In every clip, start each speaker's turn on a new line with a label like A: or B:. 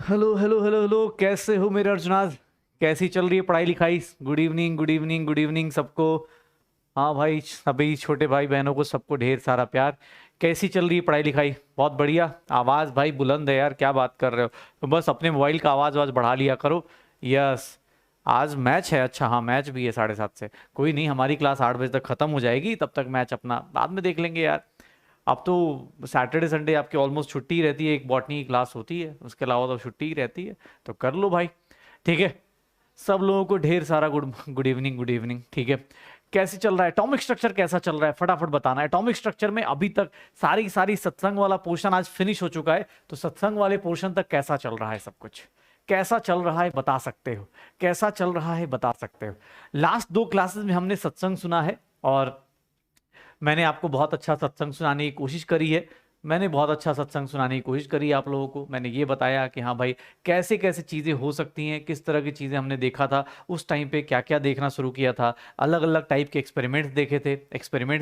A: Hello hello hello hello, कैसे हो मेरे अर्जुनाज? कैसी चल रही है पढ़ाई लिखाई? Good evening, good evening, good evening सबको। हाँ भाई, सभी छोटे भाई बहनों को सबको ढेर सारा प्यार। कैसी चल रही है पढ़ाई लिखाई? बहुत बढ़िया। आवाज़ भाई बुलंद है यार, क्या बात कर रहे हो? तो बस अपने मोबाइल का आवाज़ आवाज़ बढ़ा लिया करो। यस। आज मैच है? अच्छा हाँ, मैच भी है 7:30 से। कोई नहीं, हमारी क्लास 8 बजे तक ख़त्म हो जाएगी, तब तक मैच अपना बाद में देख लेंगे यार। अब तो सैटरडे संडे आपकी ऑलमोस्ट छुट्टी ही रहती है, एक बॉटनी की क्लास होती है, उसके अलावा तो छुट्टी ही रहती है। तो कर लो भाई। ठीक है। सब लोगों को ढेर सारा good good evening, good evening. ठीक है। कैसे चल रहा है एटॉमिक स्ट्रक्चर? कैसा चल रहा है फटाफट बताना। एटॉमिक स्ट्रक्चर में अभी तक सारी सारी सत्संग वाला पोर्शन आज फिनिश हो चुका है, तो सत्संग वाले पोर्शन तक कैसा चल रहा है सब कुछ? कैसा चल रहा है बता सकते हो? कैसा चल रहा है बता सकते हो? लास्ट 2 क्लासेस में हमने सत्संग सुना है, और मैंने आपको बहुत अच्छा सत्संग सुनाने की कोशिश करी है। मैंने बहुत अच्छा सत्संग सुनाने की कोशिश करी है आप लोगों को। मैंने ये बताया कि हाँ भाई, कैसे कैसे चीज़ें हो सकती हैं, किस तरह की चीज़ें हमने देखा था उस टाइम पे, क्या क्या देखना शुरू किया था। अलग अलग टाइप के एक्सपेरिमेंट्स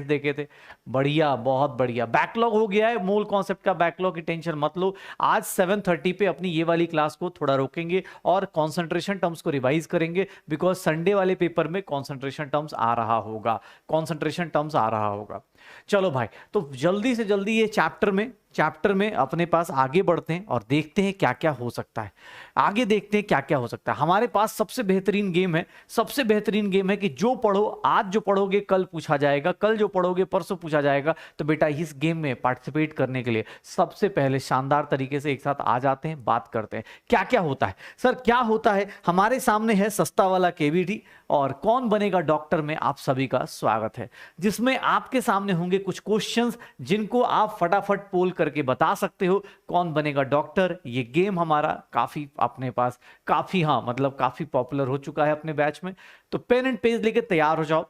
A: देखे थे। बढ़िया, बहुत बढ़िया। बैकलॉग हो गया है, मूल कॉन्सेप्ट का बैकलॉग की टेंशन मत लो। आज 7:30 पे अपनी ये वाली क्लास को थोड़ा रोकेंगे और कॉन्सेंट्रेशन टर्म्स को रिवाइज करेंगे, बिकॉज संडे वाले पेपर में कॉन्सेंट्रेशन टर्म्स आ रहा होगा। कॉन्सेंट्रेशन टर्म्स आ रहा होगा। चलो भाई, तो जल्दी से जल्दी ये चैप्टर में अपने पास आगे बढ़ते हैं और देखते हैं क्या क्या हो सकता है। आगे देखते हैं क्या क्या हो सकता है। हमारे पास सबसे बेहतरीन गेम है, सबसे बेहतरीन गेम है कि जो पढ़ो आज, जो पढ़ोगे कल पूछा जाएगा, कल जो पढ़ोगे परसों पूछा जाएगा। तो बेटा इस गेम में पार्टिसिपेट करने के लिए सबसे पहले शानदार तरीके से एक साथ आ जाते हैं, बात करते हैं क्या क्या होता है। सर क्या होता है? हमारे सामने है सस्ता वाला केवीडी और कौन बनेगा डॉक्टर में आप सभी का स्वागत है, जिसमें आपके सामने होंगे कुछ क्वेश्चंस जिनको आप फटाफट पोल करके बता सकते हो कौन बनेगा डॉक्टर। ये गेम हमारा काफी अपने पास काफी, हाँ मतलब काफी पॉपुलर हो चुका है अपने बैच में। तो पेन एंड पेज लेके तैयार हो जाओ,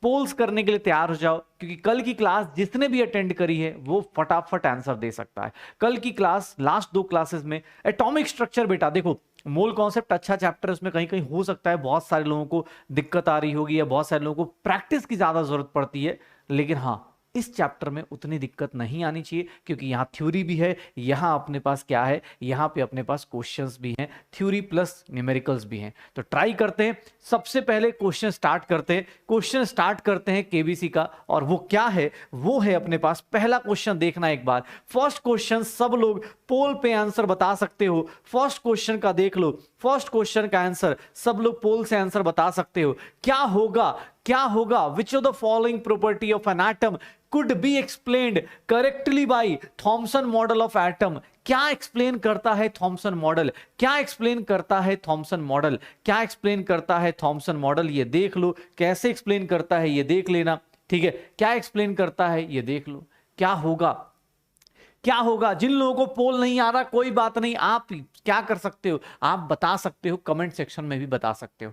A: पोल्स करने के लिए तैयार हो जाओ, क्योंकि कल की क्लास जिसने भी अटेंड करी है वो फटाफट आंसर दे सकता है। कल की क्लास, लास्ट 2 क्लासेस में एटॉमिक स्ट्रक्चर, बेटा देखो मूल कॉन्सेप्ट अच्छा चैप्टर है, उसमें कहीं कहीं हो सकता है बहुत सारे लोगों को दिक्कत आ रही होगी या बहुत सारे लोगों को प्रैक्टिस की ज्यादा जरूरत पड़ती है, लेकिन हाँ इस चैप्टर में उतनी दिक्कत नहीं आनी चाहिए, क्योंकि यहाँ थ्योरी भी है, यहाँ अपने पास क्या है, यहाँ पे अपने पास क्वेश्चंस भी हैं, थ्योरी प्लस न्यूमेरिकल्स भी हैं। तो ट्राई करते हैं। सबसे पहले क्वेश्चन स्टार्ट करते हैं केबीसी का, और वो क्या है? वो है अपने पास पहला क्वेश्चन। देखना एक बार, फर्स्ट क्वेश्चन सब लोग पोल पे आंसर बता सकते हो। फर्स्ट क्वेश्चन का देख लो, फर्स्ट क्वेश्चन का आंसर सब लोग पोल से आंसर बता सकते हो। क्या होगा? क्या होगा? Which of the following property of an atom could be explained correctly by Thomson model of atom? क्या एक्सप्लेन करता है थॉमसन मॉडल? क्या एक्सप्लेन करता है थॉमसन मॉडल? क्या एक्सप्लेन करता है थॉमसन मॉडल? ये देख लो कैसे एक्सप्लेन करता है, ये देख लेना। ठीक है, क्या एक्सप्लेन करता है ये देख लो। क्या होगा? क्या होगा? जिन लोगों को पोल नहीं आ रहा कोई बात नहीं, आप क्या कर सकते हो, आप बता सकते हो, कमेंट सेक्शन में भी बता सकते हो।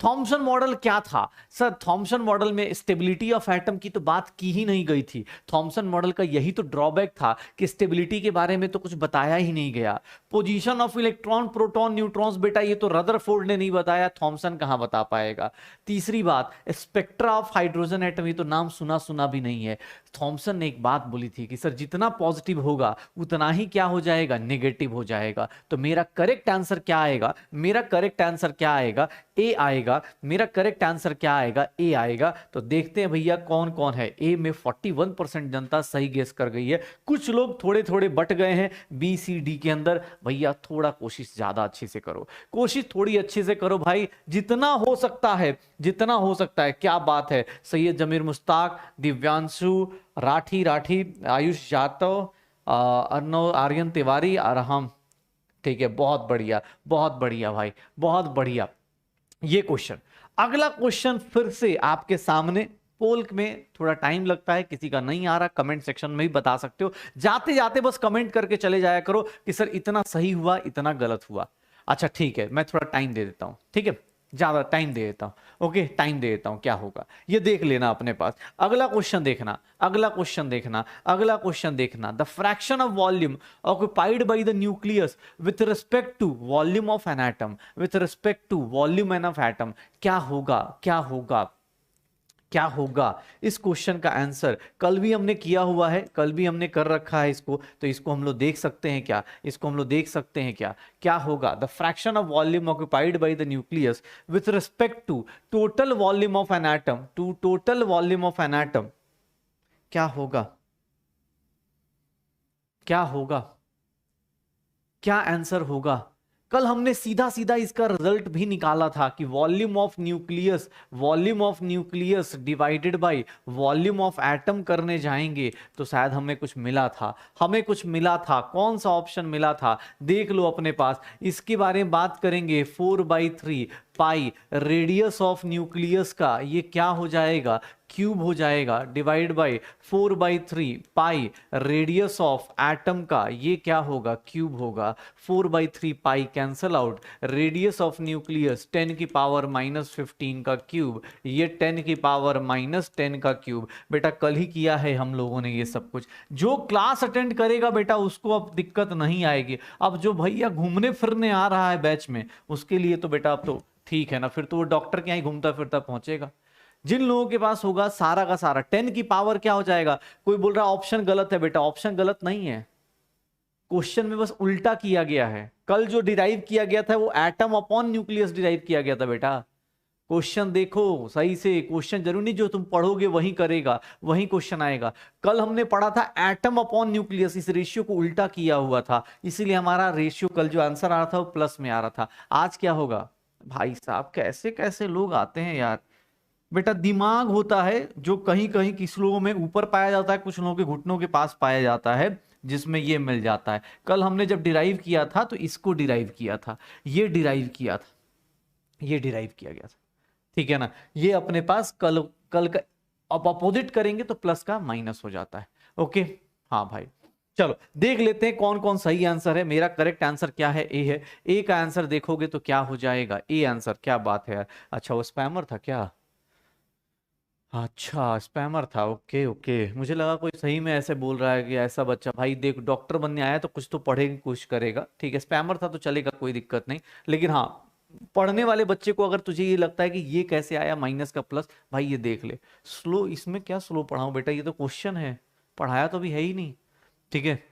A: थॉमसन मॉडल क्या था? सर थॉमसन मॉडल में स्टेबिलिटी ऑफ एटम की तो बात की ही नहीं गई थी। थॉमसन मॉडल का यही तो ड्रॉबैक था कि स्टेबिलिटी के बारे में तो कुछ बताया ही नहीं गया। Position of electron, proton, neutrons, बेटा ये तो रदरफोर्ड ने नहीं बताया, थॉमसन कहां बता पाएगा। तीसरी बात, स्पेक्ट्रा ऑफ हाइड्रोजन एटम, ये तो नाम सुना सुना भी नहीं है। थॉमसन ने एक बात बोली थी कि सर जितना पॉजिटिव होगा उतना ही क्या हो जाएगा, नेगेटिव हो जाएगा। तो मेरा करेक्ट आंसर क्या आएगा? मेरा करेक्ट आंसर क्या आएगा? ए आएगा। मेरा करेक्ट आंसर क्या आएगा? ए आएगा। तो देखते हैं भैया कौन कौन है। ए में 41% जनता सही गेस कर गई है। कुछ लोग थोड़े थोड़े बट गए हैं बी सी डी के अंदर। भैया थोड़ा कोशिश ज्यादा अच्छे से करो, कोशिश थोड़ी अच्छे से करो भाई, जितना हो सकता है, जितना हो सकता है। क्या बात है, सैयद जमीर मुश्ताक, दिव्यांशु राठी, आयुष यादव, अर्नव, आर्यन तिवारी, अरहम। ठीक है, बहुत बढ़िया, बहुत बढ़िया भाई, बहुत बढ़िया। ये क्वेश्चन, अगला क्वेश्चन फिर से आपके सामने। पोल में थोड़ा टाइम लगता है, किसी का नहीं आ रहा कमेंट सेक्शन में भी बता सकते हो। जाते जाते बस कमेंट करके चले जाया करो कि सर इतना सही हुआ, इतना गलत हुआ। अच्छा ठीक है, मैं थोड़ा टाइम दे देता हूं। ठीक है, ज्यादा टाइम दे देता हूं। ओके, टाइम दे देता हूं। क्या होगा ये देख लेना अपने पास। अगला क्वेश्चन देखना, अगला क्वेश्चन देखना, अगला क्वेश्चन देखना। The fraction of volume occupied by the nucleus with respect to volume of an atom, with respect to volume of atom, क्या होगा? क्या होगा? क्या होगा इस क्वेश्चन का आंसर। कल भी हमने किया हुआ है, कल भी हमने कर रखा है इसको, तो इसको हम लोग देख सकते हैं क्या, इसको हम लोग देख सकते हैं क्या, क्या होगा the fraction of volume occupied by the nucleus with respect to total volume of an atom, to total volume of an atom, क्या होगा, क्या होगा, क्या आंसर होगा। कल हमने सीधा सीधा इसका रिजल्ट भी निकाला था कि volume of nucleus divided by volume of atom करने जाएंगे तो शायद हमें कुछ मिला था, हमें कुछ मिला था, कौन सा ऑप्शन मिला था देख लो अपने पास। इसके बारे में बात करेंगे, 4/3 पाई रेडियस ऑफ न्यूक्लियस का ये क्या हो जाएगा, क्यूब हो जाएगा, divide by 4/3 pi radius of atom का ये क्या होगा, क्यूब होगा। 4/3 पाई cancel out, radius of nucleus 10 की पावर -15 का क्यूब, ये 10 की पावर -10 का क्यूब। बेटा कल ही किया है हम लोगों ने ये सब कुछ, जो क्लास अटेंड करेगा बेटा उसको अब दिक्कत नहीं आएगी। अब जो भैया घूमने फिरने आ रहा है बैच में उसके लिए तो बेटा अब तो ठीक है ना, फिर तो वो डॉक्टर के यहाँ ही घूमता फिरता पहुंचेगा। जिन लोगों के पास होगा सारा का सारा 10 की पावर क्या हो जाएगा। कोई बोल रहा ऑप्शन गलत है, बेटा ऑप्शन गलत नहीं है, क्वेश्चन में बस उल्टा किया गया है। कल जो डिराइव किया गया था वो एटम अपॉन न्यूक्लियस डिराइव किया गया था बेटा। क्वेश्चन देखो सही से, क्वेश्चन जरूरी नहीं जो तुम पढ़ोगे वही करेगा, वही क्वेश्चन आएगा। कल हमने पढ़ा था एटम अपॉन न्यूक्लियस, इस रेशियो को उल्टा किया हुआ था, इसीलिए हमारा रेशियो कल जो आंसर आ रहा था वो प्लस में आ रहा था। आज क्या होगा भाई साहब, कैसे कैसे लोग आते हैं यार। बेटा दिमाग होता है जो कहीं कहीं किस लोगों में ऊपर पाया जाता है, कुछ लोगों के घुटनों के पास पाया जाता है, जिसमें ये मिल जाता है। कल हमने जब डिराइव किया था तो इसको डिराइव किया था, ये डिराइव किया था, ये डिराइव किया गया था, ठीक है ना। ये अपने पास कल कल का अब अपोजिट करेंगे तो प्लस का माइनस हो जाता है। ओके हाँ भाई, चलो देख लेते हैं कौन कौन सही आंसर है। मेरा करेक्ट आंसर क्या है, ए है। ए का आंसर देखोगे तो क्या हो जाएगा, ए आंसर। क्या बात है यार, अच्छा वो स्पैमर था क्या, अच्छा स्पैमर था, ओके ओके। मुझे लगा कोई सही में ऐसे बोल रहा है कि ऐसा बच्चा, भाई देख डॉक्टर बनने आया तो कुछ तो पढ़ेगा कुछ करेगा, ठीक है। स्पैमर था तो चलेगा, कोई दिक्कत नहीं। लेकिन हाँ पढ़ने वाले बच्चे को अगर तुझे ये लगता है कि ये कैसे आया माइनस का प्लस, भाई ये देख ले स्लो, इसमें क्या स्लो पढ़ाऊं बेटा, ये तो क्वेश्चन है, पढ़ाया तो भी है ही नहीं, ठीक है।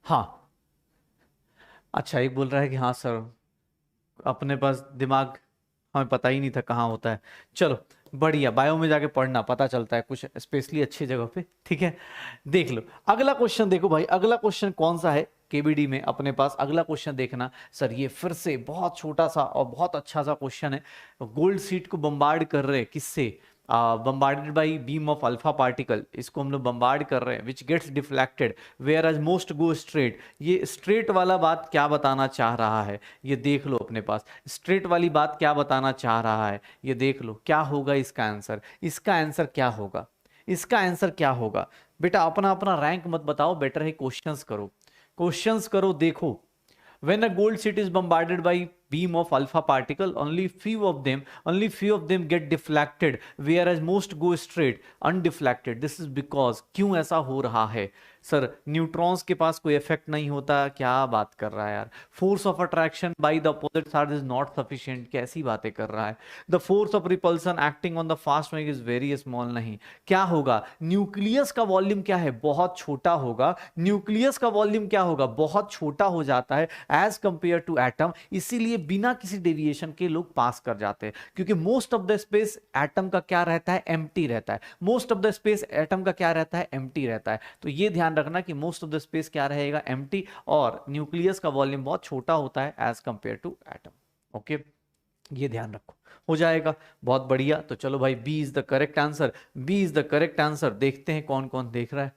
A: हाँ अच्छा एक बोल रहा है कि हाँ सर अपने पास दिमाग हमें पता ही नहीं था कहाँ होता है। चलो बढ़िया, बायो में जाके पढ़ना पता चलता है कुछ, स्पेशली अच्छी जगह पे, ठीक है। देख लो अगला क्वेश्चन, देखो भाई अगला क्वेश्चन कौन सा है केबीडी में अपने पास। अगला क्वेश्चन देखना सर, ये फिर से बहुत छोटा सा और बहुत अच्छा सा क्वेश्चन है। गोल्ड सीट को बम्बार्ड कर रहे किससे, bombarded by beam of alpha particle, इसको हम लोग बम्बार्ड कर रहे हैं, which gets deflected whereas most go straight. ये स्ट्रेट वाला बात क्या बताना चाह रहा है, ये देख लो अपने पास, स्ट्रेट वाली बात क्या बताना चाह रहा है, ये देख लो क्या होगा इसका आंसर। इसका आंसर क्या होगा, इसका आंसर क्या होगा बेटा, अपना अपना रैंक मत बताओ, बेटर है क्वेश्चंस करो, क्वेश्चंस करो। देखो when a gold sheet is bombarded by beam of alpha particle, only few of them get deflected whereas most go straight undeflected, this is because, क्यों ऐसा हो रहा है सर, न्यूट्रॉन्स के पास कोई इफेक्ट नहीं होता, क्या बात कर रहा है यार। Force of attraction by the opposite charge is not sufficient, कैसी बातें कर रहा है। The force of repulsion acting on the fast wave is very small, नहीं। क्या होगा, न्यूक्लियस का वॉल्यूम क्या है, बहुत छोटा होगा। न्यूक्लियस का वॉल्यूम क्या होगा, बहुत छोटा हो जाता है एज कंपेयर टू एटम, इसीलिए बिना किसी डेविएशन के लोग पास कर जाते हैं, क्योंकि most of the space atom का क्या रहता है, एम्प्टी रहता है। Most of the space atom का क्या रहता है, एम्प्टी रहता है। तो ये ध्यान रखना कि मोस्ट ऑफ द स्पेस क्या रहेगा, एम्प्टी, और न्यूक्लियस का वॉल्यूम बहुत छोटा होता है as compared to atom. Okay ये ध्यान रखो, हो जाएगा बहुत बढ़िया। तो चलो भाई B is the correct answer, B is the correct answer. देखते हैं कौन कौन देख रहा है,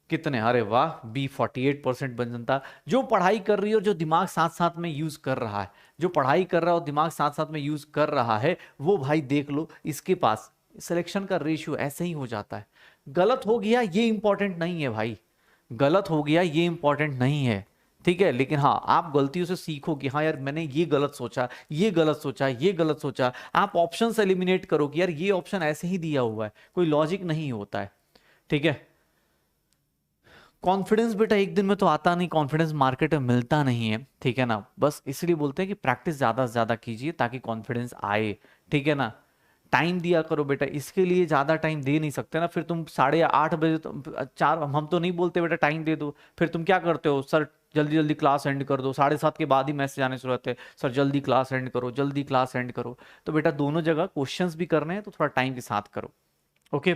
A: कितने, अरे वाह बी 48% बन जनता। जो पढ़ाई कर रही है और जो दिमाग साथ साथ में यूज कर रहा है, जो पढ़ाई कर रहा है और दिमाग साथ साथ में यूज कर रहा है, वो भाई देख लो इसके पास सिलेक्शन का रेशियो ऐसे ही हो जाता है। गलत हो गया ये इंपॉर्टेंट नहीं है भाई, गलत हो गया ये इंपॉर्टेंट नहीं है, ठीक है। लेकिन हाँ आप गलतियों से सीखो कि हाँ यार मैंने ये गलत सोचा, ये गलत सोचा, ये गलत सोचा। आप ऑप्शन से एलिमिनेट करो कि यार ये ऑप्शन ऐसे ही दिया हुआ है, कोई लॉजिक नहीं होता है, ठीक है। कॉन्फिडेंस बेटा एक दिन में तो आता नहीं, कॉन्फिडेंस मार्केट में मिलता नहीं है, ठीक है ना। बस इसलिए बोलते हैं कि प्रैक्टिस ज्यादा से ज्यादा कीजिए ताकि कॉन्फिडेंस आए, ठीक है ना। टाइम दिया करो बेटा, इसके लिए ज्यादा टाइम दे नहीं सकते ना, फिर तुम 8:30 बजे चार, हम तो नहीं बोलते बेटा टाइम दे दो, फिर तुम क्या करते हो, सर जल्दी जल्दी क्लास एंड कर दो, 7:30 के बाद ही मैसेज आने शुरू होते हैं, सर जल्दी क्लास एंड करो, जल्दी क्लास एंड करो। तो बेटा दोनों जगह क्वेश्चंस भी करने हैं तो थोड़ा टाइम के साथ करो। ओके,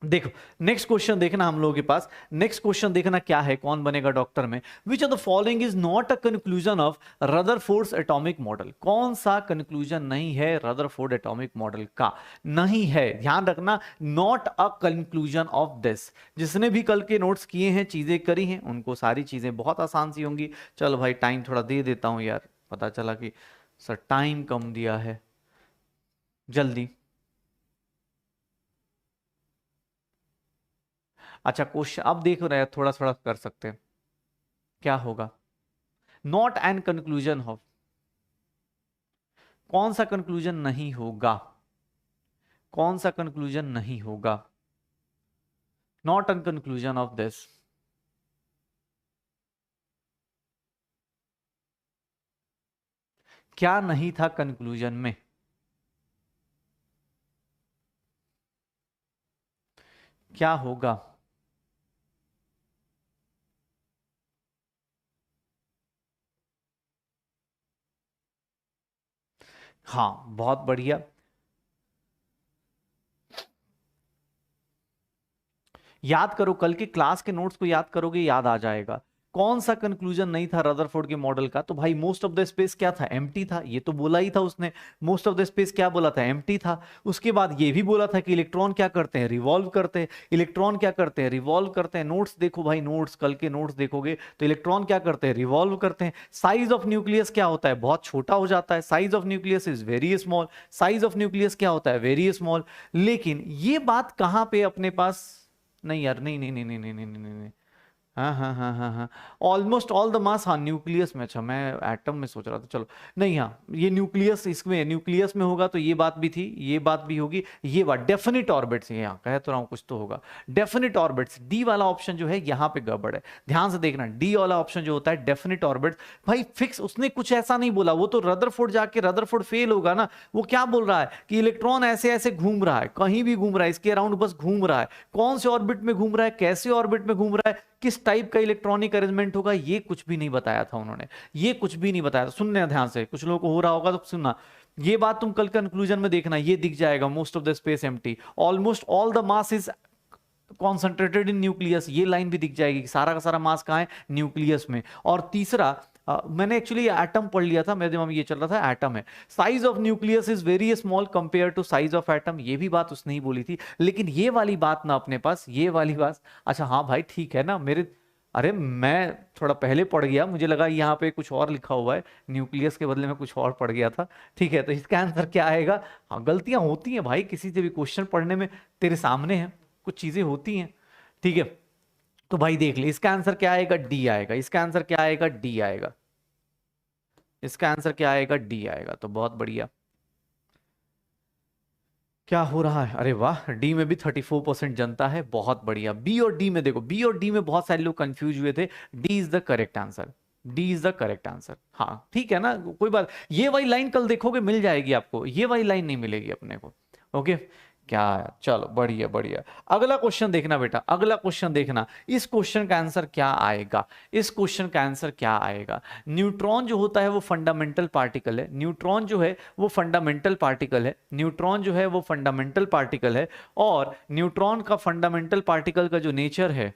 A: देखो नेक्स्ट क्वेश्चन देखना हम लोगों के पास, नेक्स्ट क्वेश्चन देखना क्या है, कौन बनेगा डॉक्टर में। विच of the following is not a conclusion of Rutherford's atomic model, कौन सा कंक्लूजन नहीं है रदरफोर्ड एटॉमिक मॉडल का, नहीं है, ध्यान रखना, not a conclusion of this. जिसने भी कल के नोट्स किए हैं, चीजें करी हैं, उनको सारी चीजें बहुत आसान सी होंगी। चलो भाई टाइम थोड़ा दे देता हूं यार, पता चला कि सर टाइम कम दिया है, जल्दी। अच्छा क्वेश्चन अब देख रहे हैं, थोड़ा थोड़ा कर सकते हैं, क्या होगा, नॉट एन कंक्लूजन ऑफ, कौन सा कंक्लूजन नहीं होगा, कौन सा कंक्लूजन नहीं होगा, not an conclusion of this. क्या नहीं था कंक्लूजन में, क्या होगा। हाँ बहुत बढ़िया, याद करो, कल के क्लास के नोट्स को याद करोगे, याद आ जाएगा। कौन सा कंक्लूजन नहीं था रदरफोर्ड के मॉडल का, तो भाई मोस्ट ऑफ द स्पेस क्या था, एम्प्टी था, ये तो बोला ही था उसने, मोस्ट ऑफ द स्पेस क्या बोला था, एम्प्टी था। उसके बाद ये भी बोला था कि इलेक्ट्रॉन क्या करते हैं, रिवॉल्व करते हैं, इलेक्ट्रॉन क्या करते हैं, रिवॉल्व करते हैं। नोट्स देखो भाई, नोट्स कल के नोट्स देखोगे तो इलेक्ट्रॉन क्या करते हैं, रिवॉल्व करते हैं। साइज ऑफ न्यूक्लियस क्या होता है, बहुत छोटा हो जाता है, size of nucleus is very small, size of nucleus क्या होता है, वेरी स्मॉल। लेकिन ये बात कहां पे अपने पास, नहीं यार, नहीं नहीं नहीं नहीं नहीं नहीं नहीं नहीं नहीं। हाँ हाँ हाँ हाँ हाँ, ऑलमोस्ट ऑल द मास, हाँ न्यूक्लियस में, अच्छा मैं एटम में सोच रहा था, चलो नहीं, हाँ ये न्यूक्लियस, इसमें न्यूक्लियस में होगा तो ये बात भी थी, ये बात भी होगी, ये बात डेफिनेट ऑर्बिट्स, यहाँ कह तो रहा हूँ कुछ तो होगा, डेफिनेट ऑर्बिट्स। डी वाला ऑप्शन जो है यहाँ पे गड़बड़ है, ध्यान से देखना, डी वाला ऑप्शन जो होता है डेफिनेट ऑर्बिट्स, भाई फिक्स, उसने कुछ ऐसा नहीं बोला, वो तो रदरफोर्ड जाके रदरफोर्ड फेल होगा ना, वो क्या बोल रहा है कि इलेक्ट्रॉन ऐसे ऐसे घूम रहा है, कहीं भी घूम रहा है, इसके अराउंड बस घूम रहा है, कौन से ऑर्बिट में घूम रहा है, कैसे ऑर्बिट में घूम रहा है, किस टाइप का इलेक्ट्रॉनिक अरेंजमेंट होगा, ये कुछ भी नहीं बताया था उन्होंने, ये कुछ भी नहीं बताया था। सुनने ध्यान से, कुछ लोगों को हो रहा होगा तो सुनना, ये बात तुम कल कंक्लूजन में देखना, ये दिख जाएगा, most of the space empty, almost all the mass is concentrated in nucleus, ये लाइन भी दिख जाएगी, सारा का सारा मास कहाँ है, न्यूक्लियस में। और तीसरा, मैंने एक्चुअली एटम पढ़ लिया था, मेरे दिमाग में ये चल रहा था एटम है, size of nucleus is very small compared to size of atom, ये भी बात उसने ही बोली थी। लेकिन ये वाली बात ना अपने पास, ये वाली बात, अच्छा हाँ भाई ठीक है ना, मेरे, अरे मैं थोड़ा पहले पढ़ गया, मुझे लगा यहाँ पे कुछ और लिखा हुआ है, न्यूक्लियस के बदले में कुछ और पढ़ गया था। ठीक है, तो इसका आंसर क्या आएगा, हाँ गलतियां होती हैं भाई, किसी से भी क्वेश्चन पढ़ने में, तेरे सामने है, कुछ चीजें होती हैं। ठीक है, तो भाई देख ले, इसका आंसर क्या आएगा, डी आएगा, इसका आंसर क्या आएगा, डी आएगा, इसका आंसर क्या आएगा, डी आएगा। तो बहुत बढ़िया, क्या हो रहा है, अरे वाह, डी में भी 34% जनता है, बहुत बढ़िया। बी और डी में देखो, बी और डी में बहुत सारे लोग कंफ्यूज हुए थे, D is the correct answer, D is the correct answer. हाँ ठीक है ना, कोई बात, ये वाली लाइन कल देखोगे मिल जाएगी आपको, ये वाली लाइन नहीं मिलेगी अपने को। ओके, क्या है, चलो बढ़िया बढ़िया। अगला क्वेश्चन देखना बेटा, अगला क्वेश्चन देखना, इस क्वेश्चन का आंसर क्या आएगा, इस क्वेश्चन का आंसर क्या आएगा। न्यूट्रॉन जो होता है वो फंडामेंटल पार्टिकल है, न्यूट्रॉन जो है वो फंडामेंटल पार्टिकल है, न्यूट्रॉन जो है वो फंडामेंटल पार्टिकल है। और न्यूट्रॉन का फंडामेंटल पार्टिकल का जो नेचर है,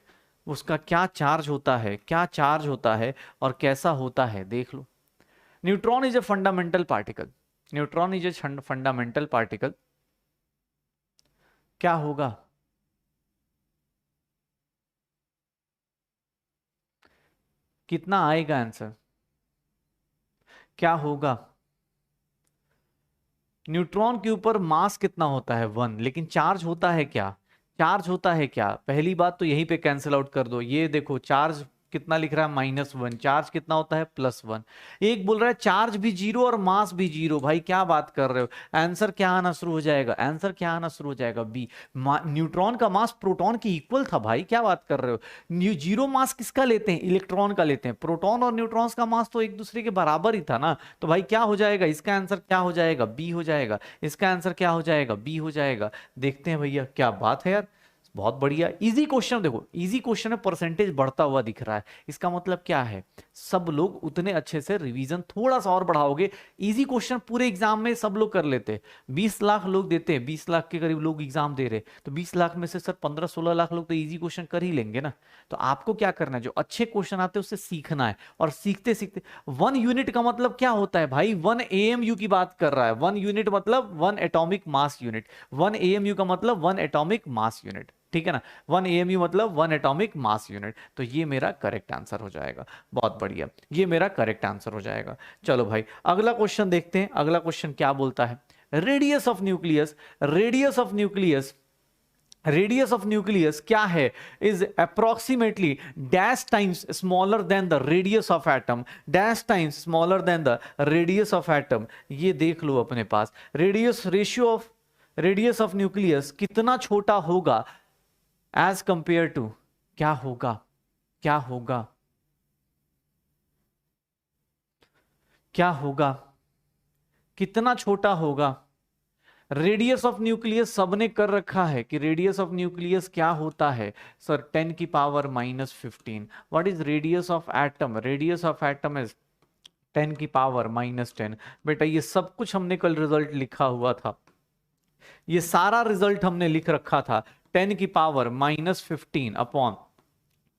A: उसका क्या चार्ज होता है, क्या चार्ज होता है और कैसा होता है, देख लो। Neutron is a fundamental particle, neutron is a fundamental particle, क्या होगा, कितना आएगा आंसर, क्या होगा। न्यूट्रॉन के ऊपर मास कितना होता है, 1, लेकिन चार्ज होता है क्या, चार्ज होता है क्या, पहली बात तो यहीं पे कैंसिल आउट कर दो, ये देखो चार्ज कितना लिख रहा है -1, चार्ज कितना होता है +1। एक बोल रहा है चार्ज भी जीरो और मास भी जीरो। भाई क्या बात कर रहे हो, आंसर क्या आना शुरू हो जाएगा, आंसर क्या आना शुरू हो जाएगा बी। न्यूट्रॉन का मास प्रोटॉन के इक्वल था। भाई क्या बात कर रहे हो, जीरो मास किसका लेते हैं, इलेक्ट्रॉन का लेते हैं। प्रोटॉन और न्यूट्रॉन्स का मास तो एक दूसरे के बराबर ही था ना। तो भाई क्या हो जाएगा, इसका आंसर क्या हो जाएगा, बी हो जाएगा। इसका आंसर क्या हो जाएगा, बी हो जाएगा। देखते हैं भैया, क्या बात है यार, बहुत बढ़िया। इजी क्वेश्चन, देखो इजी क्वेश्चन में परसेंटेज बढ़ता हुआ दिख रहा है, इसका मतलब क्या है, सब लोग उतने अच्छे से रिवीजन थोड़ा सा और बढ़ाओगे। इजी क्वेश्चन पूरे एग्जाम में सब लोग कर लेते हैं, 20 लाख लोग देते हैं, 20 लाख के करीब लोग एग्जाम दे रहे, तो 20 लाख में से सर 15-16 लाख लोग तो इजी क्वेश्चन कर ही लेंगे ना। तो आपको क्या करना है, जो अच्छे क्वेश्चन आते हैं उससे सीखना है, और सीखते सीखते 1 यूनिट का मतलब क्या होता है भाई, 1 AMU की बात कर रहा है। 1 यूनिट मतलब 1 एटॉमिक मास यूनिट, 1 AMU का मतलब 1 एटॉमिक मास यूनिट, ठीक है ना। 1 AMU मतलब 1 एटॉमिक मास यूनिट। तो ये मेरा करेक्ट आंसर हो जाएगा। बहुत बढ़िया, ये मेरा करेक्ट आंसर हो जाएगा। चलो भाई अगला क्वेश्चन देखते हैं, अगला क्वेश्चन क्या बोलता है। Radius of nucleus, radius of nucleus, radius of nucleus क्या है, is approximately dash times smaller than the radius of atom, dash times smaller than the radius of atom. ये देख लो अपने पास, radius, ratio of radius of nucleus कितना छोटा होगा एज कंपेयर टू, क्या होगा, क्या होगा, क्या होगा, कितना छोटा होगा। रेडियस ऑफ न्यूक्लियस सबने कर रखा है कि रेडियस ऑफ न्यूक्लियस क्या होता है सर, 10 की power -15। What is radius of atom, radius of atom is 10 की पावर -10। बेटा ये सब कुछ हमने कल रिजल्ट लिखा हुआ था, ये सारा रिजल्ट हमने लिख रखा था। 10 की पावर -15 अपॉन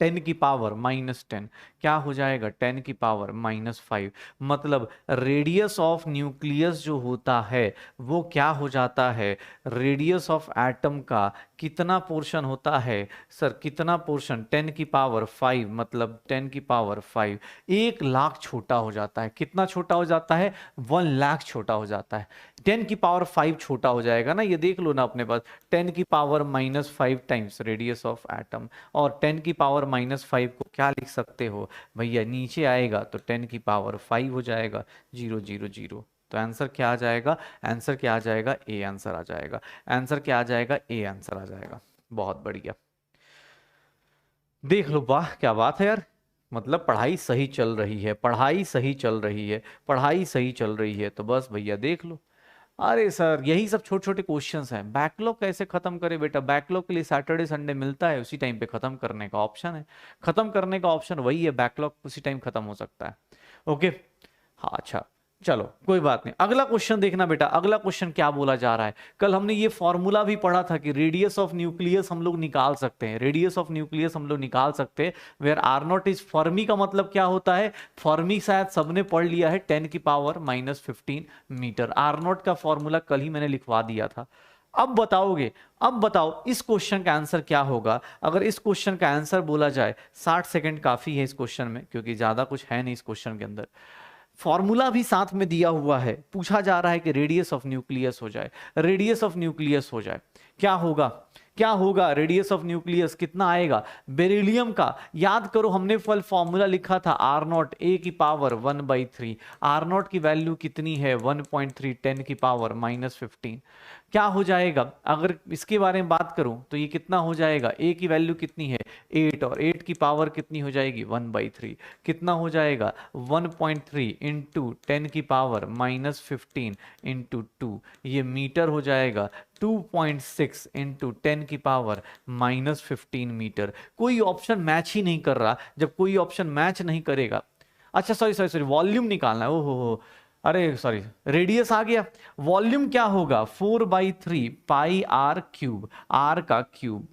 A: 10 की पावर -10 क्या हो जाएगा, 10 की पावर -5। मतलब रेडियस ऑफ न्यूक्लियस जो होता है वो क्या हो जाता है, रेडियस ऑफ एटम का कितना पोर्शन होता है सर, कितना पोर्शन, 10 की पावर 5, मतलब 10 की पावर 5 1 लाख छोटा हो जाता है। कितना छोटा हो जाता है, 1 लाख छोटा हो जाता है। 10 की पावर 5 छोटा हो जाएगा ना, ये देख लो ना अपने पास, 10 की power -5 times radius of atom, और 10 की पावर -5 को क्या लिख सकते हो भैया, नीचे आएगा तो 10 की पावर 5 हो जाएगा, 0 0 0। तो आंसर क्या आ जाएगा, आंसर क्या आ जाएगा, ए आंसर आ जाएगा। आंसर क्या आ जाएगा, ए आंसर आ जाएगा। बहुत बढ़िया, देख लो, वाह क्या बात है यार, मतलब पढ़ाई सही चल रही है, पढ़ाई सही चल रही है, पढ़ाई सही चल रही है। तो बस भैया देख लो, अरे सर यही सब छोटे छोटे क्वेश्चंस हैं। बैकलॉग कैसे खत्म करे बेटा, बैकलॉग के लिए सैटरडे संडे मिलता है, उसी टाइम पे खत्म करने का ऑप्शन है, खत्म करने का ऑप्शन वही है, बैकलॉग उसी टाइम खत्म हो सकता है। ओके हाँ अच्छा, चलो कोई बात नहीं। अगला क्वेश्चन देखना बेटा, अगला क्वेश्चन क्या बोला जा रहा है। कल हमने ये फॉर्मूला भी पढ़ा था कि रेडियस ऑफ न्यूक्लियस हम लोग निकाल सकते हैं, रेडियस ऑफ न्यूक्लियस हम लोग निकाल सकते हैं, where are not is Fermi का मतलब क्या होता है, फर्मी शायद सबने पढ़ लिया है, 10 की पावर -15 मीटर। आर नॉट का फॉर्मूला कल ही मैंने लिखवा दिया था। अब बताओगे, अब बताओ इस क्वेश्चन का आंसर क्या होगा। अगर इस क्वेश्चन का आंसर बोला जाए, 60 सेकंड काफी है इस क्वेश्चन में, क्योंकि ज्यादा कुछ है नहीं इस क्वेश्चन के अंदर। फॉर्मूला भी साथ में दिया हुआ है, पूछा जा रहा है कि रेडियस ऑफ न्यूक्लियस हो जाए, रेडियस ऑफ न्यूक्लियस हो जाए, क्या होगा, क्या होगा, रेडियस ऑफ न्यूक्लियस कितना आएगा। बेरिलियम का याद करो, हमने फल फॉर्मूला लिखा था आर नॉट ए की पावर 1/3, आर नॉट की वैल्यू कितनी है 1.3, 10 की पावर -15। क्या हो जाएगा, अगर इसके बारे में बात करूं तो ये कितना हो जाएगा, ए की वैल्यू कितनी है 8, और 8 की पावर कितनी हो जाएगी 1/3, कितना हो जाएगा 1.3 इंटू 10 की पावर -15 इंटू 2, ये मीटर हो जाएगा 2.6 इंटू 10 की पावर -15 मीटर। कोई ऑप्शन मैच ही नहीं कर रहा, जब कोई ऑप्शन मैच नहीं करेगा, अच्छा सॉरी सॉरी सॉरी, वॉल्यूम निकालना है, ओहो हो, अरे सॉरी, रेडियस आ गया। वॉल्यूम क्या होगा 4/3 पाई आर क्यूब, आर का क्यूब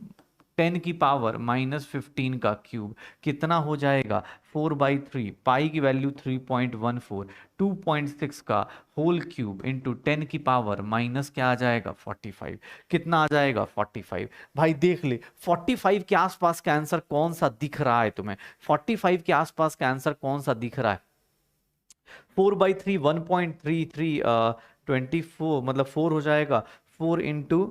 A: 10 की पावर -15 का क्यूब कितना हो जाएगा 4/3, पाई की वैल्यू 3.14, 2.6 का होल क्यूब इंटू 10 की पावर माइनस क्या आ जाएगा 45, कितना आ जाएगा 45। भाई देख ले 45 के आसपास का आंसर कौन सा दिख रहा है तुम्हें, 45 के आसपास का आंसर कौन सा दिख रहा है। 4/3 1.33 24, मतलब 4 हो जाएगा, 4 इंटू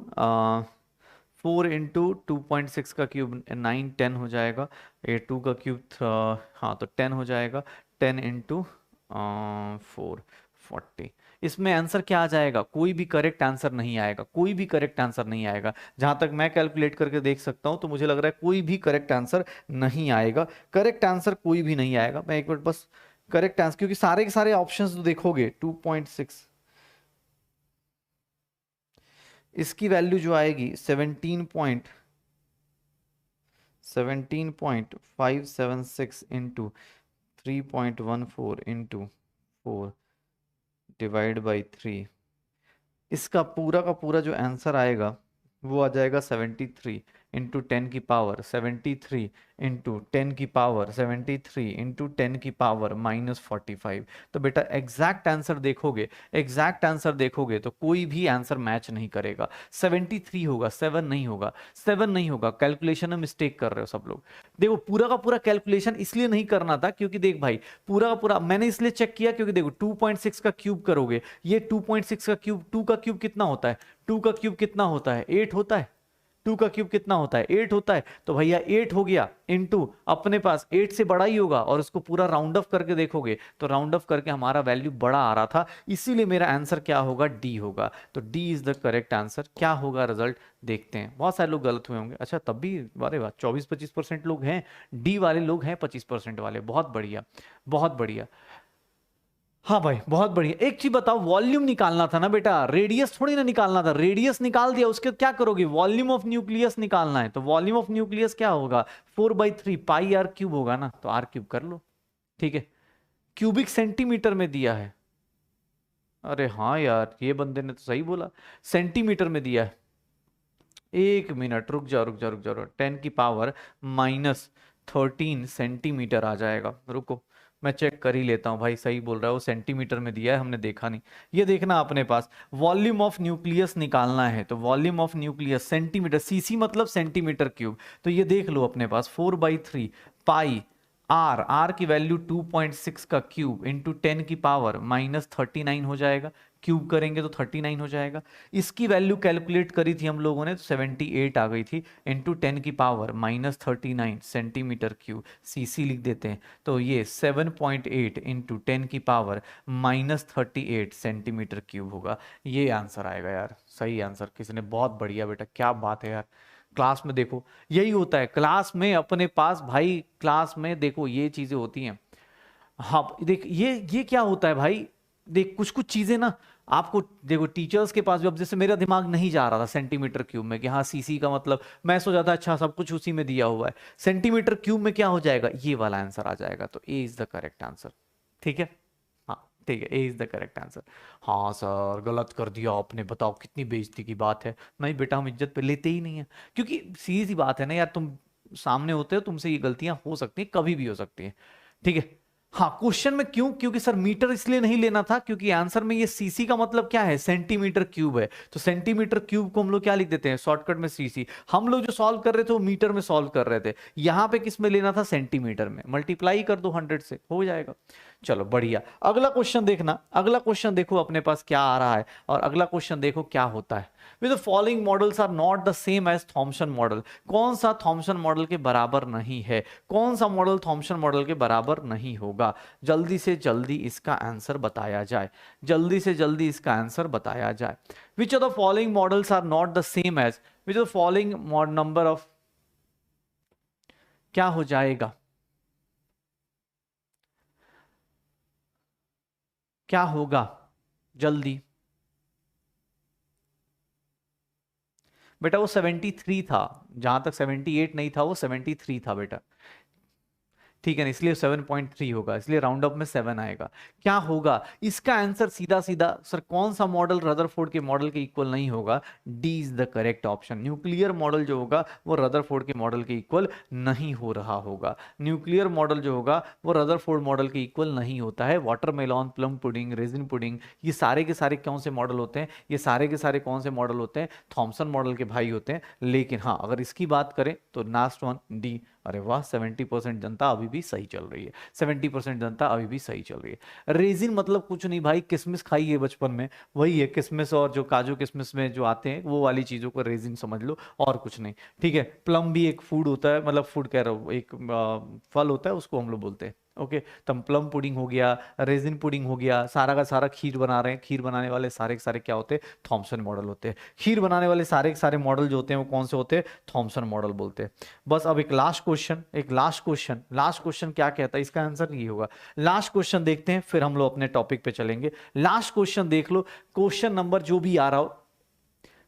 A: 4 इंटू 2.6 का क्यूब 9, 10 हो जाएगा। ये 2 का क्यूब हाँ तो 10 हो जाएगा। 10 इंटू 4, 40। इसमें आंसर क्या आ जाएगा? कोई भी करेक्ट आंसर नहीं आएगा, कोई भी करेक्ट आंसर नहीं आएगा। जहां तक मैं कैलकुलेट करके देख सकता हूं तो मुझे लग रहा है कोई भी करेक्ट आंसर नहीं आएगा। करेक्ट आंसर कोई भी नहीं आएगा। मैं एक मिनट बस करेक्ट आंसर, क्योंकि सारे के सारे ऑप्शंस तो देखोगे 2.6, इसकी वैल्यू जो आएगी 17.576 इंटू 3.14 इंटू 4 डिवाइड बाई 3, इसका पूरा का पूरा जो आंसर आएगा वो आ जाएगा 73 इंटू 10 की पावर 73 इंटू 10 की पावर 73 इंटू 10 की पावर -45। तो बेटा एग्जैक्ट आंसर देखोगे, एग्जैक्ट आंसर देखोगे तो कोई भी आंसर मैच नहीं करेगा। 73 होगा, 7 नहीं होगा, 7 नहीं होगा। कैलकुलेशन में मिस्टेक कर रहे हो सब लोग। देखो पूरा का पूरा कैलकुलेशन इसलिए नहीं करना था क्योंकि देख भाई पूरा का पूरा मैंने इसलिए चेक किया क्योंकि देखो 2.6 का क्यूब करोगे, ये 2.6 का क्यूब, 2 का क्यूब कितना होता है? 2 का क्यूब कितना होता है? 8 होता है। 2 का क्यूब कितना होता है? 8 होता है। तो भैया 8 हो गया इनटू अपने पास 8 से बड़ा ही होगा, और इसको पूरा राउंड ऑफ करके देखोगे तो राउंड ऑफ करके हमारा वैल्यू बड़ा आ रहा था, इसीलिए मेरा आंसर क्या होगा? डी होगा। तो D is the correct answer. क्या होगा रिजल्ट देखते हैं। बहुत सारे लोग गलत हुए होंगे। अच्छा तब भी अरे वाह 24-25% लोग हैं, डी वाले लोग हैं 25% वाले। बहुत बढ़िया, बहुत बढ़िया। हाँ भाई बहुत बढ़िया। एक चीज बताओ, वॉल्यूम निकालना था ना बेटा, रेडियस थोड़ी ना निकालना था। रेडियस निकाल दिया, उसके क्या करोगे? वॉल्यूम ऑफ न्यूक्लियस निकालना है। तो वॉल्यूम ऑफ न्यूक्लियस क्या होगा? 4/3 पाई आर क्यूब होगा ना, तो आर क्यूब कर लो। ठीक है, क्यूबिक सेंटीमीटर में दिया है। अरे हाँ यार ये बंदे ने तो सही बोला, सेंटीमीटर में दिया है। एक मिनट रुक जा रुक जा रुक जा, 10 की पावर -13 सेंटीमीटर आ जाएगा। रुको मैं चेक कर ही लेता हूँ। भाई सही बोल रहा है, वो सेंटीमीटर में दिया है, हमने देखा नहीं। ये देखना अपने पास वॉल्यूम ऑफ न्यूक्लियस निकालना है, तो volume of nucleus centimetre, CC मतलब सेंटीमीटर क्यूब। तो ये देख लो अपने पास 4/3 पाई आर, आर की वैल्यू 2.6 का क्यूब इंटू 10 की पावर -39 हो जाएगा। क्यूब करेंगे तो 39 हो जाएगा। इसकी वैल्यू कैलकुलेट करी थी हम लोगों ने तो 78 आ गई थी, इंटू 10 की पावर -39 सेंटीमीटर क्यूब, सीसी लिख देते हैं। तो ये 7.8 इंटू 10 की पावर -38 सेंटीमीटर क्यूब होगा। ये आंसर आएगा यार, सही आंसर। किसी ने बहुत बढ़िया बेटा, क्या बात है यार। क्लास में देखो यही होता है, क्लास में अपने पास भाई, क्लास में देखो ये चीजें होती हैं। हाँ देख ये क्या होता है भाई, देख कुछ कुछ चीजें ना आपको, देखो टीचर्स के पास भी, अब जैसे मेरा दिमाग नहीं जा रहा था सेंटीमीटर क्यूब में कि हाँ सीसी का मतलब, मैं सोचा था अच्छा सब कुछ उसी में दिया हुआ है, सेंटीमीटर क्यूब में क्या हो जाएगा? ये वाला आंसर आ जाएगा। तो ए इज द करेक्ट आंसर। ठीक है, हाँ ठीक है, ए इज द करेक्ट आंसर। हाँ सर गलत कर दिया आपने, बताओ कितनी बेइज्जती की बात है। नहीं बेटा हम इज्जत पे लेते ही नहीं है, क्योंकि सीधी सी बात है ना यार, तुम सामने होते हो, तुमसे ये गलतियां हो सकती हैं, कभी भी हो सकती हैं। ठीक है, हाँ क्वेश्चन में क्यों, क्योंकि सर मीटर इसलिए नहीं लेना था क्योंकि आंसर में ये सीसी का मतलब क्या है? सेंटीमीटर क्यूब है। तो सेंटीमीटर क्यूब को हम लोग क्या लिख देते हैं शॉर्टकट में? सीसी। हम लोग जो सॉल्व कर रहे थे वो मीटर में सॉल्व कर रहे थे, यहां पे किस में लेना था? सेंटीमीटर में। मल्टीप्लाई कर दो 100 से, हो जाएगा। चलो बढ़िया। अगला क्वेश्चन देखना, अगला क्वेश्चन देखो अपने पास क्या आ रहा है, और अगला क्वेश्चन देखो क्या होता है। With the following models are not the same as Thomson model. कौन सा थॉमसन मॉडल के बराबर नहीं है? कौन सा मॉडल थॉमसन मॉडल के बराबर नहीं होगा? जल्दी से जल्दी इसका आंसर बताया जाए, जल्दी से जल्दी इसका आंसर बताया जाए। Which of the following models are not the same as, which of the following number of, क्या हो जाएगा? क्या होगा जल्दी? बेटा वो 73 था, जहां तक 78 नहीं था, वो 73 था बेटा। ठीक है ना, इसलिए 7.3 होगा, इसलिए राउंड अप में 7 आएगा। क्या होगा इसका आंसर? सीधा सीधा सर कौन सा मॉडल रदरफोर्ड के मॉडल के इक्वल नहीं होगा? D is the correct option. Nuclear model जो होगा वो रदरफोर्ड के मॉडल के इक्वल नहीं हो रहा होगा। न्यूक्लियर मॉडल जो होगा वो रदरफोर्ड मॉडल के इक्वल नहीं होता है। Watermelon, plum pudding, resin pudding, ये सारे के सारे कौन से मॉडल होते हैं? ये सारे के सारे कौन से मॉडल होते हैं? थॉमसन मॉडल के भाई होते हैं। लेकिन हाँ अगर इसकी बात करें तो लास्ट वन डी अरे वाह, 70% जनता अभी भी सही चल रही है, 70% जनता अभी भी सही चल रही है। रेजिन मतलब कुछ नहीं भाई, किशमिश खाई है बचपन में, वही है किशमिश, और जो काजू किशमिश में जो आते हैं वो वाली चीज़ों को रेजिन समझ लो, और कुछ नहीं। ठीक है, प्लम भी एक फूड होता है, मतलब फूड कह रहा हूँ, एक फल होता है, उसको हम लोग बोलते हैं। ओके, तो प्लम पुडिंग हो गया, रेजिन पुडिंग हो गया, सारा का सारा खीर बना रहे हैं, खीर बनाने वाले सारे के सारे क्या होते हैं, थॉमसन मॉडल होते हैं। खीर बनाने वाले सारे के सारे मॉडल जो होते हैं वो कौन से होते हैं, थॉमसन मॉडल बोलते हैं। बस अब एक लास्ट क्वेश्चन, लास्ट क्वेश्चन क्या कहता है, इसका आंसर ये होगा। लास्ट क्वेश्चन देखते हैं, फिर हम लोग अपने टॉपिक पे चलेंगे। लास्ट क्वेश्चन देख लो, क्वेश्चन नंबर जो भी आ रहा हो,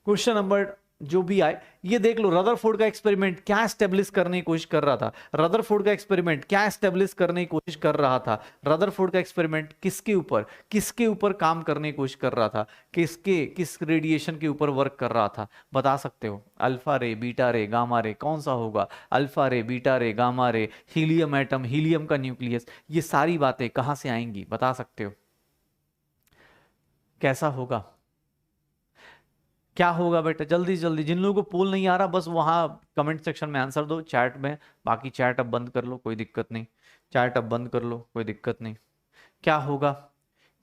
A: क्वेश्चन नंबर जो भी आए, ये देख लो। रदरफोर्ड का एक्सपेरिमेंट क्या एस्टेब्लिश करने की कोशिश कर रहा था, रदरफोर्ड का एक्सपेरिमेंट क्या एस्टेब्लिश करने की कोशिश कर रहा था, रदरफोर्ड का एक्सपेरिमेंट किसके ऊपर काम करने की कोशिश कर रहा था, किस रेडिएशन के ऊपर वर्क कर रहा था, बता सकते हो? अल्फा रे, बीटा रे, गामा रे, कौन सा होगा? अल्फा रे, बीटा रे, gamma ray, helium atom, helium का न्यूक्लियस, ये सारी बातें कहां से आएंगी, बता सकते हो? कैसा होगा, क्या होगा बेटा? जल्दी जल्दी, जिन लोगों को पोल नहीं आ रहा बस वहां कमेंट सेक्शन में आंसर दो, चैट में। बाकी चैट अब बंद कर लो, कोई दिक्कत नहीं, चैट अब बंद कर लो, कोई दिक्कत नहीं। क्या होगा,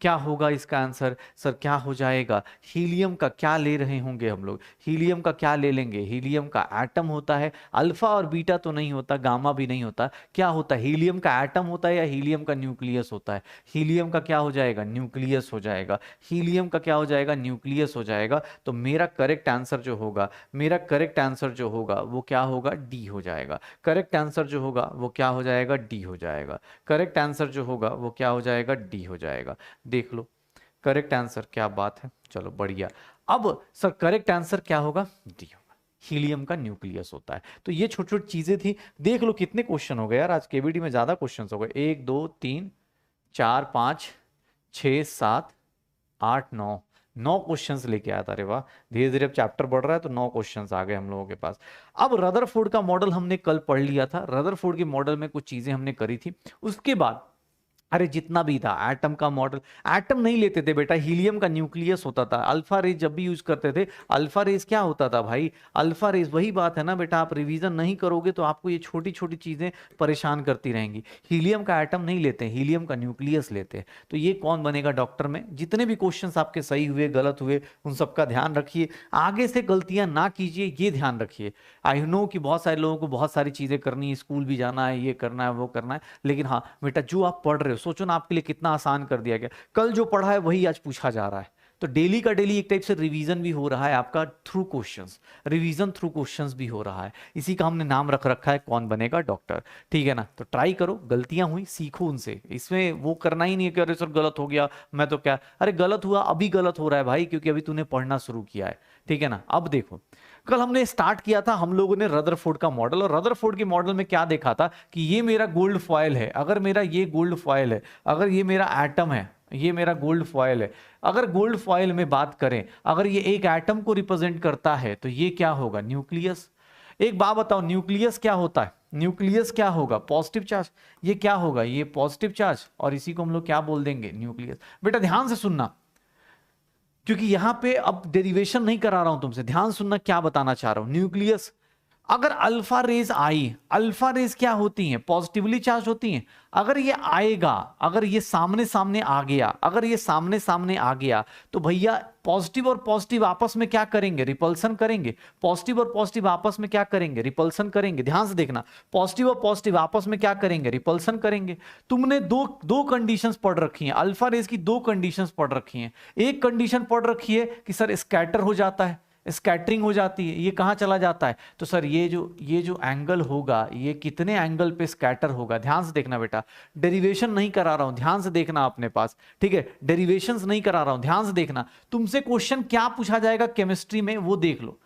A: क्या होगा इसका आंसर? सर क्या हो जाएगा? हीलियम का क्या ले रहे होंगे हम लोग, हीलियम का क्या ले लेंगे? हीलियम का एटम होता है, अल्फा और बीटा तो नहीं होता, गामा भी नहीं होता, क्या होता है? हीलियम का एटम होता है या हीलियम का न्यूक्लियस होता है? हीलियम का क्या हो जाएगा? न्यूक्लियस हो जाएगा। हीलियम का क्या हो जाएगा? न्यूक्लियस हो जाएगा। तो मेरा करेक्ट आंसर जो होगा, मेरा करेक्ट आंसर जो होगा वो क्या होगा? डी हो जाएगा। करेक्ट आंसर जो होगा वो क्या हो जाएगा? डी हो जाएगा। करेक्ट आंसर जो होगा वो क्या हो जाएगा? डी हो जाएगा। देख लो करेक्ट आंसर, क्या बात है, चलो बढ़िया। अब सर करेक्ट आंसर क्या होगा? डी होगा, हीलियम का न्यूक्लियस होता है। तो ये छोटी छोटी चीजें थी। देख लो कितने क्वेश्चन हो गए यार, आज केवीडी में ज्यादा क्वेश्चन हो गए। 1 2 3 4 5 6 7 8 9 क्वेश्चंस लेके आया था। अरे वाह, धीरे धीरे अब चैप्टर बढ़ रहा है तो 9 क्वेश्चंस आ गए हम लोगों के पास। अब रदरफोर्ड का मॉडल हमने कल पढ़ लिया था, रदरफोर्ड के मॉडल में कुछ चीजें हमने करी थी। उसके बाद अरे जितना भी था एटम का मॉडल, एटम नहीं लेते थे बेटा, हीलियम का न्यूक्लियस होता था। अल्फा रेज जब भी यूज करते थे, अल्फा रेज क्या होता था भाई? अल्फा रेज, वही बात है ना बेटा, आप रिवीजन नहीं करोगे तो आपको ये छोटी छोटी चीजें परेशान करती रहेंगी। हीलियम का एटम नहीं लेते, हीलियम का न्यूक्लियस लेते हैं। तो ये कौन बनेगा डॉक्टर में? जितने भी क्वेश्चन आपके सही हुए गलत हुए उन सबका ध्यान रखिए, आगे से गलतियां ना कीजिए, ये ध्यान रखिए। आई नो कि बहुत सारे लोगों को बहुत सारी चीजें करनी है, स्कूल भी जाना है, ये करना है, वो करना है, लेकिन हाँ बेटा जो आप पढ़ रहे हो, सोचो ना आपके लिए कितना आसान कर दिया गया। कल जो पढ़ा है वही आज पूछा जा रहा है। तो डेली का डेली एक टाइप से रिवीजन भी हो रहा है आपका through questions, revision through questions भी हो रहा है। इसी का हमने नाम रख रखा है कौन बनेगा डॉक्टर। ठीक है ना? तो ट्राई करो, गलतियां हुई सीखो उनसे, इसमें वो करना ही नहीं है कि अरे सर गलत हो गया मैं तो क्या, अरे गलत हुआ, अभी गलत हो रहा है भाई, क्योंकि अभी तूने पढ़ना शुरू किया है। ठीक है ना? अब देखो, कल हमने स्टार्ट किया था हम लोगों ने रदरफोर्ड का मॉडल, और रदरफोर्ड के मॉडल में क्या देखा था कि ये मेरा गोल्ड फॉयल है, अगर मेरा ये गोल्ड फॉयल है, अगर ये मेरा एटम है, ये मेरा गोल्ड फॉयल है, अगर गोल्ड फॉयल में बात करें, अगर ये एक एटम को रिप्रेजेंट करता है तो ये क्या होगा? न्यूक्लियस। एक बात बताओ, न्यूक्लियस क्या होता है? न्यूक्लियस क्या होगा? Positive charge. ये क्या होगा? ये पॉजिटिव चार्ज, और इसी को हम लोग क्या बोल देंगे? न्यूक्लियस। बेटा ध्यान से सुनना, क्योंकि यहां पे अब डेरिवेशन नहीं करा रहा हूं तुमसे, ध्यान सुनना क्या बताना चाह रहा हूं। न्यूक्लियस, अगर अल्फा रेज आई, अल्फा रेज क्या होती हैं? पॉजिटिवली चार्ज होती हैं। अगर ये आएगा, अगर ये सामने सामने आ गया, अगर ये सामने सामने आ गया तो भैया पॉजिटिव और पॉजिटिव आपस में क्या करेंगे? रिपल्सन करेंगे। पॉजिटिव और पॉजिटिव आपस में क्या करेंगे? रिपल्सन करेंगे। ध्यान से देखना, पॉजिटिव और पॉजिटिव आपस में क्या करेंगे? रिपल्सन करेंगे। तुमने दो कंडीशंस पढ़ रखी हैं, अल्फा रेज की दो कंडीशंस पढ़ रखी हैं। एक कंडीशन पढ़ रखी है कि सर स्कैटर हो जाता है, स्कैटरिंग हो जाती है, ये कहां चला जाता है? तो सर ये जो एंगल होगा, ये कितने एंगल पे स्कैटर होगा? ध्यान से देखना बेटा, डेरिवेशन नहीं करा रहा हूं, ध्यान से देखना अपने पास। ठीक है, डेरिवेशंस नहीं करा रहा हूं, ध्यान से देखना। तुमसे क्वेश्चन क्या पूछा जाएगा केमिस्ट्री में वो देख लो।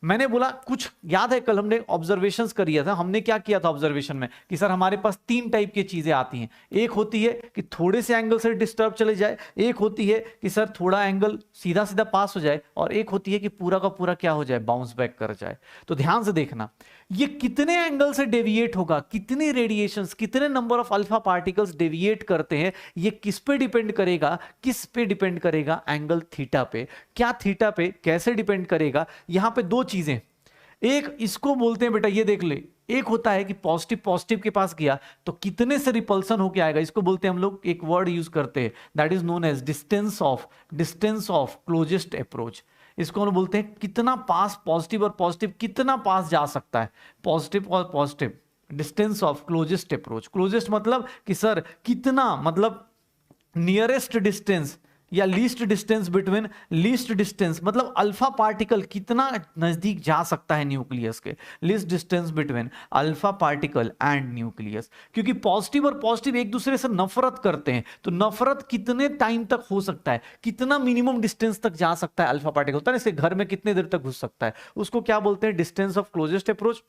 A: मैंने बोला कुछ याद है, कल हमने ऑब्जर्वेशंस किया था, हमने क्या किया था ऑब्जर्वेशन में कि सर हमारे पास 3 टाइप की चीजें आती हैं। एक होती है कि थोड़े से एंगल से डिस्टर्ब चले जाए, एक होती है कि सर थोड़ा एंगल सीधा सीधा पास हो जाए, और एक होती है कि पूरा का पूरा क्या हो जाए? बाउंस बैक कर जाए। तो ध्यान से देखना, ये कितने एंगल से डेविएट होगा, कितने रेडिएशंस, कितने number of alpha particles deviate करते हैं, ये किस पे डिपेंड करेगा? किस पे डिपेंड करेगा? एंगल थीटा पे। क्या थीटा पे? कैसे डिपेंड करेगा? यहां पे 2 चीजें, एक इसको बोलते हैं बेटा, ये देख ले, एक होता है कि पॉजिटिव पॉजिटिव के पास गया तो कितने से रिपल्सन होके आएगा, इसको बोलते हैं हम लोग, एक वर्ड यूज करते हैं that is known as distance of closest approach. इसको हम बोलते हैं कितना पास पॉजिटिव और पॉजिटिव कितना पास जा सकता है, पॉजिटिव और positive, distance of closest approach. Closest मतलब कि सर कितना, मतलब नियरेस्ट डिस्टेंस या least distance between, least distance मतलब अल्फा पार्टिकल कितना नजदीक जा सकता है न्यूक्लियस के, least distance between alpha particle and nucleus. क्योंकि पॉजिटिव और पॉजिटिव एक दूसरे से नफरत करते हैं, तो नफरत कितने टाइम तक हो सकता है, कितना मिनिमम डिस्टेंस तक जा सकता है अल्फा पार्टिकल, होता है ना, इसके घर में कितने देर तक घुस सकता है, उसको क्या बोलते हैं, डिस्टेंस ऑफ क्लोजेस्ट अप्रोच।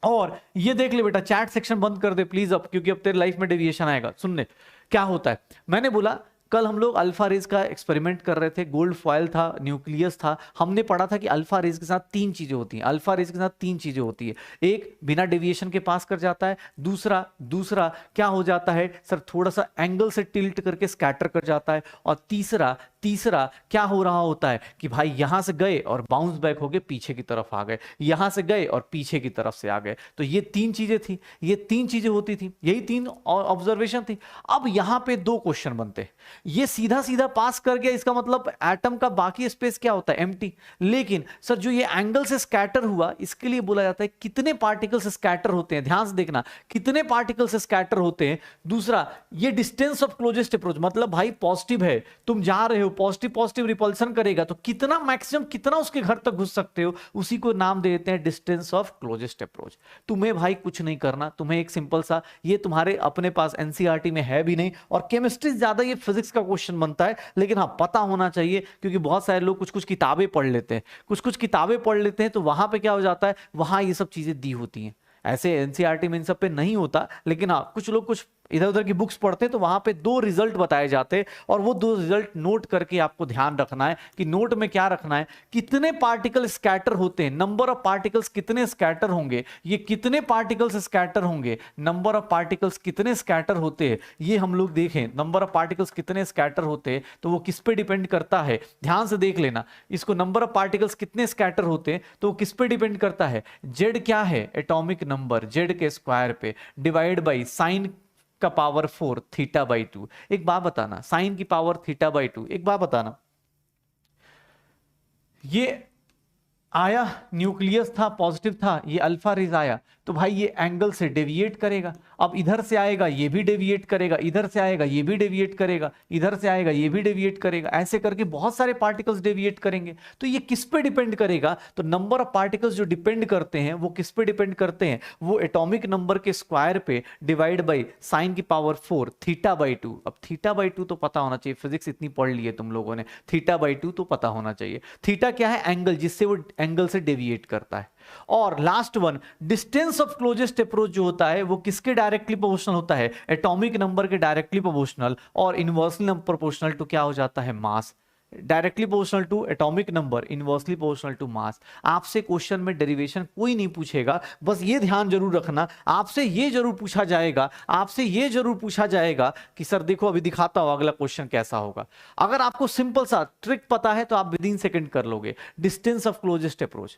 A: और ये देख ले बेटा, चैट सेक्शन बंद कर दे प्लीज अब, क्योंकि अब तेरे लाइफ में डेविएशन आएगा। सुनने क्या होता है, मैंने बोला कल हम लोग अल्फा रेज का एक्सपेरिमेंट कर रहे थे, गोल्ड फॉयल था, न्यूक्लियस था, हमने पढ़ा था कि अल्फा रेज के साथ तीन चीजें होती हैं, अल्फा रेज के साथ तीन चीजें होती है, एक बिना डेविएशन के पास कर जाता है, दूसरा क्या हो जाता है सर, थोड़ा सा एंगल से टिल्ट करके स्कैटर कर जाता है, और तीसरा क्या हो रहा होता है कि भाई यहां से गए और बाउंस बैक हो गए, पीछे की तरफ आ गए, यहां से गए और पीछे की तरफ से आ गए। तो ये तीन चीजें थी, ये तीन चीजें होती थी, यही तीन ऑब्जर्वेशन थी। अब यहां पे दो क्वेश्चन बनते, ये सीधा सीधा पास कर गया, इसका मतलब एटम का बाकी स्पेस क्या होता है, एम्प्टी। लेकिन सर जो ये एंगल से स्कैटर हुआ, इसके लिए बोला जाता है कितने पार्टिकल्स स्कैटर होते हैं, ध्यान से देखना कितने पार्टिकल्स स्कैटर होते हैं। दूसरा ये डिस्टेंस ऑफ क्लोजेस्ट अप्रोच, मतलब भाई पॉजिटिव है, तुम जा रहे हो, पॉजिटिव पॉजिटिव रिपल्सन करेगा तो कितना मैक्सिमम कितना उसके घर तक घुस सकते हो, उसी को नाम दे देते हैं डिस्टेंस ऑफ क्लोजेस्ट अप्रोच। तुम्हें भाई कुछ नहीं करना, तुम्हें एक सिंपल सा, ये तुम्हारे अपने पास एनसीईआरटी में है भी नहीं, और केमिस्ट्री ज्यादा ये फिजिक्स का क्वेश्चन बनता है, लेकिन हाँ पता होना चाहिए, क्योंकि बहुत सारे लोग कुछ कुछ किताबें पढ़ लेते हैं, कुछ किताबें पढ़ लेते हैं, तो वहां पे क्या हो जाता है, वहां ये सब चीजें दी होती हैं। ऐसे एनसीईआरटी में इन सब पे नहीं होता, लेकिन हाँ कुछ लोग कुछ इधर उधर की बुक्स पढ़ते हैं, तो वहां पे दो रिजल्ट बताए जाते हैं, और वो दो रिजल्ट नोट करके आपको ध्यान रखना है कि नोट में क्या रखना है, कितने पार्टिकल स्कैटर होते हैं, नंबर ऑफ पार्टिकल्स कितने स्कैटर होंगे, ये कितने पार्टिकल्स स्कैटर होंगे, नंबर ऑफ पार्टिकल्स कितने स्कैटर होते हैं, ये हम लोग देखें, नंबर ऑफ पार्टिकल्स कितने स्कैटर होते हैं, तो वो किस पे डिपेंड करता है, ध्यान से देख लेना इसको, नंबर ऑफ पार्टिकल्स कितने स्कैटर होते हैं तो वो किस पे डिपेंड करता है, जेड क्या है, एटॉमिक नंबर, जेड के स्क्वायर पे डिवाइड बाई साइन का पावर 4 थीटा बाई 2। एक बात बताना, साइन की पावर थीटा बाई 2, एक बात बताना, ये आया न्यूक्लियस था, पॉजिटिव था, ये अल्फा रेज आया, तो भाई ये एंगल से डेविएट करेगा, अब इधर से आएगा ये भी डेविएट करेगा, इधर से आएगा ये भी डेविएट करेगा, इधर से आएगा ये भी डेविएट करेगा, ऐसे करके बहुत सारे पार्टिकल्स डेविएट करेंगे। तो ये किस पे डिपेंड करेगा, तो नंबर ऑफ पार्टिकल्स जो डिपेंड करते हैं वो किस पे डिपेंड करते हैं, वो एटॉमिक नंबर के स्क्वायर पे डिवाइड बाई साइन की पावर 4 थीटा बाई 2। अब थीटा बाई 2 तो पता होना चाहिए, फिजिक्स इतनी पढ़ ली है तुम लोगों ने, थीटा बाई 2 तो पता होना चाहिए। थीटा क्या है, एंगल, जिससे वो एंगल से डेविएट करता है। और last one, distance of closest approach जो होता है वो किसके डायरेक्टली प्रोपोर्शनल होता है, एटॉमिक नंबर के डायरेक्टली प्रोपोर्शनल, और इनवर्सली प्रोपोर्शनल टू क्या हो जाता है, mass. Directly proportional to atomic number, inversely proportional to mass. आपसे क्वेश्चन में डेरिवेशन कोई नहीं पूछेगा, बस ये ध्यान जरूर रखना, आपसे ये जरूर पूछा जाएगा, आपसे ये जरूर पूछा जाएगा कि सर देखो अभी दिखाता हूं अगला क्वेश्चन कैसा होगा। अगर आपको सिंपल सा ट्रिक पता है तो आप विद इन सेकंड कर लोगे। डिस्टेंस ऑफ क्लोजेस्ट अप्रोच,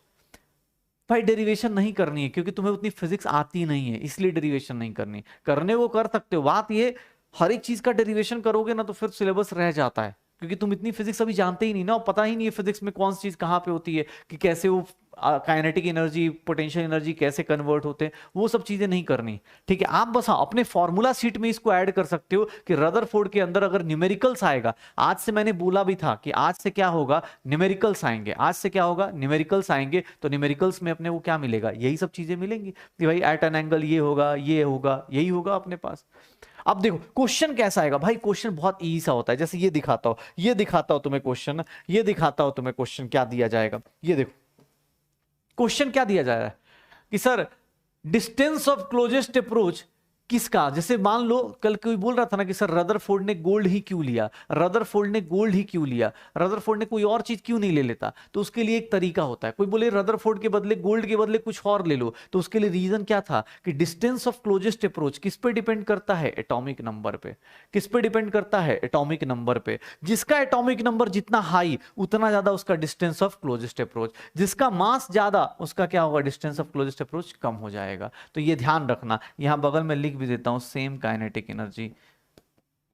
A: भाई डेरिवेशन नहीं करनी है क्योंकि तुम्हें उतनी फिजिक्स आती नहीं है, इसलिए डेरिवेशन नहीं करनी, करने को कर सकते हो। बात ये, हर एक चीज का डेरिवेशन करोगे ना तो फिर सिलेबस रह जाता है, क्योंकि तुम इतनी फिजिक्स अभी जानते ही नहीं ना, और पता ही नहीं है फिजिक्स में कौन सी चीज कहाँ पे होती है, कि कैसे वो काइनेटिक एनर्जी, पोटेंशियल एनर्जी कैसे कन्वर्ट होते हैं, वो सब चीजें नहीं करनी। ठीक है, आप बस हाँ अपने फॉर्मूला शीट में इसको ऐड कर सकते हो कि रदरफोर्ड के अंदर अगर न्यूमेरिकल्स आएगा, आज से मैंने बोला भी था कि आज से क्या होगा, न्यूमेरिकल्स आएंगे, आज से क्या होगा, न्यूमेरिकल्स आएंगे, तो न्यूमेरिकल्स में अपने को क्या मिलेगा, यही सब चीजें मिलेंगी कि भाई एट एन एंगल ये होगा, ये होगा, यही होगा अपने पास। अब देखो क्वेश्चन कैसा आएगा, भाई क्वेश्चन बहुत इजी सा होता है, जैसे ये दिखाता हूं, ये दिखाता हूं तुम्हें क्वेश्चन, ये दिखाता हूं तुम्हें क्वेश्चन क्या दिया जाएगा। ये देखो क्वेश्चन क्या दिया जा रहा है कि sir distance of closest approach किसका, जैसे मान लो कल कोई बोल रहा था ना कि सर रदरफोर्ड ने गोल्ड ही क्यों लिया, रदरफोर्ड ने गोल्ड ही क्यों लिया, रदरफोर्ड ने कोई और चीज क्यों नहीं ले लेता, तो उसके लिए एक तरीका होता है। कोई बोले रदरफोर्ड के बदले गोल्ड के बदले कुछ और ले लो, तो उसके लिए रीजन क्या था कि डिस्टेंस ऑफ क्लोजेस्ट अप्रोच किस पे डिपेंड करता है, एटॉमिक नंबर पे। किस पे डिपेंड करता है, एटॉमिक नंबर पे। जिसका एटॉमिक नंबर जितना हाई उतना ज्यादा उसका डिस्टेंस ऑफ क्लोजेस्ट अप्रोच, जिसका मास ज्यादा उसका क्या होगा, डिस्टेंस ऑफ क्लोजेस्ट अप्रोच कम हो जाएगा। तो ये ध्यान रखना, यहां बगल में लिख भी देता हूं same kinetic energy,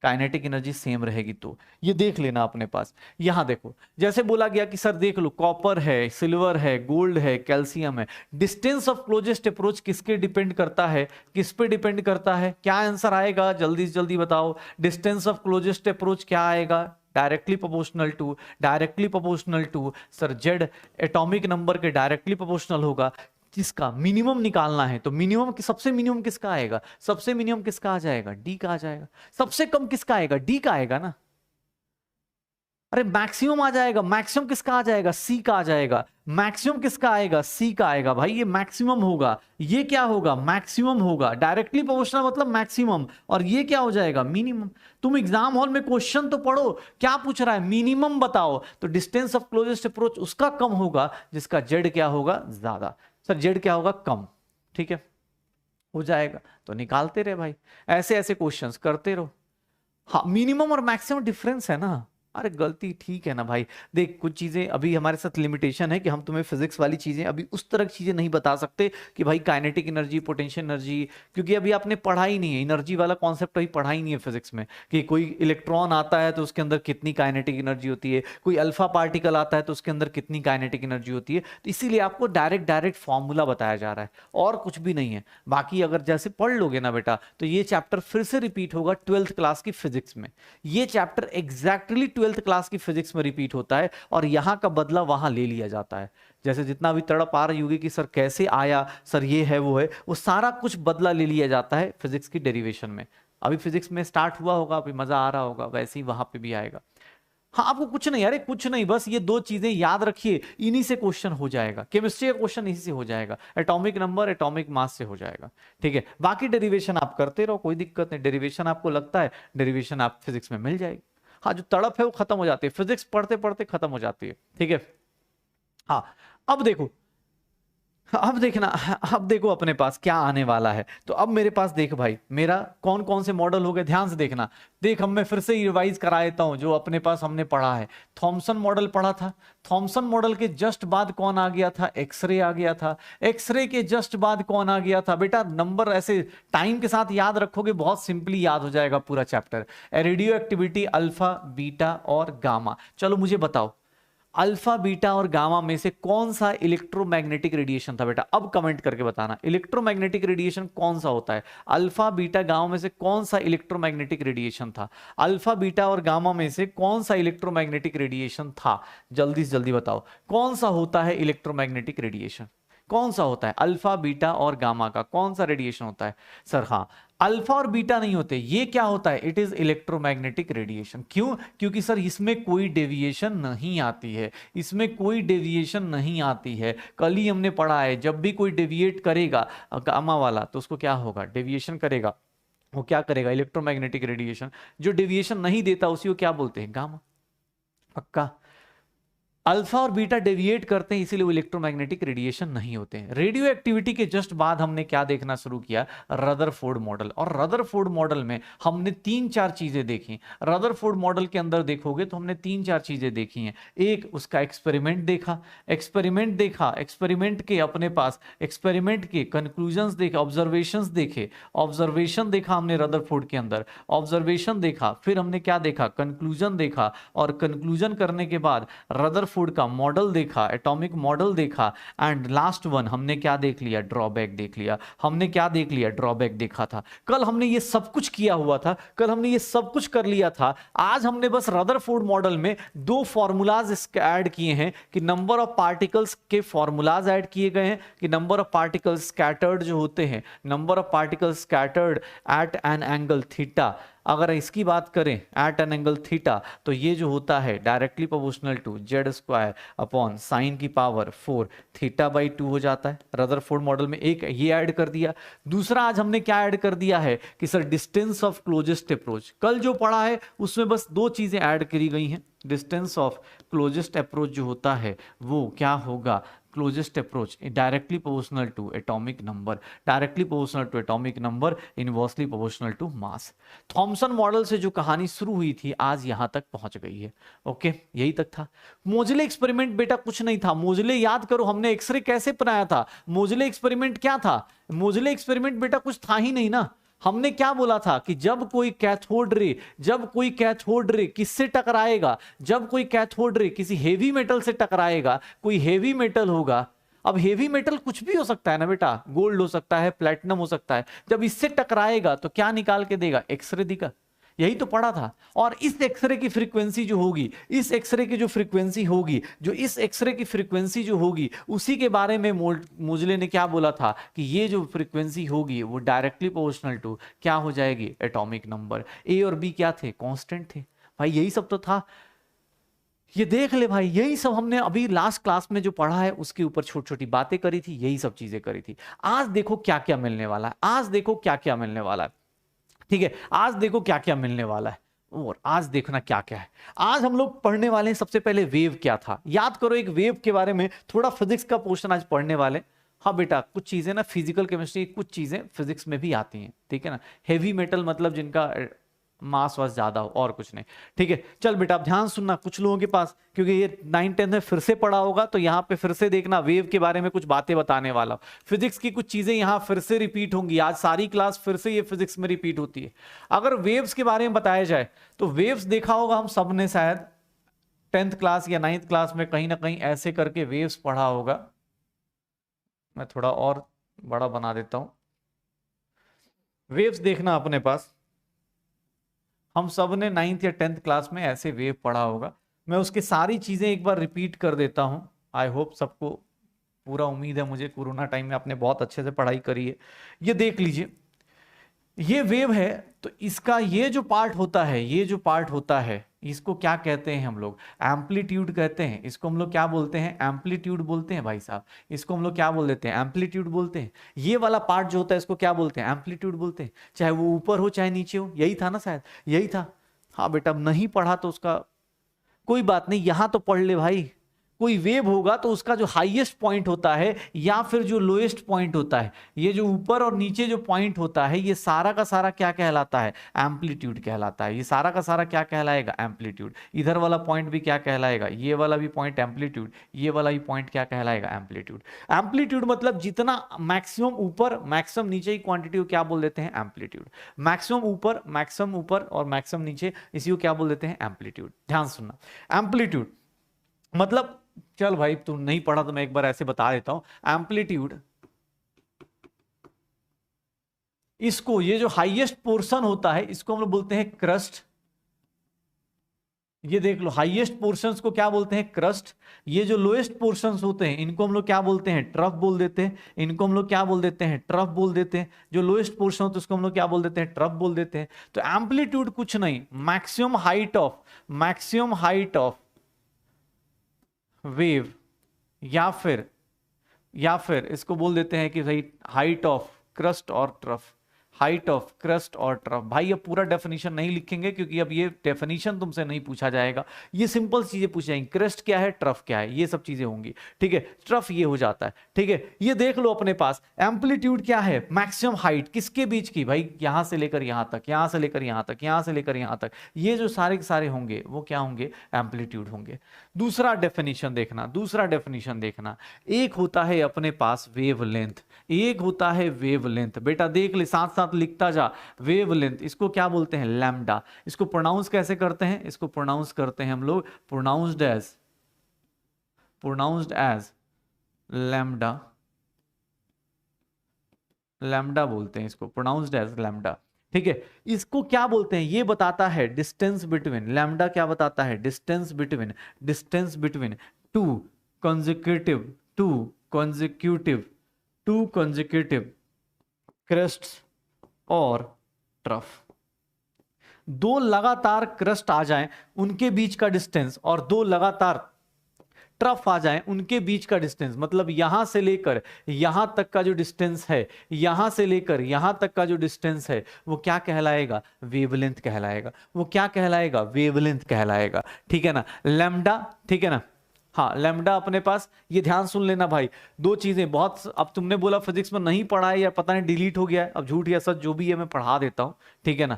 A: kinetic energy same रहेगी। तो ये देख लेना अपने पास। यहां देखो जैसे बोला गया कि सर देख लो कॉपर है, सिल्वर है, गोल्ड है, कैल्शियम है, डिस्टेंस ऑफ क्लोजेस्ट अप्रोच किसके डिपेंड करता है, किस पे डिपेंड करता है, क्या आंसर आएगा जल्दी से जल्दी बताओ। डिस्टेंस ऑफ क्लोजेस्ट अप्रोच क्या आएगा, directly proportional to sir Z atomic number के डायरेक्टली प्रोपोर्शनल होगा। किसका मिनिमम निकालना है तो मिनिमम, सबसे मिनिमम किसका आएगा, सबसे मिनिमम किसका आ जाएगा, डी का आ जाएगा। सबसे कम किसका आएगा, डी का आएगा ना। अरे मैक्सिमम आ जाएगा, मैक्सिमम किसका आ जाएगा, सी का आ जाएगा। मैक्सिमम किसका आएगा, सी का आएगा भाई, ये मैक्सिमम होगा। ये क्या होगा, मैक्सिमम होगा। डायरेक्टली प्रोपोर्शनल मतलब मैक्सिमम, और ये क्या हो जाएगा, मिनिमम। तुम एग्जाम हॉल में क्वेश्चन तो पढ़ो, क्या पूछ रहा है, मिनिमम बताओ। तो डिस्टेंस ऑफ क्लोजेस्ट अप्रोच उसका कम होगा जिसका जेड क्या होगा, ज्यादा। सर जेड क्या होगा, कम। ठीक है, हो जाएगा। तो निकालते रहे भाई, ऐसे ऐसे क्वेश्चंस करते रहो। हाँ मिनिमम और मैक्सिमम डिफरेंस है ना। अरे गलती ठीक है ना भाई। देख कुछ चीजें अभी हमारे साथ लिमिटेशन है कि हम तुम्हें फिजिक्स वाली चीजें अभी उस तरह की चीजें नहीं बता सकते कि भाई काइनेटिक एनर्जी, पोटेंशियल एनर्जी, क्योंकि अभी आपने पढ़ा ही नहीं है एनर्जी वाला कॉन्सेप्ट, अभी पढ़ा ही नहीं है फिजिक्स में कि कोई इलेक्ट्रॉन आता है तो उसके अंदर कितनी काइनेटिक एनर्जी होती है, कोई अल्फा पार्टिकल आता है तो उसके अंदर कितनी काइनेटिक एनर्जी होती है। तो इसीलिए आपको डायरेक्ट फॉर्मूला बताया जा रहा है और कुछ भी नहीं है। बाकी अगर जैसे पढ़ लोगे ना बेटा तो ये चैप्टर फिर से रिपीट होगा 12th क्लास की फिजिक्स में। ये चैप्टर एग्जैक्टली 12th क्लास की फिजिक्स में रिपीट होता है और यहां का बदला वहां ले लिया जाता है। जैसे जितना भी तड़प आ रही होगी कि सर कैसे आया, सर ये है वो है, वो सारा कुछ बदला ले लिया जाता है फिजिक्स की डेरिवेशन में। अभी फिजिक्स में स्टार्ट हुआ होगा, अभी मजा आ रहा होगा, वैसे ही वहां पे भी आएगा। हाँ आपको कुछ नहीं, अरे कुछ नहीं, बस ये दो चीजें याद रखिए, इन्हीं से क्वेश्चन हो जाएगा। केमिस्ट्री का क्वेश्चन इसी से हो जाएगा, एटॉमिक नंबर, एटॉमिक मास से हो जाएगा। ठीक है, बाकी डेरिवेशन आप करते रहो, कोई दिक्कत नहीं। डेरिवेशन आपको लगता है डेरिवेशन आप फिजिक्स में मिल जाएगी। हाँ जो तड़प है वो खत्म हो जाती है, फिजिक्स पढ़ते पढ़ते खत्म हो जाती है। ठीक है, हाँ अब देखो, अब देखना, अब देखो अपने पास क्या आने वाला है। तो अब मेरे पास देख भाई, मेरा कौन कौन से मॉडल हो गए, ध्यान से देखना। देख हम मैं फिर से रिवाइज करा देता हूं जो अपने पास हमने पढ़ा है। थॉमसन मॉडल पढ़ा था, थॉमसन मॉडल के जस्ट बाद कौन आ गया था, एक्सरे आ गया था। एक्सरे के जस्ट बाद कौन आ गया था बेटा, नंबर ऐसे टाइम के साथ याद रखोगे बहुत सिंपली याद हो जाएगा पूरा chapter. Radio activity alpha, beta और गामा। चलो मुझे बताओ अल्फा, बीटा और गामा में से कौन सा इलेक्ट्रोमैग्नेटिक रेडिएशन था बेटा, अब कमेंट करके बताना इलेक्ट्रोमैग्नेटिक रेडिएशन कौन सा होता है। अल्फा, बीटा, गामा में से कौन सा इलेक्ट्रोमैग्नेटिक रेडिएशन था, अल्फा, बीटा और गामा में से कौन सा इलेक्ट्रोमैग्नेटिक रेडिएशन था, जल्दी से जल्दी बताओ कौन सा होता है इलेक्ट्रोमैग्नेटिक रेडिएशन, कौन सा होता है, अल्फा, बीटा और गामा का कौन सा रेडिएशन होता है। सर हाँ अल्फा और बीटा नहीं होते, ये क्या होता है, इट इज इलेक्ट्रोमैग्नेटिक रेडिएशन। क्यों, क्योंकि सर इसमें कोई डेविएशन नहीं आती है, इसमें कोई डेविएशन नहीं आती है। कल ही हमने पढ़ा है जब भी कोई डेविएट करेगा गामा वाला तो उसको क्या होगा, डेविएशन करेगा, वो क्या करेगा, इलेक्ट्रोमैग्नेटिक रेडिएशन। जो डेविएशन नहीं देता उसी को क्या बोलते हैं, गामा। पक्का, अल्फा और बीटा डेविएट करते हैं इसीलिए वो इलेक्ट्रोमैग्नेटिक रेडिएशन नहीं होते हैं। रेडियो एक्टिविटी के जस्ट बाद हमने क्या देखना शुरू किया, रदरफोर्ड मॉडल। और रदरफोर्ड मॉडल में हमने 3-4 चीजें देखी। रदरफोर्ड मॉडल के अंदर देखोगे तो हमने 3-4 चीजें देखी हैं। एक उसका एक्सपेरिमेंट देखा, एक्सपेरिमेंट के अपने पास एक्सपेरिमेंट के कंक्लूजन्स देखे, ऑब्जर्वेशंस देखे, ऑब्जर्वेशन देखा हमने रदरफोर्ड के अंदर, ऑब्जर्वेशन देखा, फिर हमने क्या देखा, कंक्लूजन देखा, और कंक्लूजन करने के बाद रदरफोर्ड का मॉडल देखा, एटॉमिक मॉडल देखा, एंड लास्ट वन हमने क्या देख लिया, ड्रॉबैक देख लिया। हमने क्या देख लिया, ड्रॉबैक देखा था। कल हमने ये सब कुछ किया हुआ था, कल हमने ये सब कुछ कर लिया था। आज हमने बस रदरफोर्ड मॉडल में 2 फॉर्मूलाज ऐड किए हैं कि नंबर ऑफ पार्टिकल्स के फॉर्मूलाज ऐड किए गए हैं कि नंबर ऑफ पार्टिकल्स स्कैटर्ड जो होते हैं, number of particles scattered at an angle theta अगर इसकी बात करें एट एन एंगल थीटा, तो ये जो होता है directly proportional to Z square upon sine की पावर 4 थीटा बाई 2 हो जाता है। रदरफोर्ड मॉडल में एक ये ऐड कर दिया। दूसरा आज हमने क्या ऐड कर दिया है कि sir distance of closest approach, कल जो पढ़ा है उसमें बस दो चीजें ऐड करी गई हैं। डिस्टेंस ऑफ क्लोजेस्ट अप्रोच जो होता है वो क्या होगा, closest approach directly proportional to atomic number, directly proportional to atomic number, inversely proportional to mass. Thomson model से जो कहानी शुरू हुई थी आज यहां तक पहुंच गई है। ओके, यही तक था। मोजले एक्सपेरिमेंट बेटा कुछ नहीं था। मोजले याद करो हमने एक्सरे कैसे बनाया था। मोजले एक्सपेरिमेंट क्या था, मोजले एक्सपेरिमेंट बेटा कुछ था ही नहीं ना। हमने क्या बोला था कि जब कोई कैथोड रे किससे टकराएगा, जब कोई कैथोड रे किसी हेवी मेटल से टकराएगा, कोई हेवी मेटल होगा। अब हेवी मेटल कुछ भी हो सकता है ना बेटा, गोल्ड हो सकता है, प्लैटिनम हो सकता है। जब इससे टकराएगा तो क्या निकाल के देगा, एक्सरे देगा। यही तो पढ़ा था। और इस एक्सरे की फ्रीक्वेंसी जो होगी, इस एक्सरे की जो फ्रीक्वेंसी होगी, जो इस एक्सरे की फ्रीक्वेंसी जो होगी, उसी के बारे में मोजले ने क्या बोला था कि ये जो फ्रीक्वेंसी होगी वो डायरेक्टली प्रोपोर्शनल टू क्या हो जाएगी, एटॉमिक नंबर। ए और बी क्या थे, कांस्टेंट थे। भाई यही सब तो था। ये देख ले भाई, यही सब हमने अभी लास्ट क्लास में जो पढ़ा है उसके ऊपर छोटी छोटी बातें करी थी, यही सब चीजें करी थी। आज देखो क्या क्या मिलने वाला है, आज देखो क्या क्या मिलने वाला है। ठीक है, आज देखो क्या क्या मिलने वाला है। और आज देखना क्या क्या है। आज हम लोग पढ़ने वाले हैं सबसे पहले वेव क्या था। याद करो एक वेव के बारे में थोड़ा फिजिक्स का पोर्शन आज पढ़ने वाले। हाँ बेटा, कुछ चीजें ना फिजिकल केमिस्ट्री, कुछ चीजें फिजिक्स में भी आती हैं, ठीक है ना। हेवी मेटल मतलब जिनका मास वास ज्यादा हो, और कुछ नहीं। ठीक है, चल बेटा अब ध्यान सुनना। कुछ लोगों के पास, क्योंकि ये 9th-10th में फिर से पढ़ा होगा तो यहाँ पे फिर से देखना, वेव के बारे में कुछ बातें बताने वाला। फिजिक्स की कुछ चीजें यहाँ फिर से रिपीट होंगी। आज सारी क्लास फिर से ये फिजिक्स में रिपीट होती है। अगर वेव्स के बारे में बताया जाए तो वेव्स देखा होगा हम सब ने, शायद 10th क्लास या 9th क्लास में कहीं ना कहीं ऐसे करके वेव्स पढ़ा होगा। मैं थोड़ा और बड़ा बना देता हूं। वेव्स देखना अपने पास, हम सब ने 9th या 10th क्लास में ऐसे वेव पढ़ा होगा। मैं उसकी सारी चीजें एक बार रिपीट कर देता हूं। आई होप सबको पूरा उम्मीद है मुझे, कोरोना टाइम में आपने बहुत अच्छे से पढ़ाई करी है। ये देख लीजिए, ये वेव है तो इसका ये जो पार्ट होता है, ये जो पार्ट होता है इसको क्या कहते हैं हम लोग, एम्पलीट्यूड कहते हैं। इसको हम लोग क्या बोलते हैं, एम्पलीट्यूड बोलते हैं भाई साहब। इसको हम लोग क्या बोल देते हैं, एम्पलीट्यूड बोलते हैं। ये वाला पार्ट जो होता है इसको क्या बोलते हैं, एम्पलीट्यूड बोलते हैं। चाहे वो ऊपर हो चाहे नीचे हो, यही था ना शायद, यही था। हाँ बेटा, अब नहीं पढ़ा तो उसका कोई बात नहीं, यहां तो पढ़ ले भाई। कोई वेव होगा तो उसका जो हाईएस्ट पॉइंट होता है या फिर जो लोएस्ट पॉइंट होता है, ये जो ऊपर और नीचे जो पॉइंट होता है, ये सारा का सारा क्या कहलाता है, एम्पलीट्यूड कहलाता है। ये सारा का सारा क्या कहलाएगा, एम्पलीट्यूड। इधर वाला पॉइंट भी क्या कहलाएगा, ये वाला भी पॉइंट एम्पलीट्यूड, ये वाला भी पॉइंट क्या कहलाएगा, एम्पलीट्यूड। एम्पलीट्यूड मतलब जितना मैक्सिमम ऊपर मैक्सिमम नीचे की क्वांटिटी को क्या बोल देते हैं, एम्पलीट्यूड। मैक्सिमम ऊपर और मैक्सिमम नीचे, इसी को क्या बोल देते हैं, एम्पलीट्यूड। ध्यान सुनना, एम्पलीट्यूड मतलब, चल भाई तू नहीं पढ़ा तो मैं एक बार ऐसे बता देता हूं। एम्पलीट्यूड, इसको ये जो हाईएस्ट पोर्शन होता है इसको हम लोग बोलते हैं क्रस्ट। ये देख लो, हाईएस्ट पोर्शंस को क्या बोलते हैं, क्रस्ट। ये जो लोएस्ट पोर्शंस होते हैं इनको हम लोग क्या बोलते हैं, ट्रफ बोल देते हैं। इनको हम लोग क्या बोल देते हैं, ट्रफ बोल देते हैं। जो लोएस्ट पोर्शन होता है उसको हम लोग क्या बोल देते हैं, ट्रफ बोल देते हैं। तो एम्पलीट्यूड कुछ नहीं, मैक्सिमम हाइट ऑफ वेव, या फिर इसको बोल देते हैं कि भाई हाइट ऑफ क्रस्ट और ट्रफ, हाइट ऑफ क्रस्ट और ट्रफ। भाई अब पूरा डेफिनेशन नहीं लिखेंगे क्योंकि अब ये डेफिनेशन तुमसे नहीं पूछा जाएगा, ये सिंपल चीजें पूछ जाएंगी। क्रस्ट क्या है, ट्रफ क्या है, ये सब चीजें होंगी। ठीक है, ट्रफ ये हो जाता है। ठीक है, ये देख लो अपने पास, एम्पलीट्यूड क्या है, मैक्सिमम हाइट किसके बीच की, भाई यहां से लेकर यहां तक, यहां से लेकर यहां तक, यहां से लेकर यहां तक, ये जो सारे के सारे होंगे वो क्या होंगे, एम्पलीट्यूड होंगे। दूसरा डेफिनेशन देखना, एक होता है अपने पास वेवलेंथ, एक होता है वेवलेंथ। बेटा देख ले, साथ साथ लिखता जा, वेवलेंथ इसको क्या बोलते हैं, लैम्डा। इसको प्रोनाउंस कैसे करते हैं, इसको प्रोनाउंस करते हैं हम लोग प्रोनाउंस्ड एज लैम्डा, लैम्डा बोलते हैं इसको, प्रोनाउंस्ड एज लैम्डा। ठीक है, इसको क्या बोलते हैं, ये बताता है डिस्टेंस बिटवीन, लैम्डा क्या बताता है, डिस्टेंस बिटवीन टू कंसेक्यूटिव क्रेस्ट्स और ट्रफ। दो लगातार क्रस्ट आ जाएं उनके बीच का डिस्टेंस और दो लगातार ट्रफ आ जाएं उनके बीच का डिस्टेंस, मतलब यहां से लेकर यहां तक का जो डिस्टेंस है, यहां से लेकर यहां तक का जो डिस्टेंस है, वो क्या कहलाएगा? वेवलेंथ कहलाएगा। वो क्या कहलाएगा? वेवलेंथ कहलाएगा। ठीक है ना, लैम्डा। ठीक है ना, हाँ लैम्डा अपने पास, ये ध्यान सुन लेना भाई, दो चीजें बहुत, अब तुमने बोला फिजिक्स में नहीं पढ़ा है या पता नहीं डिलीट हो गया है, अब झूठ या सच जो भी है मैं पढ़ा देता हूं। ठीक है ना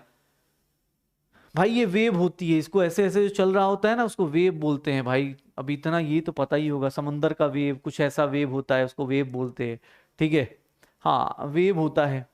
A: भाई, ये वेव होती है, इसको ऐसे ऐसे जो चल रहा होता है ना उसको वेव बोलते हैं भाई। अब इतना ये तो पता ही होगा, समंदर का वेव कुछ ऐसा वेव होता है, उसको वेव बोलते हैं। ठीक है, हाँ वेव होता है।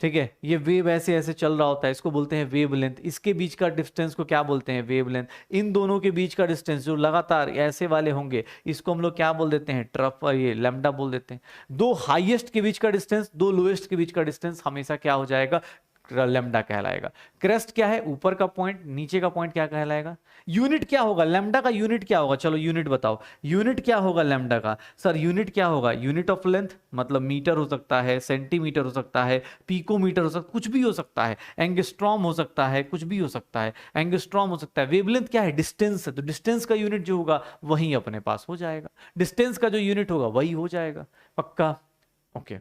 A: ठीक है, ये वेव ऐसे ऐसे चल रहा होता है, इसको बोलते हैं वेवलेंथ। इसके बीच का डिस्टेंस को क्या बोलते हैं? वेवलेंथ। इन दोनों के बीच का डिस्टेंस जो लगातार ऐसे वाले होंगे, इसको हम लोग क्या बोल देते हैं? ट्रफ, ये लैम्डा बोल देते हैं। दो हाईएस्ट के बीच का डिस्टेंस, दो लोएस्ट के बीच का डिस्टेंस हमेशा क्या हो जाएगा? लैम्डा कहलाएगा। क्रेस्ट क्या है? ऊपर का पॉइंट, नीचे का पॉइंट क्या कहलाएगा? यूनिट क्या होगा लैम्डा का? यूनिट क्या होगा? चलो यूनिट बताओ, यूनिट क्या होगा लैम्डा का? सर यूनिट क्या होगा? यूनिट ऑफ लेंथ, मतलब मीटर हो सकता है, सेंटीमीटर हो सकता है, पिकोमीटर हो सकता है, कुछ भी हो सकता है, एंगस्ट्रॉम हो सकता है, कुछ भी हो सकता है, एंगस्ट्रॉम हो सकता है। वेवलेंथ क्या है? डिस्टेंस है, तो डिस्टेंस का यूनिट जो होगा वही अपने पास हो जाएगा, डिस्टेंस का जो यूनिट होगा वही हो जाएगा। पक्का? ओके।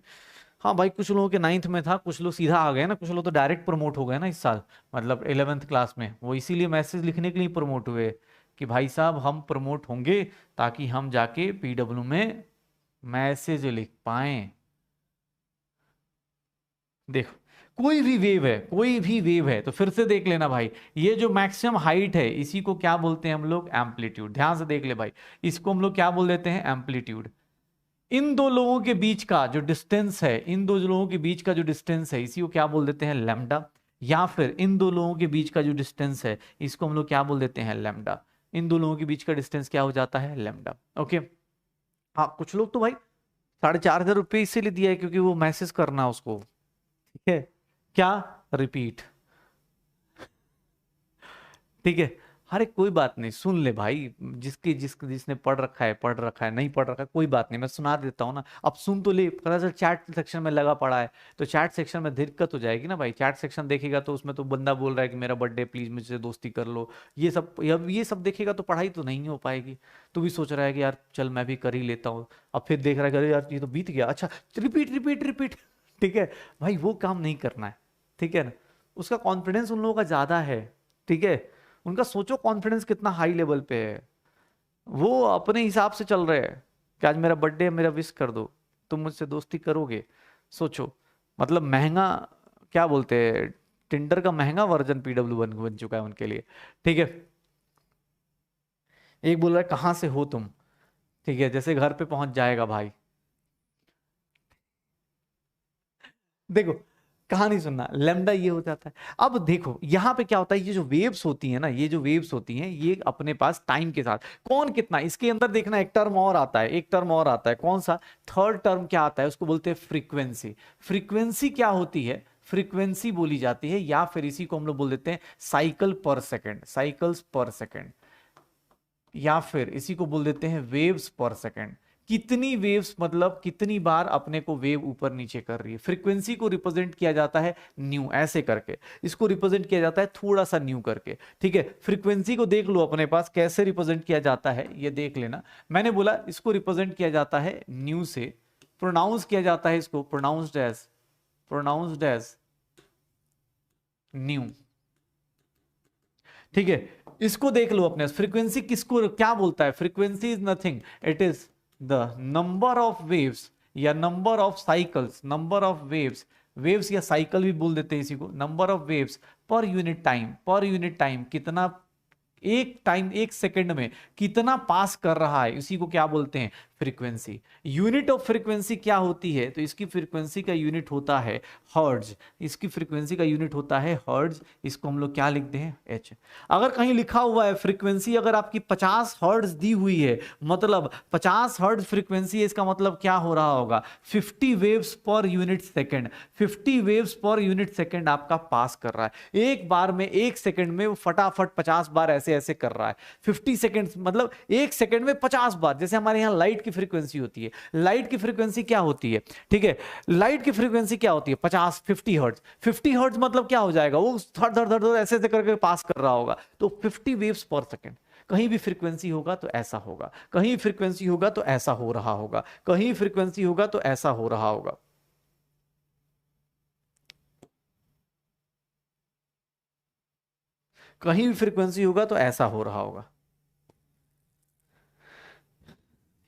A: हाँ भाई, कुछ लोगों के 9th में था, कुछ लोग सीधा आ गए ना, कुछ लोग तो डायरेक्ट प्रमोट हो गए ना इस साल, मतलब 11th क्लास में, वो इसीलिए मैसेज लिखने के लिए प्रमोट हुए कि भाई साहब हम प्रमोट होंगे ताकि हम जाके पीडब्ल्यू में मैसेज लिख पाए। देखो, कोई भी वेव है, कोई भी वेव है, तो फिर से देख लेना भाई, ये जो मैक्सिमम हाइट है इसी को क्या बोलते हैं हम लोग? एम्पलीट्यूड। ध्यान से देख ले भाई, इसको हम लोग क्या बोल देते हैं? एम्पलीट्यूड। इन दो लोगों के बीच का जो डिस्टेंस है, इन दो लोगों के बीच का जो डिस्टेंस है, इसी को क्या बोल देते हैं? लैम्डा। या फिर इन दो लोगों के बीच का जो डिस्टेंस है, इसको हम लोग क्या बोल देते हैं? लैम्डा। इन दो लोगों के बीच का डिस्टेंस क्या हो जाता है? लैम्डा। ओके। हाँ, कुछ लोग तो भाई 4,500 इसीलिए दिया है क्योंकि वो मैसेज करना उसको। ठीक है, क्या? रिपीट। ठीक है, अरे कोई बात नहीं, सुन ले भाई, जिसने पढ़ रखा है पढ़ रखा है, नहीं पढ़ रखा है कोई बात नहीं, मैं सुना देता हूँ ना। अब सुन तो ले, पता चल चैट सेक्शन में लगा पड़ा है, तो चैट सेक्शन में दिक्कत हो जाएगी ना भाई। चैट सेक्शन देखेगा तो उसमें तो बंदा बोल रहा है कि मेरा बर्थडे प्लीज मुझसे दोस्ती कर लो, ये सब देखेगा तो पढ़ाई तो नहीं हो पाएगी। तू भी सोच रहा है कि यार चल मैं भी कर ही लेता हूँ, अब फिर देख रहा है कि अरे यार ये तो बीत गया, अच्छा रिपीट रिपीट रिपीट। ठीक है भाई, वो काम नहीं करना है। ठीक है ना, उसका कॉन्फिडेंस उन लोगों का ज्यादा है। ठीक है, उनका सोचो कॉन्फिडेंस कितना हाई लेवल पे है, वो अपने हिसाब से चल रहे हैं कि आज मेरा बर्थडे है, मेरा विश कर दो, तुम मुझसे दोस्ती करोगे। सोचो, मतलब महंगा, क्या बोलते हैं, टिंडर का महंगा वर्जन पीडब्ल्यू बन चुका है उनके लिए। ठीक है, एक बोल रहा है कहाँ से हो तुम? ठीक है, जैसे घर पे पहुंच जाएगा भाई। देखो, कहानी सुनना, लैम्डा ये हो जाता है। अब देखो यहाँ पे क्या होता है, ये जो वेव्स होती है ना, ये जो वेव्स होती हैं, ये अपने पास टाइम के साथ कौन कितना, इसके अंदर देखना एक टर्म और आता है, एक टर्म और आता है, कौन सा? थर्ड टर्म क्या आता है? उसको बोलते हैं फ्रीक्वेंसी। फ्रीक्वेंसी क्या होती है? फ्रीक्वेंसी बोली जाती है, या फिर इसी को हम लोग बोल देते हैं साइकिल पर सेकेंड, साइकिल्स पर सेकेंड, या फिर इसी को बोल देते हैं वेव्स पर सेकेंड। कितनी वेव्स, मतलब कितनी बार अपने को वेव ऊपर नीचे कर रही है। फ्रीक्वेंसी को रिप्रेजेंट किया जाता है न्यू, ऐसे करके, इसको रिप्रेजेंट किया जाता है थोड़ा सा न्यू करके। ठीक है, फ्रीक्वेंसी को देख लो अपने पास कैसे रिप्रेजेंट किया जाता है, ये देख लेना। मैंने बोला इसको रिप्रेजेंट किया जाता है न्यू से, प्रोनाउंस किया जाता है इसको प्रोनाउंस्ड एज न्यू। ठीक है, इसको देख लो अपने, फ्रीक्वेंसी किसको क्या बोलता है? Frequency is nothing, it is the number of waves या number of cycles, number of waves, waves या साइकिल भी बोल देते हैं इसी को, number of waves per unit time, per unit time कितना एक टाइम, एक सेकंड में कितना पास कर रहा है, इसी को क्या बोलते हैं? फ्रीक्वेंसी। यूनिट ऑफ फ्रीक्वेंसी क्या होती है? तो इसकी फ्रीक्वेंसी का यूनिट होता है हर्ट्ज, इसकी फ्रीक्वेंसी का यूनिट होता है हर्ट्ज, इसको हम लोग क्या लिखते हैं? एच। अगर कहीं लिखा हुआ है फ्रीक्वेंसी अगर आपकी 50 हर्ट्ज दी हुई है, मतलब 50 हर्ट्ज फ्रीक्वेंसी है, इसका मतलब क्या हो रहा होगा? 50 waves per unit second, 50 waves per unit second आपका पास कर रहा है। एक बार में, एक सेकंड में वो फटाफट 50 बार ऐसे ऐसे ऐसे कर रहा है 50 सेकेंड, मतलब 1 सेकेंड में 50 बार। जैसे हमारे यहाँ लाइट की फ्रीक्वेंसी होती है, लाइट की फ्रीक्वेंसी क्या होती है, ठीक है, लाइट की फ्रीक्वेंसी क्या होती है 50 हर्ट्ज। 50 हर्ट्ज मतलब क्या हो जाएगा, वो धड़ धड़ धड़ धड़ ऐसे ऐसे करके पास कर रहा होगा, तो 50 वेव्स पर सेकेंड। कहीं भी फ्रीक्वेंसी होगा तो ऐसा होगा, कहीं फ्रीक्वेंसी होगा तो ऐसा हो रहा होगा, कहीं फ्रीक्वेंसी होगा तो ऐसा हो रहा होगा। कहीं भी फ्रीक्वेंसी होगा तो ऐसा हो रहा होगा।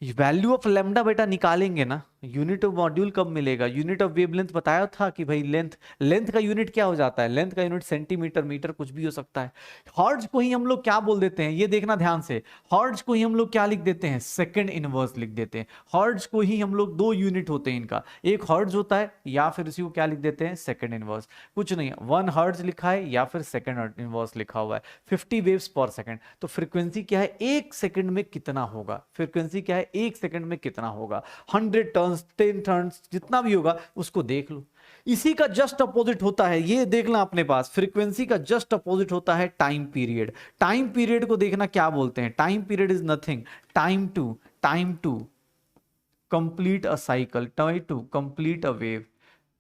A: वैल्यू ऑफ लेमडा बेटा निकालेंगे ना, यूनिट ऑफ मॉड्यूल कब मिलेगा, यूनिट ऑफ वेवलेंथ बताया था कि भाई लेंथ, लेंथ का यूनिट क्या हो जाता है, लेंथ का यूनिट सेंटीमीटर, मीटर, कुछ भी हो सकता है। हर्ट्ज को ही हम लोग क्या बोल देते हैं, ये देखना ध्यान से, हर्ट्ज को ही हम लोग क्या लिख देते हैं, सेकंड इनवर्स लिख देते हैं। हर्ट्ज को ही हम लोग 2 यूनिट होते हैं इनका, एक हर्ट्ज होता है या फिर इसी को क्या लिख देते हैं, सेकंड इनवर्स। कुछ नहीं, 1 हर्ट्ज लिखा है या फिर सेकंड इनवर्स लिखा हुआ है। 50 वेव्स पर सेकंड, तो फ्रीक्वेंसी क्या है, 1 सेकंड में कितना होगा, फ्रीक्वेंसी क्या है 1 सेकंड में कितना होगा, 100 टर्न्स, 10 टर्न्स, जितना भी होगा उसको देख लो। इसी का जस्ट अपोजिट होता है, ये देखना अपने पास, फ्रीक्वेंसी का जस्ट अपोजिट होता है टाइम पीरियड। टाइम पीरियड को देखना क्या बोलते हैं, time period is nothing, time to complete a cycle, time to complete a wave.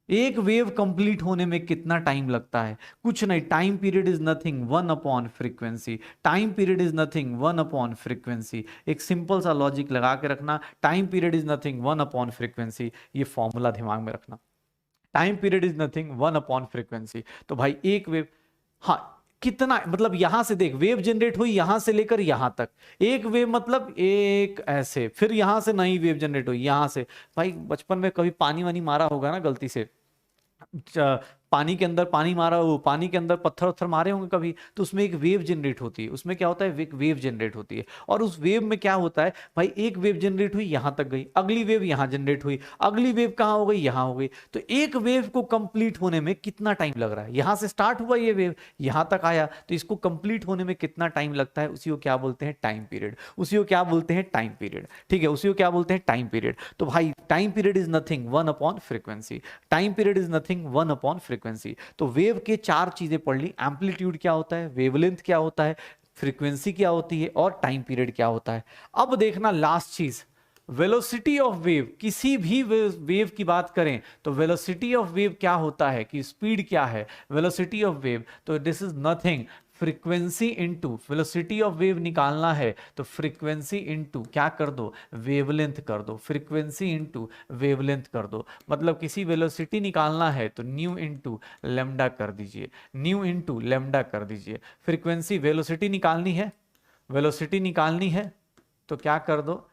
A: एक वेव कंप्लीट होने में कितना टाइम लगता है, कुछ नहीं, time period is nothing 1 upon frequency, time period is nothing 1 upon frequency. एक सिंपल सा लॉजिक लगा के रखना, time period is nothing 1 upon frequency, ये फॉर्मूला दिमाग में रखना, time period is nothing 1 upon frequency. तो भाई एक वेव, हाँ कितना, मतलब यहां से देख, वेव जनरेट हुई यहां से लेकर यहां तक, एक वेव मतलब एक ऐसे, फिर यहां से नई वेव जनरेट हुई यहां से। भाई बचपन में कभी पानी वानी मारा होगा ना गलती से, पानी के अंदर पानी मारा हो, पानी के अंदर पत्थर उत्थर मारे होंगे कभी, तो उसमें एक वेव जनरेट होती है, उसमें क्या होता है, एक वेव जनरेट होती है, और उस वेव में क्या होता है भाई, एक वेव जनरेट हुई यहां तक गई, अगली वेव यहां जनरेट हुई, अगली वेव कहां हो गई, यहां हो गई। तो एक वेव को कंप्लीट होने में कितना टाइम लग रहा है, यहां से स्टार्ट हुआ ये वेव, यहां तक आया, तो इसको कंप्लीट होने में कितना टाइम लगता है, उसी को क्या बोलते हैं, टाइम पीरियड, उसी को क्या बोलते हैं, टाइम पीरियड, ठीक है, उसी को क्या बोलते हैं, टाइम पीरियड। तो भाई time period is nothing 1 upon frequency, time period is nothing 1 upon frequency. तो वेव के 4 चीजें पढ़ ली, एम्पलीट्यूड क्या होता है, वेवलेंथ क्या होता है, फ्रीक्वेंसी क्या होती है, और टाइम पीरियड क्या होता है। अब देखना लास्ट चीज, वेलोसिटी ऑफ वेव, किसी भी वेव की बात करें तो वेलोसिटी ऑफ वेव क्या होता है, कि स्पीड क्या है, वेलोसिटी ऑफ वेव, तो this is nothing frequency into, velocity of wave निकालना है तो फ्रीक्वेंसी इनटू क्या कर दो, वेवलेंथ कर दो, फ्रीक्वेंसी इनटू वेवलेंथ कर दो। मतलब किसी वेलोसिटी निकालना है तो न्यू इनटू लेमडा कर दीजिए, न्यू इनटू लेमडा कर दीजिए। फ्रीक्वेंसी, वेलोसिटी निकालनी है, वेलोसिटी निकालनी है तो क्या कर दो,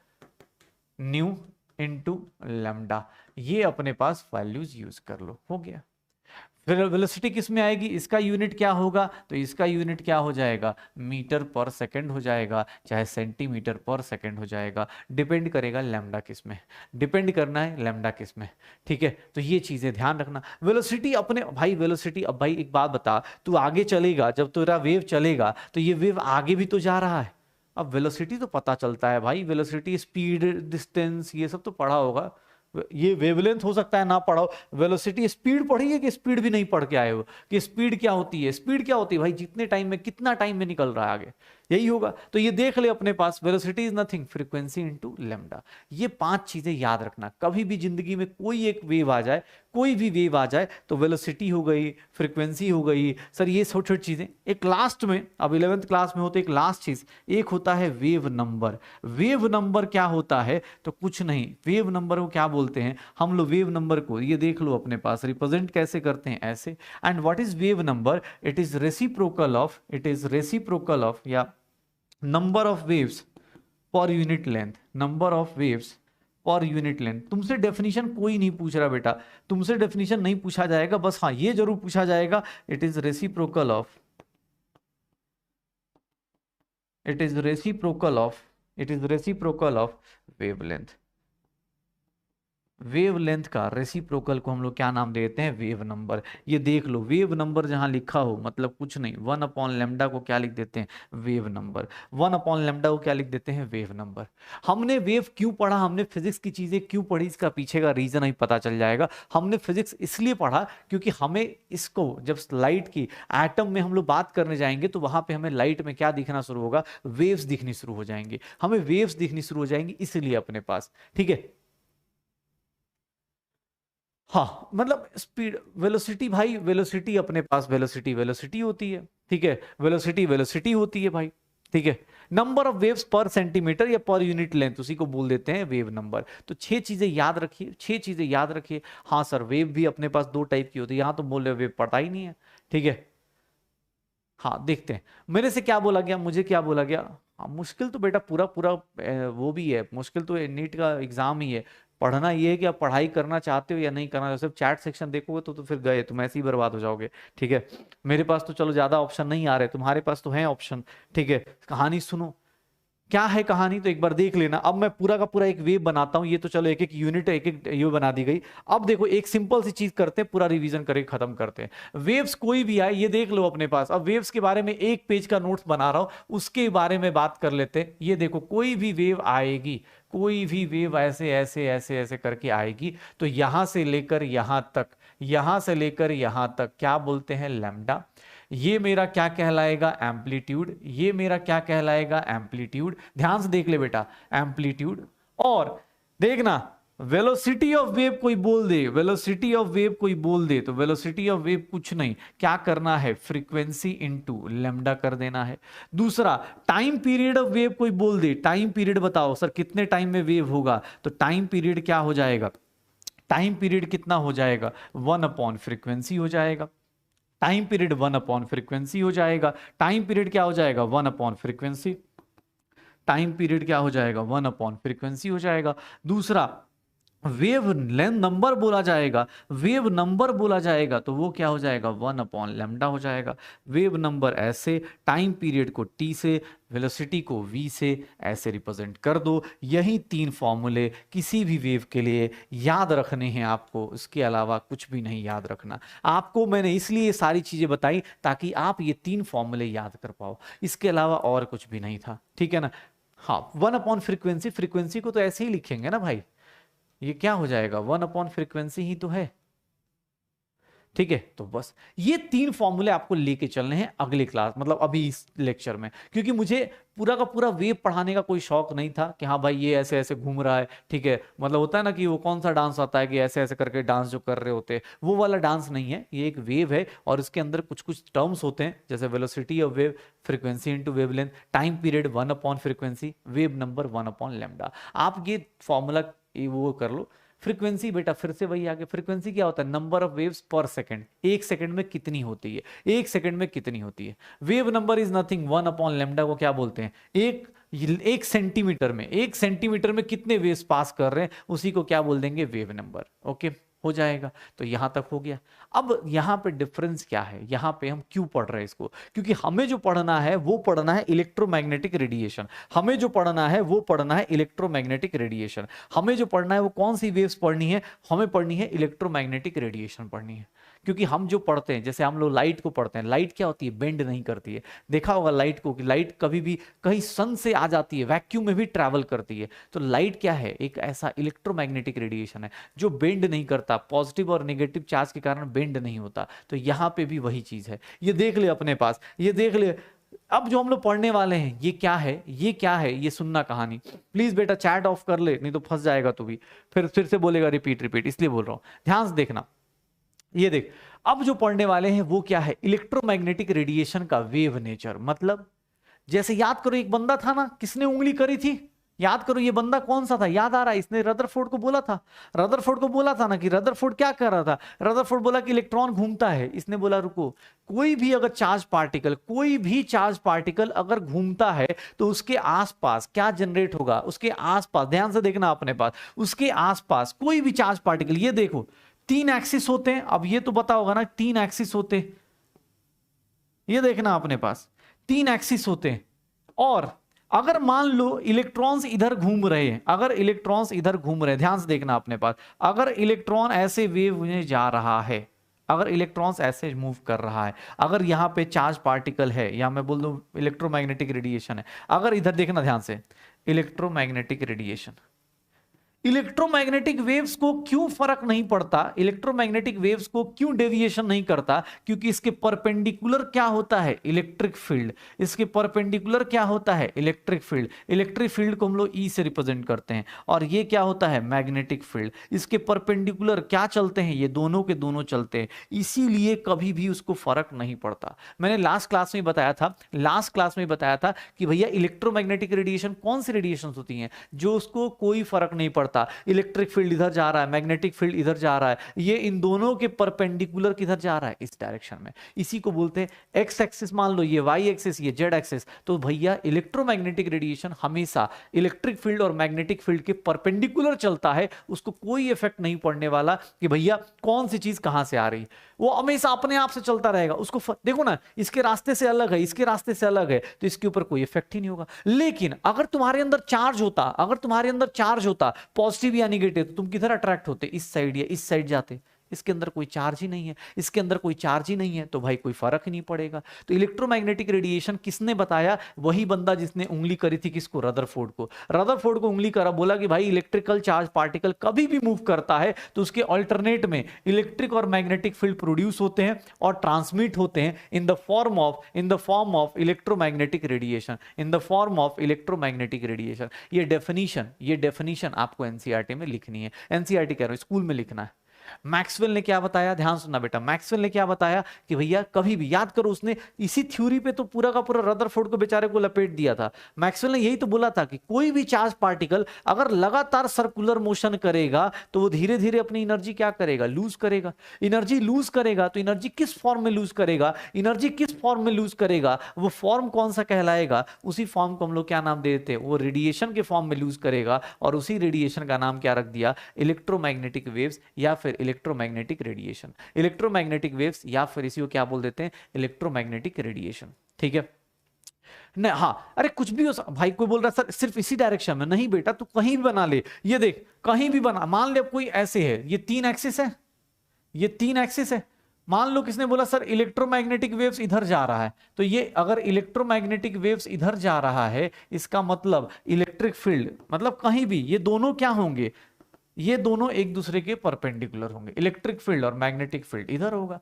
A: न्यू इनटू लेमडा, ये अपने पास वैल्यूज यूज कर लो, हो गया। फिर वेलोसिटी किस में आएगी, इसका यूनिट क्या होगा, तो इसका यूनिट क्या हो जाएगा, मीटर पर सेकंड हो जाएगा, चाहे सेंटीमीटर पर सेकंड हो जाएगा, डिपेंड करेगा लैम्डा किस में, डिपेंड करना है लैम्डा किस में, ठीक है। तो ये चीजें ध्यान रखना, वेलोसिटी अपने भाई, वेलोसिटी, अब भाई एक बात बता, तू आगे चलेगा, जब तेरा वेव चलेगा तो ये वेव आगे भी तो जा रहा है, अब वेलोसिटी तो पता चलता है भाई, वेलोसिटी, स्पीड, डिस्टेंस, ये सब तो पढ़ा होगा, ये वेवलेंथ हो सकता है ना पढ़ो, वेलोसिटी, स्पीड पढ़ी है कि स्पीड भी नहीं पढ़ के आए हो, कि स्पीड क्या होती है, स्पीड क्या होती है भाई, जितने टाइम में, कितना टाइम में निकल रहा है आगे, यही होगा। तो ये देख ले अपने पास, velocity is nothing frequency into lambda. ये 5 चीजें याद रखना, कभी भी जिंदगी में कोई एक वेव आ जाए, कोई भी वेव आ जाए तो वेलोसिटी हो गई, फ्रीक्वेंसी हो गई, सर ये छोटी छोटी चीजें। एक लास्ट में, अब 11th क्लास में होते एक लास्ट चीज, एक होता है वेव नंबर। वेव नंबर क्या होता है, तो कुछ नहीं, वेव नंबर को क्या बोलते हैं हम लोग, वेव नंबर को ये देख लो अपने पास, रिप्रेजेंट कैसे करते हैं, ऐसे। And what is wave number, it is reciprocal of, it is reciprocal of, या number of waves per unit length, number of waves per unit length. तुमसे डेफिनेशन कोई नहीं पूछ रहा बेटा, तुमसे डेफिनेशन नहीं पूछा जाएगा, बस हाँ ये जरूर पूछा जाएगा, it is reciprocal of, it is reciprocal of, it is reciprocal of wavelength. Wavelength का रेसिप्रोकल को हम लोग क्या नाम देते हैं, वेव नंबर। ये देख लो, वेव नंबर जहां लिखा हो मतलब कुछ नहीं, 1/λ को क्या लिख देते हैं, वेव नंबर। 1/λ को क्या लिख देते हैं, वेव नंबर। हमने वेव क्यों पढ़ा, हमने फिजिक्स की चीजें क्यों पढ़ी, इसका पीछे का रीजन अभी पता चल जाएगा। हमने फिजिक्स इसलिए पढ़ा क्योंकि हमें इसको जब लाइट की एटम में हम लोग बात करने जाएंगे तो वहां पे हमें लाइट में क्या दिखना शुरू होगा, वेव्स दिखनी शुरू हो जाएंगी, हमें वेव्स दिखनी शुरू हो जाएंगी इसलिए अपने पास, ठीक है। हाँ मतलब स्पीड वेलोसिटी भाई, वेलोसिटी अपने पास वेलोसिटी वेलोसिटी होती है, ठीक है, वेलोसिटी वेलोसिटी होती है भाई, ठीक है। नंबर ऑफ वेव्स पर सेंटीमीटर या पर यूनिट लेंथ, उसी को बोल देते हैं वेव नंबर। तो 6 चीजें याद रखिए, 6 चीजें याद रखिए। हाँ सर, वेव भी अपने पास 2 टाइप की होती है, यहां तो बोल रहे वेव पता ही नहीं है, ठीक है। हाँ देखते हैं, मेरे से क्या बोला गया, मुझे क्या बोला गया। हाँ मुश्किल तो बेटा पूरा पूरा वो भी है, मुश्किल तो नीट का एग्जाम ही है। पढ़ना ये है कि आप पढ़ाई करना चाहते हो या नहीं करना, सिर्फ चैट सेक्शन देखोगे तो फिर गए तुम, ऐसे ही बर्बाद हो जाओगे, ठीक है। मेरे पास तो चलो ज्यादा ऑप्शन नहीं आ रहे, तुम्हारे पास तो है ऑप्शन, ठीक है। कहानी सुनो, क्या है कहानी तो एक बार देख लेना। अब मैं पूरा का पूरा एक वेव बनाता हूं, ये तो चलो एक एक यूनिट एक एक ये बना दी गई। अब देखो एक सिंपल सी चीज करते हैं, पूरा रिवीजन करके खत्म करते हैं। वेव्स कोई भी आए ये देख लो अपने पास। अब वेव्स के बारे में एक पेज का नोट्स बना रहा हूं, उसके बारे में बात कर लेते हैं। ये देखो कोई भी वेव आएगी, कोई भी वेव ऐसे ऐसे ऐसे ऐसे करके आएगी, तो यहां से लेकर यहां तक, यहां से लेकर यहां तक क्या बोलते हैं, लैम्डा। ये मेरा क्या कहलाएगा, एम्पलीट्यूड। ये मेरा क्या कहलाएगा, एम्पलीट्यूड। ध्यान से देख ले बेटा, एम्पलीट्यूड। और देखना वेलोसिटी ऑफ वेव कोई बोल दे, वेलोसिटी ऑफ वेव कोई बोल दे तो वेलोसिटी ऑफ वेव कुछ नहीं, क्या करना है, फ्रीक्वेंसी इनटू लैम्डा कर देना है। दूसरा टाइम पीरियड ऑफ वेव कोई बोल दे, टाइम पीरियड बताओ सर कितने टाइम में वेव होगा, तो टाइम पीरियड क्या हो जाएगा, टाइम पीरियड कितना हो जाएगा, 1/फ्रीक्वेंसी हो जाएगा। टाइम पीरियड 1/फ्रीक्वेंसी हो जाएगा। टाइम पीरियड क्या हो जाएगा, 1/फ्रीक्वेंसी। टाइम पीरियड क्या हो जाएगा, 1/फ्रीक्वेंसी हो जाएगा। दूसरा वेव लेंथ नंबर बोला जाएगा, वेव नंबर बोला जाएगा तो वो क्या हो जाएगा, 1/λ हो जाएगा। वेव नंबर ऐसे, टाइम पीरियड को t से, वेलोसिटी को v से ऐसे रिप्रेजेंट कर दो। यही 3 फॉर्मूले किसी भी वेव के लिए याद रखने हैं आपको, इसके अलावा कुछ भी नहीं याद रखना। आपको मैंने इसलिए ये सारी चीजें बताई ताकि आप ये 3 फॉर्मूले याद कर पाओ, इसके अलावा और कुछ भी नहीं था, ठीक है ना। हाँ 1/फ्रीक्वेंसी, फ्रीक्वेंसी को तो ऐसे ही लिखेंगे ना भाई, ये क्या हो जाएगा, 1/फ्रीक्वेंसी ही तो है, ठीक है। तो बस ये 3 फॉर्मूले आपको लेके चलने हैं अगले क्लास, मतलब अभी इस लेक्चर में, क्योंकि मुझे पूरा का पूरा वेव पढ़ाने का कोई शौक नहीं था कि हाँ भाई ये ऐसे ऐसे घूम रहा है, ठीक है। मतलब होता है ना कि वो कौन सा डांस आता है कि ऐसे ऐसे करके डांस जो कर रहे होते हैं, वो वाला डांस नहीं है। ये एक वेव है और इसके अंदर कुछ कुछ टर्म्स होते हैं, जैसे velocity of wave, frequency into wavelength, time period one by frequency, wave number 1/λ। आप ये फॉर्मूला वो कर लो। फ्रीक्वेंसी बेटा फिर से वही आगे, फ्रीक्वेंसी क्या होता है, नंबर ऑफ वेव्स पर सेकंड, एक सेकंड में कितनी होती है, एक सेकंड में कितनी होती है। वेव नंबर इज नथिंग, 1/λ को क्या बोलते हैं, एक सेंटीमीटर में, एक सेंटीमीटर में कितने वेव्स पास कर रहे हैं, उसी को क्या बोल देंगे, वेव नंबर। ओके हो जाएगा, तो यहां तक हो गया। अब यहां पे डिफरेंस क्या है, यहां पे हम क्यों पढ़ रहे हैं इसको, क्योंकि हमें जो पढ़ना है वो पढ़ना है इलेक्ट्रोमैग्नेटिक रेडिएशन। हमें जो पढ़ना है वो पढ़ना है इलेक्ट्रोमैग्नेटिक रेडिएशन। हमें जो पढ़ना है वो कौन सी वेव्स पढ़नी है, हमें पढ़नी है इलेक्ट्रोमैग्नेटिक रेडिएशन पढ़नी है। क्योंकि हम जो पढ़ते हैं, जैसे हम लोग लाइट को पढ़ते हैं, लाइट क्या होती है, बेंड नहीं करती है। देखा होगा लाइट को कि लाइट कभी भी कहीं सन से आ जाती है, वैक्यूम में भी ट्रैवल करती है। तो लाइट क्या है, एक ऐसा इलेक्ट्रोमैग्नेटिक रेडिएशन है जो बेंड नहीं करता, पॉजिटिव और नेगेटिव चार्ज के कारण बेंड नहीं होता। तो यहां पे भी वही चीज है, ये देख ले अपने पास, ये देख ले। अब जो हम लोग पढ़ने वाले हैं ये क्या है, ये क्या है, ये सुनना कहानी। प्लीज बेटा चैट ऑफ कर ले, नहीं तो फंस जाएगा तू भी, फिर से बोलेगा रिपीट रिपीट, इसलिए बोल रहा हूं, ध्यान से देखना। ये देख, अब जो पढ़ने वाले हैं वो क्या है, इलेक्ट्रोमैग्नेटिक रेडिएशन का वेव नेचर। मतलब जैसे याद करो एक बंदा था ना, किसने उंगली करी थी, याद करो ये बंदा कौन सा था, याद आ रहा है, इसने रदरफोर्ड को बोला था, रदरफोर्ड को बोला था ना कि रदरफोर्ड क्या कर रहा था, रदरफोर्ड बोला कि इलेक्ट्रॉन घूमता है। इसने बोला रुको, कोई भी अगर चार्ज पार्टिकल, कोई भी चार्ज पार्टिकल अगर घूमता है तो उसके आसपास क्या जनरेट होगा, उसके आसपास, ध्यान से देखना अपने पास, उसके आसपास कोई भी चार्ज पार्टिकल, ये देखो 3 एक्सिस होते हैं। अब ये तो पता होगा ना 3 एक्सिस होते हैं, ये देखना अपने पास 3 एक्सिस होते हैं। और अगर मान लो इलेक्ट्रॉन्स इधर घूम रहे हैं, अगर इलेक्ट्रॉन्स इधर घूम रहे हैं, ध्यान से देखना अपने पास, अगर इलेक्ट्रॉन ऐसे वेव में जा रहा है, अगर इलेक्ट्रॉन्स ऐसे मूव कर रहा है, अगर यहाँ पे चार्ज पार्टिकल है, या मैं बोल दूं इलेक्ट्रोमैग्नेटिक रेडिएशन है, अगर इधर देखना ध्यान से, इलेक्ट्रोमैग्नेटिक रेडिएशन, इलेक्ट्रोमैग्नेटिक वेव्स को क्यों फर्क नहीं पड़ता, इलेक्ट्रोमैग्नेटिक वेव्स को क्यों डेविएशन नहीं करता, क्योंकि इसके परपेंडिकुलर क्या होता है, इलेक्ट्रिक फील्ड, इसके परपेंडिकुलर क्या होता है, इलेक्ट्रिक फील्ड, इलेक्ट्रिक फील्ड को हम लोग ई से रिप्रेजेंट करते हैं, और ये क्या होता है, मैग्नेटिक फील्ड, इसके परपेंडिकुलर क्या चलते हैं, ये दोनों के दोनों चलते हैं, इसीलिए कभी भी उसको फर्क नहीं पड़ता। मैंने लास्ट क्लास में बताया था, लास्ट क्लास में बताया था कि भैया इलेक्ट्रोमैग्नेटिक रेडिएशन कौन सी रेडिएशन होती हैं जो उसको कोई फर्क नहीं पड़ता, इलेक्ट्रिक फील्ड इधर जा रहा है, मैग्नेटिक फील्ड इधर जा रहा है, ये इन दोनों के परपेंडिकुलर किधर जा रहा है, इस डायरेक्शन में, इसी को बोलते हैं एक्स एक्सिस, मान लो ये वाई एक्सिस, ये जेड एक्सिस, तो भैया इलेक्ट्रोमैग्नेटिक रेडिएशन हमेशा इलेक्ट्रिक फील्ड और मैग्नेटिक फील्ड के परपेंडिकुलर चलता है, उसको कोई इफेक्ट नहीं पड़ने वाला कि भैया कौन सी चीज कहां से आ रही है, वो हमेशा अपने आप से चलता रहेगा, उसको देखो ना, इसके रास्ते से अलग है, इसके रास्ते से अलग है, तो इसके ऊपर कोई इफेक्ट ही नहीं होगा। लेकिन अगर तुम्हारे अंदर चार्ज होता, अगर तुम्हारे अंदर चार्ज होता पॉजिटिव या निगेटिव, तो तुम किधर अट्रैक्ट होते, इस साइड या इस साइड जाते, इसके अंदर कोई चार्ज ही नहीं है, इसके अंदर कोई चार्ज ही नहीं है, तो भाई कोई फर्क ही नहीं पड़ेगा। तो इलेक्ट्रोमैग्नेटिक रेडिएशन किसने बताया, वही बंदा जिसने उंगली करी थी किसको, रदरफोर्ड को, रदरफोर्ड को उंगली करा, बोला कि भाई इलेक्ट्रिकल चार्ज पार्टिकल कभी भी मूव करता है तो उसके अल्टरनेट में इलेक्ट्रिक और मैग्नेटिक फील्ड प्रोड्यूस होते हैं और ट्रांसमिट होते हैं in the form of electromagnetic radiation, in the form of electromagnetic radiation. ये डेफिनेशन आपको एनसीईआरटी में लिखनी है, एनसीईआरटी कह रहा हूं, स्कूल में लिखना है। मैक्सवेल ने क्या बताया, ध्यान सुनना बेटा, मैक्सवेल ने क्या बताया कि भैया कभी भी याद करो, उसने इसी थ्योरी पे तो पूरा का पूरा रदरफोर्ड को बेचारे को लपेट दिया था। मैक्सवेल ने यही तो बोला था कि कोई भी चार्ज पार्टिकल अगर लगातार सर्कुलर मोशन करेगा तो वो धीरे धीरे अपनी एनर्जी क्या करेगा, लूज करेगा। एनर्जी लूज करेगा तो एनर्जी किस फॉर्म में लूज करेगा, एनर्जी किस फॉर्म में लूज करेगा, वो फॉर्म कौन सा कहलाएगा, उसी फॉर्म को हम लोग क्या नाम दे देते हैं, वो रेडिएशन के फॉर्म में लूज करेगा, और उसी रेडिएशन का नाम क्या रख दिया, इलेक्ट्रोमैग्नेटिक वेव्स या फिर इलेक्ट्रोमैग्नेटिक रेडिएशन, इलेक्ट्रोमैग्नेटिक वेव्स या फिर इसी को क्या बोल देते हैं, इलेक्ट्रोमैग्नेटिक रेडिएशन। ठीक है नहीं, हाँ अरे कुछ भी हो भाई, कोई बोल रहा सर सिर्फ इसी डायरेक्शन में, नहीं बेटा तू कहीं भी बना ले, ये देख कहीं भी बना, मान ले कोई ऐसे है, ये 3 एक्सिस है, ये 3 एक्सिस है, मान लो किसने बोला सर इलेक्ट्रोमैग्नेटिक वेव्स इधर जा रहा है, तो ये अगर इलेक्ट्रोमैग्नेटिक वेव्स इधर जा रहा है, इसका मतलब इलेक्ट्रिक फील्ड, मतलब कहीं भी ये दोनों क्या होंगे, ये दोनों एक दूसरे के परपेंडिकुलर होंगे, इलेक्ट्रिक फील्ड और मैग्नेटिक फील्ड इधर होगा,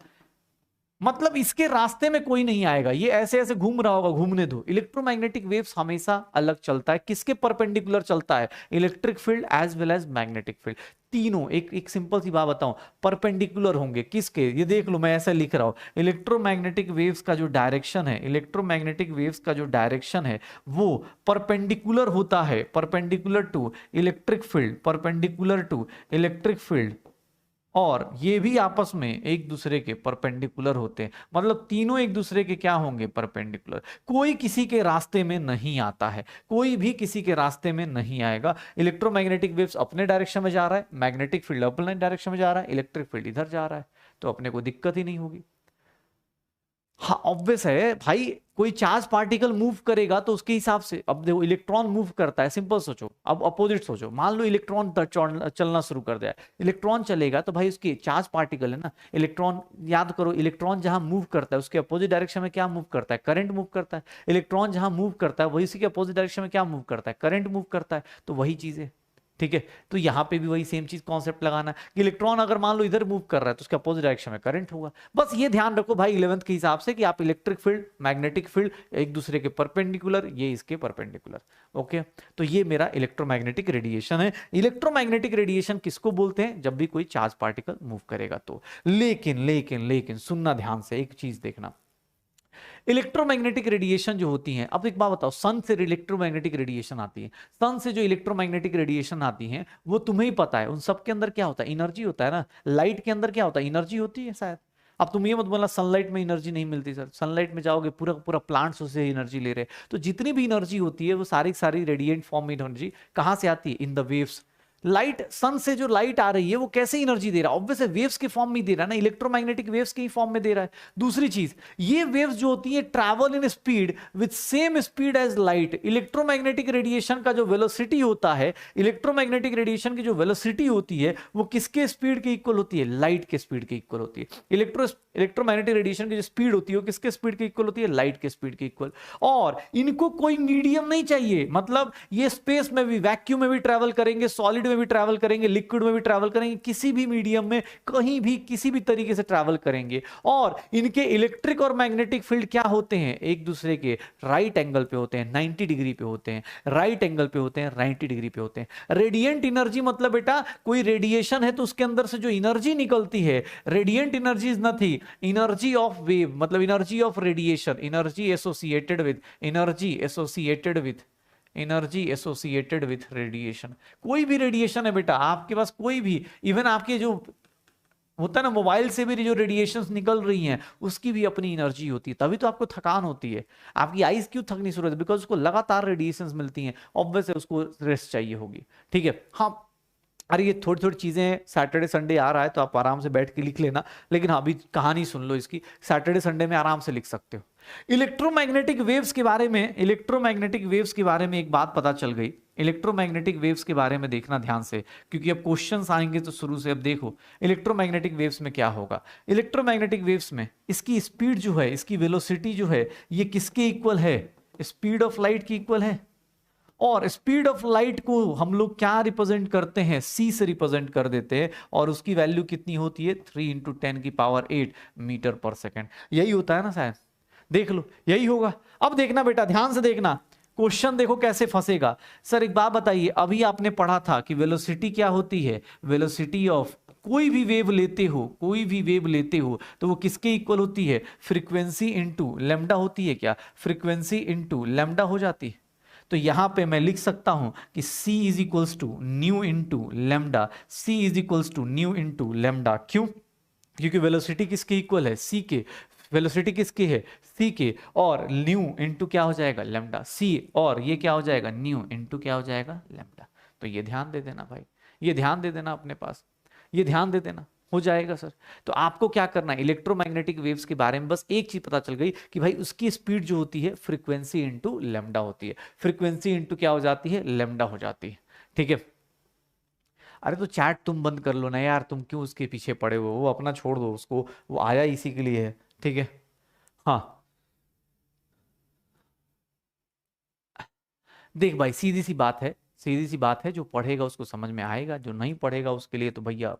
A: मतलब इसके रास्ते में कोई नहीं आएगा, ये ऐसे ऐसे घूम रहा होगा, घूमने दो। इलेक्ट्रोमैग्नेटिक वेव्स हमेशा अलग चलता है, किसके परपेंडिकुलर चलता है, electric field as well as magnetic field, तीनों एक सिंपल सी बात बताऊं, परपेंडिकुलर होंगे किसके, ये देख लो मैं ऐसा लिख रहा हूं, इलेक्ट्रोमैग्नेटिक वेव्स का जो डायरेक्शन है, इलेक्ट्रोमैग्नेटिक वेव्स का जो डायरेक्शन है वो परपेंडिकुलर होता है, perpendicular to electric field, perpendicular to electric field, और ये भी आपस में एक दूसरे के परपेंडिकुलर होते हैं, मतलब तीनों एक दूसरे के क्या होंगे, परपेंडिकुलर, कोई किसी के रास्ते में नहीं आता है, कोई भी किसी के रास्ते में नहीं आएगा। इलेक्ट्रोमैग्नेटिक वेव्स अपने डायरेक्शन में जा रहा है, मैग्नेटिक फील्ड अपने डायरेक्शन में जा रहा है, इलेक्ट्रिक फील्ड इधर जा रहा है, तो अपने को दिक्कत ही नहीं होगी। हाँ ऑब्वियस है भाई, कोई चार्ज पार्टिकल मूव करेगा तो उसके हिसाब से, अब देखो इलेक्ट्रॉन मूव करता है, सिंपल सोचो, अब अपोजिट सोचो, मान लो इलेक्ट्रॉन चलना शुरू कर दिया, इलेक्ट्रॉन चलेगा तो भाई उसकी चार्ज पार्टिकल है ना, इलेक्ट्रॉन याद करो, इलेक्ट्रॉन जहां मूव करता है उसके अपोजिट डायरेक्शन में क्या मूव करता है, करंट मूव करता है, इलेक्ट्रॉन जहां मूव करता है वही उसी के अपोजिट डायरेक्शन में क्या मूव करता है, करंट मूव करता है, तो वही चीज है। ठीक है, तो यहां पे भी वही सेम चीज कॉन्सेप्ट लगाना है कि इलेक्ट्रॉन अगर मान लो इधर मूव कर रहा है तो उसके अपोजिट डायरेक्शन में करंट होगा। बस ये ध्यान रखो भाई 11th के हिसाब से कि आप इलेक्ट्रिक फील्ड मैग्नेटिक फील्ड एक दूसरे के परपेंडिकुलर, ये इसके परपेंडिकुलर। ओके, तो ये मेरा इलेक्ट्रोमैग्नेटिक रेडिएशन है। इलेक्ट्रोमैग्नेटिक रेडिएशन किसको बोलते हैं, जब भी कोई चार्ज पार्टिकल मूव करेगा तो। लेकिन लेकिन लेकिन सुनना ध्यान से, एक चीज देखना, इलेक्ट्रोमैग्नेटिक रेडिएशन जो होती है, अब एक बात बताओ, सन से इलेक्ट्रोमैग्नेटिक रेडिएशन आती है, सन से जो इलेक्ट्रोमैग्नेटिक रेडिएशन आती है वो तुम्हें ही पता है, उन सब के अंदर क्या होता है, एनर्जी होता है ना। लाइट के अंदर क्या होता है, एनर्जी होती है शायद। अब तुम ये मत बोलना सनलाइट में एनर्जी नहीं मिलती सर, सनलाइट में जाओगे पूरा पूरा प्लांट्स उससे एनर्जी ले रहे, तो जितनी भी एनर्जी होती है वो सारी सारी रेडिएंट फॉर्म में एनर्जी कहां से आती है, इन द वेव्स। लाइट, सन से जो लाइट आ रही है वो कैसे एनर्जी दे रहा है? ऑब्वियसली वेव्स के फॉर्म में दे रहा है ना, इलेक्ट्रोमैग्नेटिक वेव्स के फॉर्म में दे रहा है। दूसरी चीज, ये वेव्स जो होती है travel in speed with same speed as light. Electromagnetic radiation का जो वेलोसिटी होता है, इलेक्ट्रोमैग्नेटिक रेडिएशन की जो वेलोसिटी होती है वो किसके स्पीड के इक्वल होती है? लाइट के स्पीड के इक्वल होती है। इलेक्ट्रोमैग्नेटिक रेडिएशन की जो स्पीड होती है वो किसके स्पीड के इक्वल होती है? लाइट के स्पीड के इक्वल। और इनको कोई मीडियम नहीं चाहिए, मतलब ये स्पेस में भी, वैक्यूम में भी ट्रैवल करेंगे, सॉलिड में भी ट्रैवल करेंगे, लिक्विड में भी ट्रैवल करेंगे, किसी भी मीडियम में कहीं भी किसी भी तरीके से ट्रैवल करेंगे। और इनके इलेक्ट्रिक और मैग्नेटिक फील्ड क्या होते हैं? एक दूसरे के राइट एंगल पे होते हैं, 90 डिग्री पे होते हैं, राइट एंगल पे होते हैं, 90 डिग्री पे होते हैं। रेडिएंट एनर्जी मतलब बेटा कोई रेडिएशन है तो उसके अंदर से जो एनर्जी निकलती है, radiant energy is nothing, energy of wave, मतलब energy of radiation, energy associated with, energy associated with radiation. कोई भी रेडिएशन है बेटा आपके पास, कोई भी, इवन आपके जो होता है ना मोबाइल से भी जो रेडिएशंस निकल रही हैं उसकी भी अपनी एनर्जी होती है, तभी तो आपको थकान होती है। आपकी आईज क्यों थकनी शुरू होती है? बिकॉज उसको लगातार रेडिएशंस मिलती हैं, ऑब्वियस है उसको रेस्ट चाहिए होगी। ठीक है, हाँ। अरे ये थोड़ी थोड़ी चीजें, सैटरडे संडे आ रहा है तो आप आराम से बैठ के लिख लेना, लेकिन हाँ अभी कहानी सुन लो इसकी, सैटरडे संडे में आराम से लिख सकते हो। इलेक्ट्रोमैग्नेटिक वेव्स के बारे में, इलेक्ट्रोमैग्नेटिक वेव्स के बारे में एक बात पता चल गई। इलेक्ट्रोमैग्नेटिक वेव्स के बारे में देखना ध्यान से, क्योंकि अब क्वेश्चंस आएंगे तो शुरू से। अब देखो इलेक्ट्रोमैग्नेटिक वेव्स में क्या होगा। इलेक्ट्रोमैग्नेटिक वेव्स में इसकी स्पीड जो है, इसकी वेलोसिटी जो है, ये किसके इक्वल है? स्पीड ऑफ लाइट की इक्वल है। और स्पीड ऑफ लाइट को हम लोग क्या रिप्रेजेंट करते हैं? c से रिप्रेजेंट कर देते हैं, और उसकी वैल्यू कितनी होती है? 3 × 10⁸ मीटर पर सेकेंड। यही होता है ना शायद, देख लो यही होगा। अब देखना बेटा, ध्यान से देखना, क्वेश्चन देखो कैसे फंसेगा। सर एक बात बताइए, अभी आपने पढ़ा था कि वेलोसिटी क्या होती है? वेलोसिटी ऑफ कोई भी वेव लेते हो, कोई भी वेव लेते हो तो वो किसके इक्वल होती है? फ्रीक्वेंसी इंटू लैम्डा होती है क्या? फ्रीक्वेंसी इंटू लैम्डा हो जाती है। तो यहां पे मैं लिख सकता हूं कि c is equals to nu into lambda, c is equals to nu into lambda. क्यों? क्योंकि वेलोसिटी किसके इक्वल है? c के। वेलोसिटी किसकी है? c के। और न्यू इंटू क्या हो जाएगा? लैम्डा। c और ये क्या हो जाएगा? न्यू इंटू क्या हो जाएगा? लैम्डा। तो ये ध्यान दे देना भाई, ये ध्यान दे देना अपने पास, ये ध्यान दे देना, हो जाएगा सर। तो आपको क्या करना है, इलेक्ट्रोमैग्नेटिक वेव्स के बारे में बस एक चीज पता चल गई कि भाई उसकी स्पीड जो होती है फ्रीक्वेंसी इंटू लैम्डा होती है। फ्रीक्वेंसी इंटू क्या हो जाती है? लैम्डा हो जाती है। ठीक है। अरे तो चैट तुम बंद कर लो ना यार, तुम क्यों उसके पीछे पड़े हो? वो अपना छोड़ दो उसको, वो आया इसी के लिए है। ठीक है, हाँ। देख भाई सीधी सी बात है, सीधी सी बात है, जो पढ़ेगा उसको समझ में आएगा, जो नहीं पढ़ेगा उसके लिए तो भैया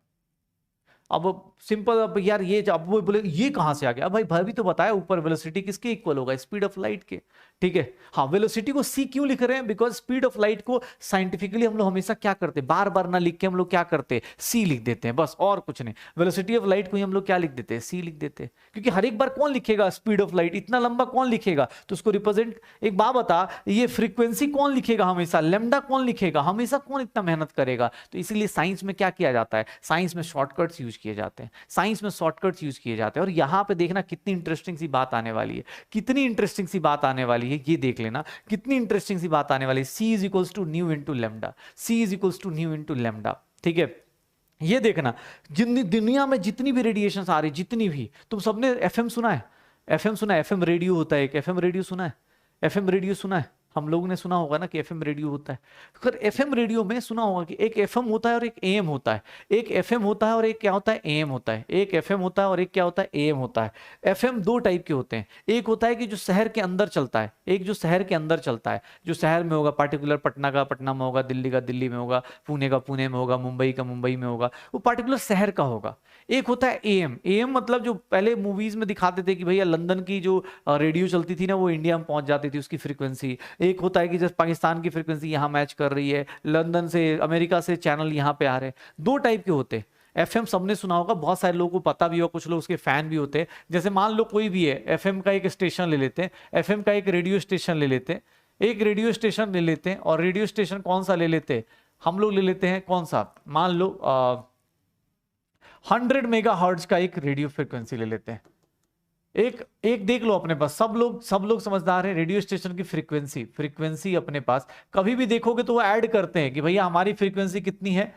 A: अब सिंपल। अब यार ये अब वो बोले ये कहां से आ गया? अब भाई भी तो बताया ऊपर वेलोसिटी किसके इक्वल होगा? स्पीड ऑफ लाइट के। ठीक है, हाँ। वेलोसिटी को c क्यों लिख रहे हैं? बिकॉज स्पीड ऑफ लाइट को साइंटिफिकली हम लोग हमेशा क्या करते हैं, बार बार ना लिख के हम लोग क्या करते हैं, c लिख देते हैं बस, और कुछ नहीं। वेलोसिटी ऑफ लाइट को ही हम लोग क्या लिख देते हैं? c लिख देते हैं। क्योंकि हर एक बार कौन लिखेगा स्पीड ऑफ लाइट? इतना लंबा कौन लिखेगा? तो उसको रिप्रेजेंट, एक बात बता, ये फ्रीक्वेंसी कौन लिखेगा हमेशा? लैम्डा कौन लिखेगा हमेशा? कौन इतना मेहनत करेगा? तो इसीलिए साइंस में क्या किया जाता है? साइंस में शॉर्टकट्स यूज किए जाते हैं, साइंस में शॉर्टकट्स यूज किए जाते हैं। और यहां पे देखना कितनी इंटरेस्टिंग सी बात आने वाली है, कितनी इंटरेस्टिंग सी बात आने वाली है, ये देख लेना कितनी इंटरेस्टिंग सी बात आने वाली है। c is equals to nu into lambda, c is equals to nu into lambda. ठीक है, ये देखना जितनी दुनिया में जितनी भी रेडिएशन आ रही, जितनी भी, तुम सबने एफएम सुना है? एफएम सुना है? एफएम रेडियो होता है एक, एफएम रेडियो सुना है? एफएम रेडियो सुना है? हम लोगों ने सुना होगा ना कि एफएम रेडियो होता है। अगर एफएम रेडियो में सुना होगा कि एक एफएम होता है और एक एएम होता है, एक एफएम होता है और एक क्या होता है? एएम होता है। एक एफएम होता है और एक क्या होता है? एएम होता है। एफएम दो टाइप के होते हैं, एक होता है कि जो शहर के अंदर चलता है, एक जो शहर के अंदर चलता है, जो शहर में होगा, पार्टिकुलर पटना का पटना में होगा, दिल्ली का दिल्ली में होगा, पुणे का पुणे में होगा, मुंबई का मुंबई में होगा, वो पार्टिकुलर शहर का होगा। एक होता है एएम। एएम मतलब जो पहले मूवीज में दिखाते थे कि भैया लंदन की जो रेडियो चलती थी ना वो इंडिया में पहुंच जाती थी, उसकी फ्रीक्वेंसी। एक होता है कि जैसे पाकिस्तान की फ्रीक्वेंसी यहाँ मैच कर रही है, लंदन से अमेरिका से चैनल यहाँ पे आ रहे हैं। दो टाइप के होते हैं। एफएम सबने सुना होगा, बहुत सारे लोगों को पता भी होगा, कुछ लोग उसके फैन भी होते हैं। जैसे मान लो कोई भी है, एफएम का एक स्टेशन ले लेते हैं, एफएम का एक रेडियो स्टेशन ले लेते हैं, एक रेडियो स्टेशन ले लेते हैं, और रेडियो स्टेशन कौन सा ले लेते हैं हम लोग? ले लेते हैं कौन सा? मान लो 100 मेगाहर्ट्ज का एक रेडियो फ्रिक्वेंसी ले लेते हैं। एक एक देख लो अपने पास, सब लोग समझदार हैं। रेडियो स्टेशन की फ्रीक्वेंसी अपने पास कभी भी देखोगे तो वो ऐड करते हैं कि भैया हमारी फ्रीक्वेंसी कितनी है,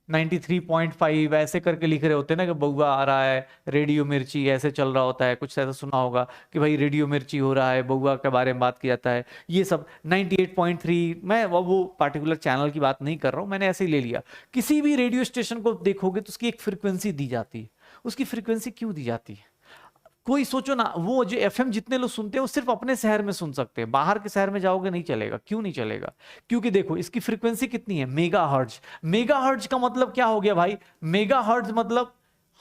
A: 93.5 ऐसे करके लिख रहे होते हैं ना, कि बउआ आ रहा है, रेडियो मिर्ची ऐसे चल रहा होता है, कुछ ऐसा सुना होगा कि भाई रेडियो मिर्ची हो रहा है, बउआ के बारे में बात किया जाता है, ये सब 98.3। मैं वो पार्टिकुलर चैनल की बात नहीं कर रहा हूं, मैंने ऐसे ही ले लिया। किसी भी रेडियो स्टेशन को देखोगे तो उसकी एक फ्रीक्वेंसी दी जाती है। उसकी फ्रीक्वेंसी क्यों दी जाती है? कोई सोचो ना, वो जो एफएम जितने लोग सुनते हैं वो सिर्फ अपने शहर में सुन सकते हैं, बाहर के शहर में जाओगे नहीं चलेगा। क्यों नहीं चलेगा? क्योंकि देखो इसकी फ्रीक्वेंसी कितनी है, मेगा हर्ट्ज। मेगा हर्ट्ज का मतलब क्या हो गया भाई? मेगा हर्ट्ज मतलब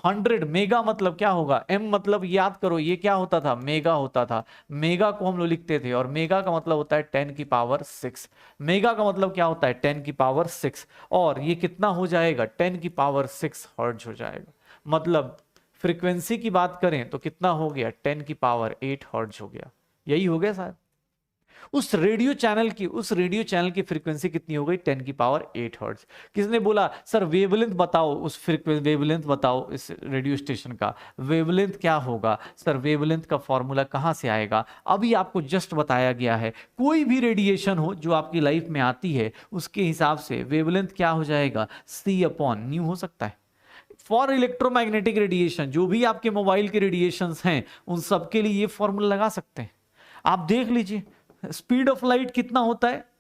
A: 100। मेगा मतलब क्या होगा? एम मतलब याद करो, ये क्या होता था? मेगा होता था। मेगा को हम लोग लिखते थे, और मेगा का मतलब होता है 10 की पावर 6। मेगा का मतलब क्या होता है? 10 की पावर 6। और ये कितना हो जाएगा? 10 की पावर 6 हर्ट्ज हो जाएगा। मतलब फ्रीक्वेंसी की बात करें तो कितना हो गया? 10 की पावर 8 हर्ट्ज हो गया। यही हो गया साहब। उस रेडियो चैनल की फ्रीक्वेंसी कितनी हो गई? 10 की पावर 8 हर्ट्ज। किसने बोला सर वेवलेंथ बताओ, उस फ्रीक्वेंसी वेवलेंथ बताओ इस रेडियो स्टेशन का, वेवलेंथ क्या होगा? सर वेवलेंथ का फॉर्मूला कहां से आएगा? अभी आपको जस्ट बताया गया है। कोई भी रेडिएशन हो जो आपकी लाइफ में आती है, उसके हिसाब से वेवलेंथ क्या हो जाएगा? C/ν हो सकता है। फॉर इलेक्ट्रोमैग्नेटिक रेडिएशन, जो भी आपके मोबाइल के रेडिएशंस हैं, उन सब के लिए ये फॉर्मूला लगा सकते हैं। आप देख लीजिए स्पीड ऑफ लाइट कितना होता है,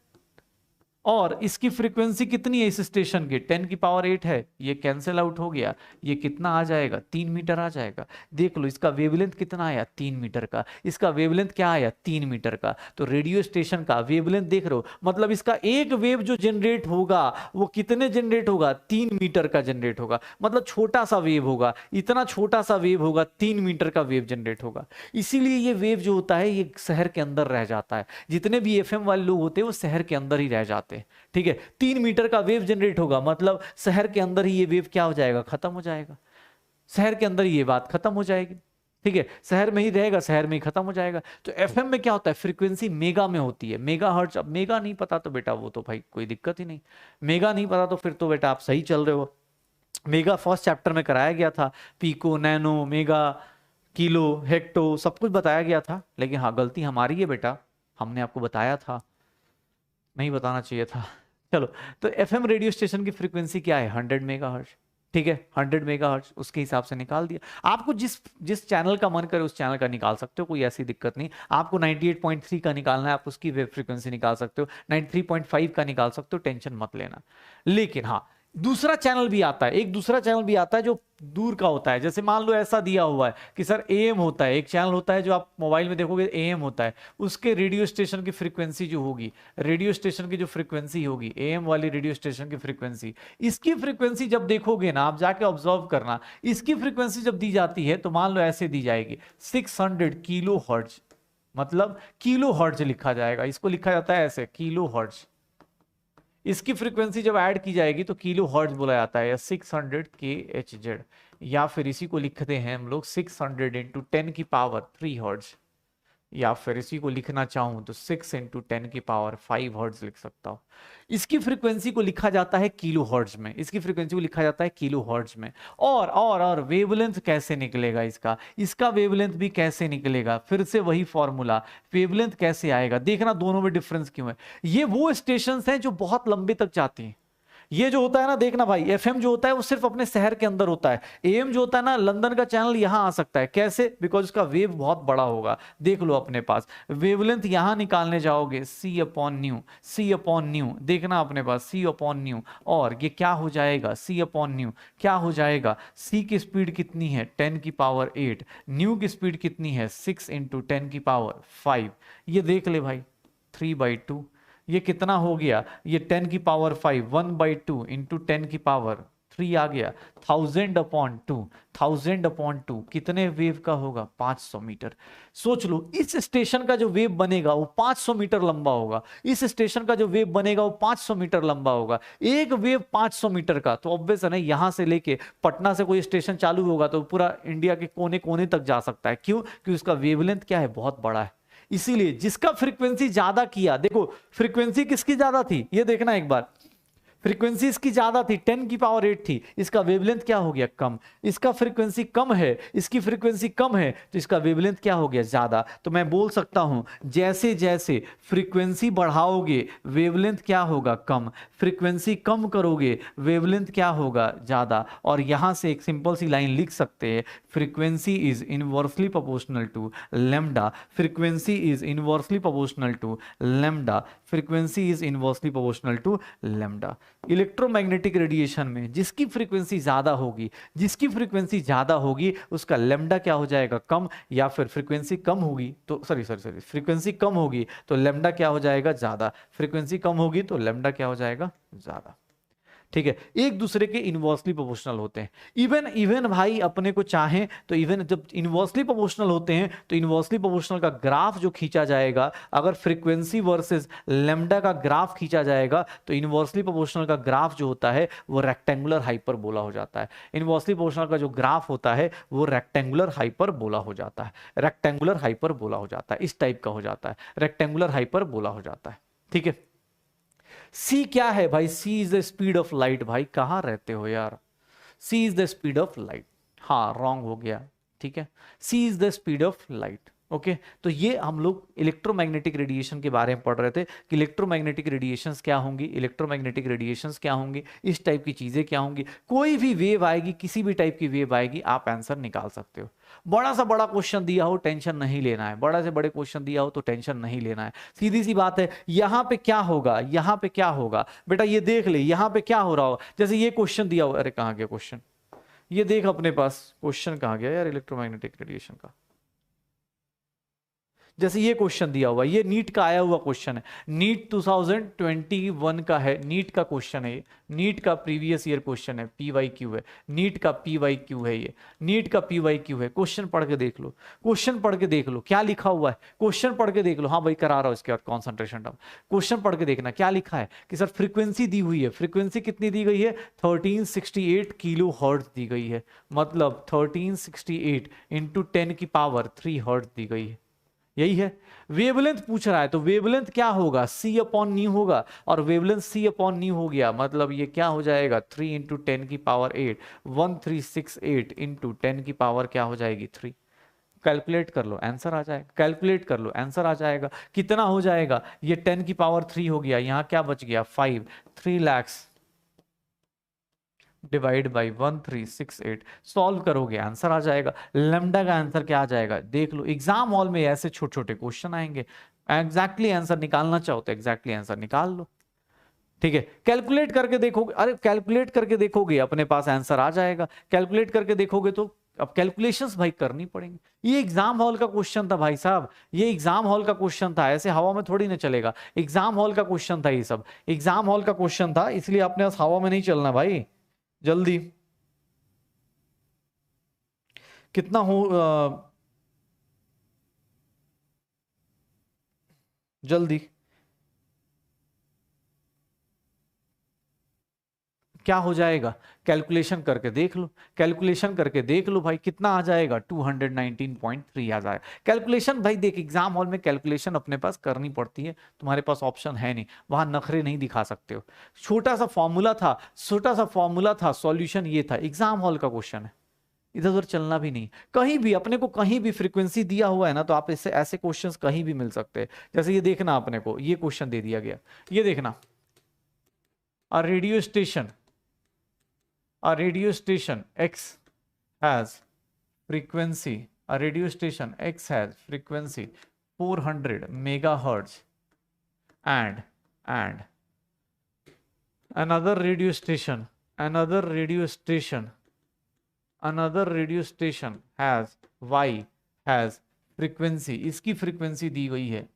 A: और इसकी फ्रीक्वेंसी कितनी है इस स्टेशन की? 10 की पावर 8 है। ये कैंसिल आउट हो गया, ये कितना आ जाएगा? 3 मीटर आ जाएगा। देख लो इसका वेवलेंथ कितना आया? 3 मीटर का। इसका वेवलेंथ क्या आया? 3 मीटर का। तो रेडियो स्टेशन का वेवलेंथ देख रहे हो, मतलब इसका एक वेव जो जनरेट होगा वो कितने जनरेट होगा? 3 मीटर का जनरेट होगा। मतलब छोटा सा वेव होगा, इतना छोटा सा वेव होगा, 3 मीटर का वेव जनरेट होगा। इसीलिए ये वेव जो होता है ये शहर के अंदर रह जाता है। जितने भी एफएम वाले लोग होते हैं वो शहर के अंदर ही रह जाते हैं। ठीक है, 3 मीटर का वेव जनरेट होगा, मतलब शहर के अंदर ही ये वेव क्या हो जाएगा? खत्म हो जाएगा। शहर के अंदर ये बात खत्म हो जाएगी। ठीक है, शहर में ही रहेगा, शहर में ही खत्म हो जाएगा। तो एफएम में क्या होता है? फ्रीक्वेंसी मेगा में होती है, मेगा हर्ट्ज। अब मेगा नहीं पता तो बेटा वो तो भाई कोई दिक्कत ही नहीं। मेगा नहीं पता तो फिर तो बेटा आप सही चल रहे हो। मेगा फर्स्ट चैप्टर में कराया गया था, pico, nano, mega, kilo, hecto सब कुछ बताया गया था। लेकिन हाँ, गलती हमारी है बेटा, हमने आपको बताया था, नहीं बताना चाहिए था। चलो, तो एफएम रेडियो स्टेशन की फ्रीक्वेंसी क्या है? 100 मेगाहर्ट्ज। ठीक है, 100 मेगाहर्ट्ज, उसके हिसाब से निकाल दिया। आपको जिस जिस चैनल का मन करे उस चैनल का निकाल सकते हो, कोई ऐसी दिक्कत नहीं। आपको 98.3 का निकालना है, आप उसकी वेव फ्रीक्वेंसी निकाल सकते हो, 93.5 का निकाल सकते हो, टेंशन मत लेना। लेकिन हाँ, दूसरा चैनल भी आता है, एक दूसरा चैनल भी आता है जो दूर का होता है। जैसे मान लो ऐसा दिया हुआ है कि सर एएम होता है, एक चैनल होता है जो आप मोबाइल में देखोगे एएम होता है, उसके रेडियो स्टेशन की फ्रीक्वेंसी जो होगी, रेडियो स्टेशन की जो फ्रीक्वेंसी होगी, एएम वाली रेडियो स्टेशन की फ्रीक्वेंसी, इसकी फ्रीक्वेंसी जब देखोगे ना, आप जाके ऑब्जर्व करना, इसकी फ्रीक्वेंसी जब दी जाती है तो मान लो ऐसे दी जाएगी 600 किलो हर्ट्ज। मतलब किलो हर्ट्ज लिखा जाएगा, इसको लिखा जाता है ऐसे, किलो हर्ट्ज। इसकी फ्रीक्वेंसी जब ऐड की जाएगी तो किलो हर्ट्ज बोला जाता है, या 600 kHz, या फिर इसी को लिखते हैं हम लोग 600 इंटू 10 की पावर 3 हर्ट्ज, या फिर इसी को लिखना चाहूं तो 6 इंटू 10 की पावर 5 हर्ट्ज लिख सकता हूं। इसकी फ्रीक्वेंसी को लिखा जाता है किलो हर्ट्ज में, इसकी फ्रीक्वेंसी को लिखा जाता है किलो हर्ट्ज में। और वेवलेंथ कैसे निकलेगा इसका? इसका वेवलेंथ भी कैसे निकलेगा? फिर से वही फॉर्मूला, वेवलेंथ कैसे आएगा? देखना दोनों में डिफरेंस क्यों है। ये वो स्टेशंस हैं जो बहुत लंबे तक जाती हैं। ये जो होता है ना, देखना भाई, एफएम जो होता है वो सिर्फ अपने शहर के अंदर होता है। एएम जो होता है ना, लंदन का चैनल यहां आ सकता है। कैसे? बिकॉज उसका वेव बहुत बड़ा होगा। देख लो अपने पास, वेवलेंथ यहां निकालने जाओगे C/ν, देखना अपने पास C/ν, और ये क्या हो जाएगा? C/ν क्या हो जाएगा? C की स्पीड कितनी है? 10 की पावर 8। न्यू की स्पीड कितनी है? 6 इंटू 10 की पावर 5। ये देख ले भाई, 3/2। ये कितना हो गया? ये 10 की पावर 5, 1/2 इंटू 10 की पावर 3 आ गया। 1000/2 कितने वेव का होगा? 500 मीटर। सोच लो, इस स्टेशन का जो वेव बनेगा वो 500 मीटर लंबा होगा। इस स्टेशन का जो वेव बनेगा वो 500 मीटर लंबा होगा। एक वेव 500 मीटर का, तो ऑब्वियस है ना, यहां से लेके पटना से कोई स्टेशन चालू होगा तो पूरा इंडिया के कोने कोने तक जा सकता है। क्यों? क्योंकि उसका वेवलेंथ क्या है? बहुत बड़ा है। इसीलिए जिसका फ्रीक्वेंसी ज्यादा किया, देखो फ्रीक्वेंसी किसकी ज्यादा थी, ये देखना एक बार। फ्रीक्वेंसी इसकी ज्यादा थी, 10 की पावर 8 थी, इसका वेवलेंथ क्या हो गया, कम। इसका फ्रीक्वेंसी कम है, इसकी फ्रीक्वेंसी कम है, तो इसका वेवलेंथ क्या हो गया, ज्यादा। तो मैं बोल सकता हूं जैसे जैसे फ्रीक्वेंसी बढ़ाओगे वेवलेंथ क्या होगा, कम। फ्रीक्वेंसी कम करोगे वेवलेंथ क्या होगा, ज्यादा। और यहां से एक सिंपल सी लाइन लिख सकते हैं, frequency is inversely proportional to lambda. Frequency is inversely proportional to lambda. Frequency is inversely proportional to lambda. Electromagnetic radiation में जिसकी फ्रीक्वेंसी ज्यादा होगी, जिसकी फ्रीक्वेंसी ज्यादा होगी उसका लैम्डा क्या हो जाएगा, कम। या फिर फ्रीक्वेंसी कम होगी तो सॉरी फ्रीक्वेंसी कम होगी तो लैम्डा क्या हो जाएगा, ज्यादा। फ्रीक्वेंसी कम होगी तो लैम्डा क्या हो जाएगा, ज्यादा। ठीक है, एक दूसरे के इनवर्सली प्रोपोर्शनल होते हैं। इवन इवन भाई अपने को चाहें तो इवन जब इनवर्सली प्रोपोर्शनल होते हैं तो इनवर्सली प्रोपोर्शनल का ग्राफ जो खींचा जाएगा, अगर फ्रीक्वेंसी वर्सेस लैम्डा का ग्राफ खींचा जाएगा तो इनवर्सली प्रोपोर्शनल का ग्राफ जो होता है वो रेक्टेंगुलर हाइपरबोला हो जाता है। इनवर्सली प्रोपोर्शनल का जो ग्राफ होता है वो रेक्टेंगुलर हाइपरबोला हो जाता है, रेक्टेंगुलर हाइपरबोला हो जाता है, इस टाइप का हो जाता है, रेक्टेंगुलर हाइपरबोला हो जाता है। ठीक है, सी क्या है भाई, C is the speed of light. भाई कहां रहते हो यार, C is the speed of light. हाँ रॉन्ग हो गया, ठीक है, C is the speed of light. Okay, तो ये हम लोग इलेक्ट्रोमैग्नेटिक रेडिएशन के बारे में पढ़ रहे थे कि इलेक्ट्रोमैग्नेटिक रेडिएशंस क्या होंगी, इलेक्ट्रोमैग्नेटिक रेडिएशंस क्या होंगी, इस टाइप की चीजें क्या होंगी। कोई भी वेव आएगी, किसी भी टाइप की वेव आएगी, आप आंसर निकाल सकते हो। बड़ा सा बड़ा क्वेश्चन दिया हो टेंशन नहीं लेना है, बड़ा से बड़े क्वेश्चन दिया हो तो टेंशन नहीं लेना है। सीधी सी बात है, यहां पे क्या होगा, यहां पे क्या होगा बेटा, ये देख ले यहां पे क्या हो रहा होगा। जैसे ये क्वेश्चन दिया हो, अरे कहां गया क्वेश्चन, ये देख अपने पास क्वेश्चन कहां गया यार इलेक्ट्रोमैग्नेटिक रेडिएशन का। जैसे ये क्वेश्चन दिया हुआ, ये नीट का आया हुआ क्वेश्चन है, नीट 2021 का है, नीट का क्वेश्चन है, नीट का प्रीवियस ईयर क्वेश्चन है, PYQ है, नीट का PYQ है, ये नीट का PYQ है। क्वेश्चन पढ़ के देख लो, क्वेश्चन पढ़ के देख लो क्या लिखा हुआ है, क्वेश्चन पढ़ के देख लो। हाँ भाई करा रहा हूं, इसके बाद कॉन्सेंट्रेशन टर्म, क्वेश्चन पढ़ के देखना क्या लिखा है कि सर फ्रीक्वेंसी दी हुई है, फ्रीक्वेंसी कितनी दी गई है, 1368 किलो हर्ट्ज दी गई है, मतलब 1368 इंटू 10 की पावर 3 हर्ट्ज दी गई है, यही है। वेवलेंथ पूछ रहा है तो वेवलेंथ क्या होगा, C अपॉन न्यू होगा, और वेवलेंथ C अपॉन न्यू हो गया, मतलब ये क्या हो जाएगा 3 इंटू 10 की पावर 8, 1368 इंटू 10 की पावर क्या हो जाएगी 3। कैलकुलेट कर लो आंसर आ जाएगा, कैलकुलेट कर लो आंसर आ जाएगा। कितना हो जाएगा, ये 10 की पावर 3 हो गया, यहां क्या बच गया 5, 3 लाख डिवाइड बाई 1368, सॉल्व करोगे आंसर आ जाएगा। लैम्डा का आंसर क्या आ जाएगा देख लो, एग्जाम हॉल में ऐसे छोटे छोटे क्वेश्चन आएंगे, एग्जैक्टली आंसर निकालना चाहो तो एग्जैक्टली आंसर निकाल लो। ठीक है, कैलकुलेट करके देखोगे, अरे कैलकुलेट करके देखोगे अपने पास आंसर आ जाएगा, कैलकुलेट करके देखोगे तो अब कैलकुलेशंस भाई करनी पड़ेंगी। ये एग्जाम हॉल का क्वेश्चन था भाई साहब, ये एग्जाम हॉल का क्वेश्चन था, ऐसे हवा में थोड़ी ना चलेगा। एग्जाम हॉल का क्वेश्चन था, ये सब एग्जाम हॉल का क्वेश्चन था, इसलिए अपने पास हवा में नहीं चलना भाई। जल्दी कितना हो जल्दी क्या हो जाएगा, कैलकुलेशन करके देख लो, कैलकुलेशन करके देख लो भाई कितना आ जाएगा 219.3 आ जाएगा। कैलकुलेशन भाई देख एग्जाम हॉल में कैलकुलेशन अपने पास करनी पड़ती है, तुम्हारे पास ऑप्शन है नहीं, वहां नखरे नहीं दिखा सकते हो। छोटा सा फॉर्मूला था, छोटा सा फॉर्मूला था, सॉल्यूशन ये था, एग्जाम हॉल का क्वेश्चन है, इधर उधर चलना भी नहीं। कहीं भी अपने को कहीं भी फ्रीक्वेंसी दिया हुआ है ना, तो आप इससे ऐसे क्वेश्चंस कहीं भी मिल सकते हैं। जैसे ये देखना, अपने को ये क्वेश्चन दे दिया गया, ये देखना, a radio station X has frequency, a radio station X has frequency 400 megahertz and another radio station has Y has frequency, इसकी frequency दी गई है,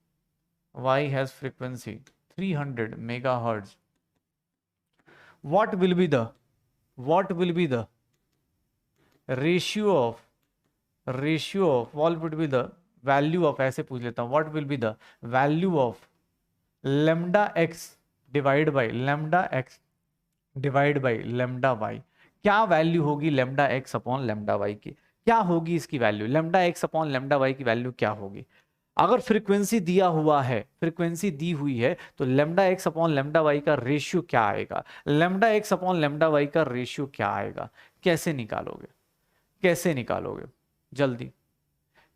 A: Y has frequency 300 megahertz. What will be the ratio of what would be the value of, ऐसे पूछ लेता हूं, what will be the value of lambda x divided by lambda y, क्या value होगी lambda x upon lambda y की, क्या होगी इसकी value, lambda x upon lambda y की वैल्यू क्या होगी। अगर फ्रीक्वेंसी दिया हुआ है, फ्रीक्वेंसी दी हुई है, तो lambda x upon lambda y का रेशियो क्या आएगा, lambda x upon lambda y का रेशियो क्या आएगा, कैसे निकालोगे, कैसे निकालोगे, जल्दी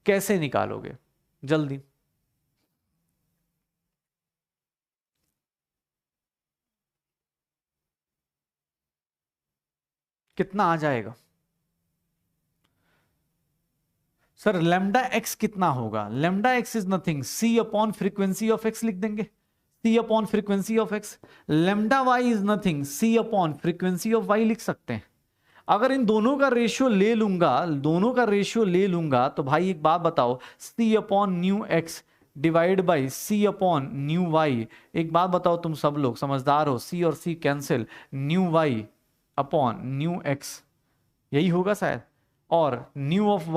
A: कैसे निकालोगे, जल्दी। कितना आ जाएगा सर? लेमडा एक्स कितना होगा? Lambda X is nothing, C upon frequency of X लिख देंगे, C upon frequency of X. Lambda Y is nothing, C upon frequency of Y लिख सकते हैं। अगर इन दोनों का रेशियो ले लूंगा, दोनों का रेशियो ले लूंगा, तो भाई एक बात बताओ, C upon nu X divide by C upon nu Y. एक बात बताओ, तुम सब लोग समझदार हो, सी और C cancel, nu Y upon nu X, यही होगा शायद। और न्यू ऑफ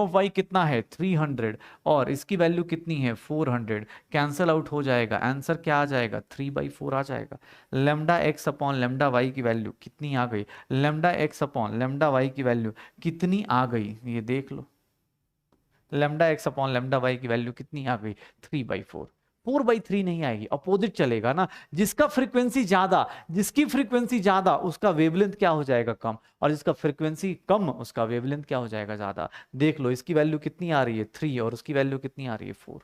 A: वाई कितना है 300, और इसकी वैल्यू कितनी है 400, कैंसल आउट हो जाएगा, आंसर क्या आ जाएगा 3/4 आ जाएगा। Lambda x upon lambda Y की वैल्यू कितनी आ गई, lambda x upon lambda Y की वैल्यू कितनी आ गई, ये देख लो, lambda x upon lambda Y की वैल्यू कितनी आ गई 3/4। 4/3 नहीं आएगी, अपोजिट चलेगा ना, जिसका फ्रीक्वेंसी ज्यादा, जिसकी फ्रीक्वेंसी ज्यादा उसका वेवलेंथ क्या हो जाएगा कम, और जिसका फ्रीक्वेंसी कम उसका वेवलेंथ क्या हो जाएगा ज्यादा। देख लो इसकी वैल्यू कितनी आ रही है 3 और उसकी वैल्यू कितनी आ रही है 4,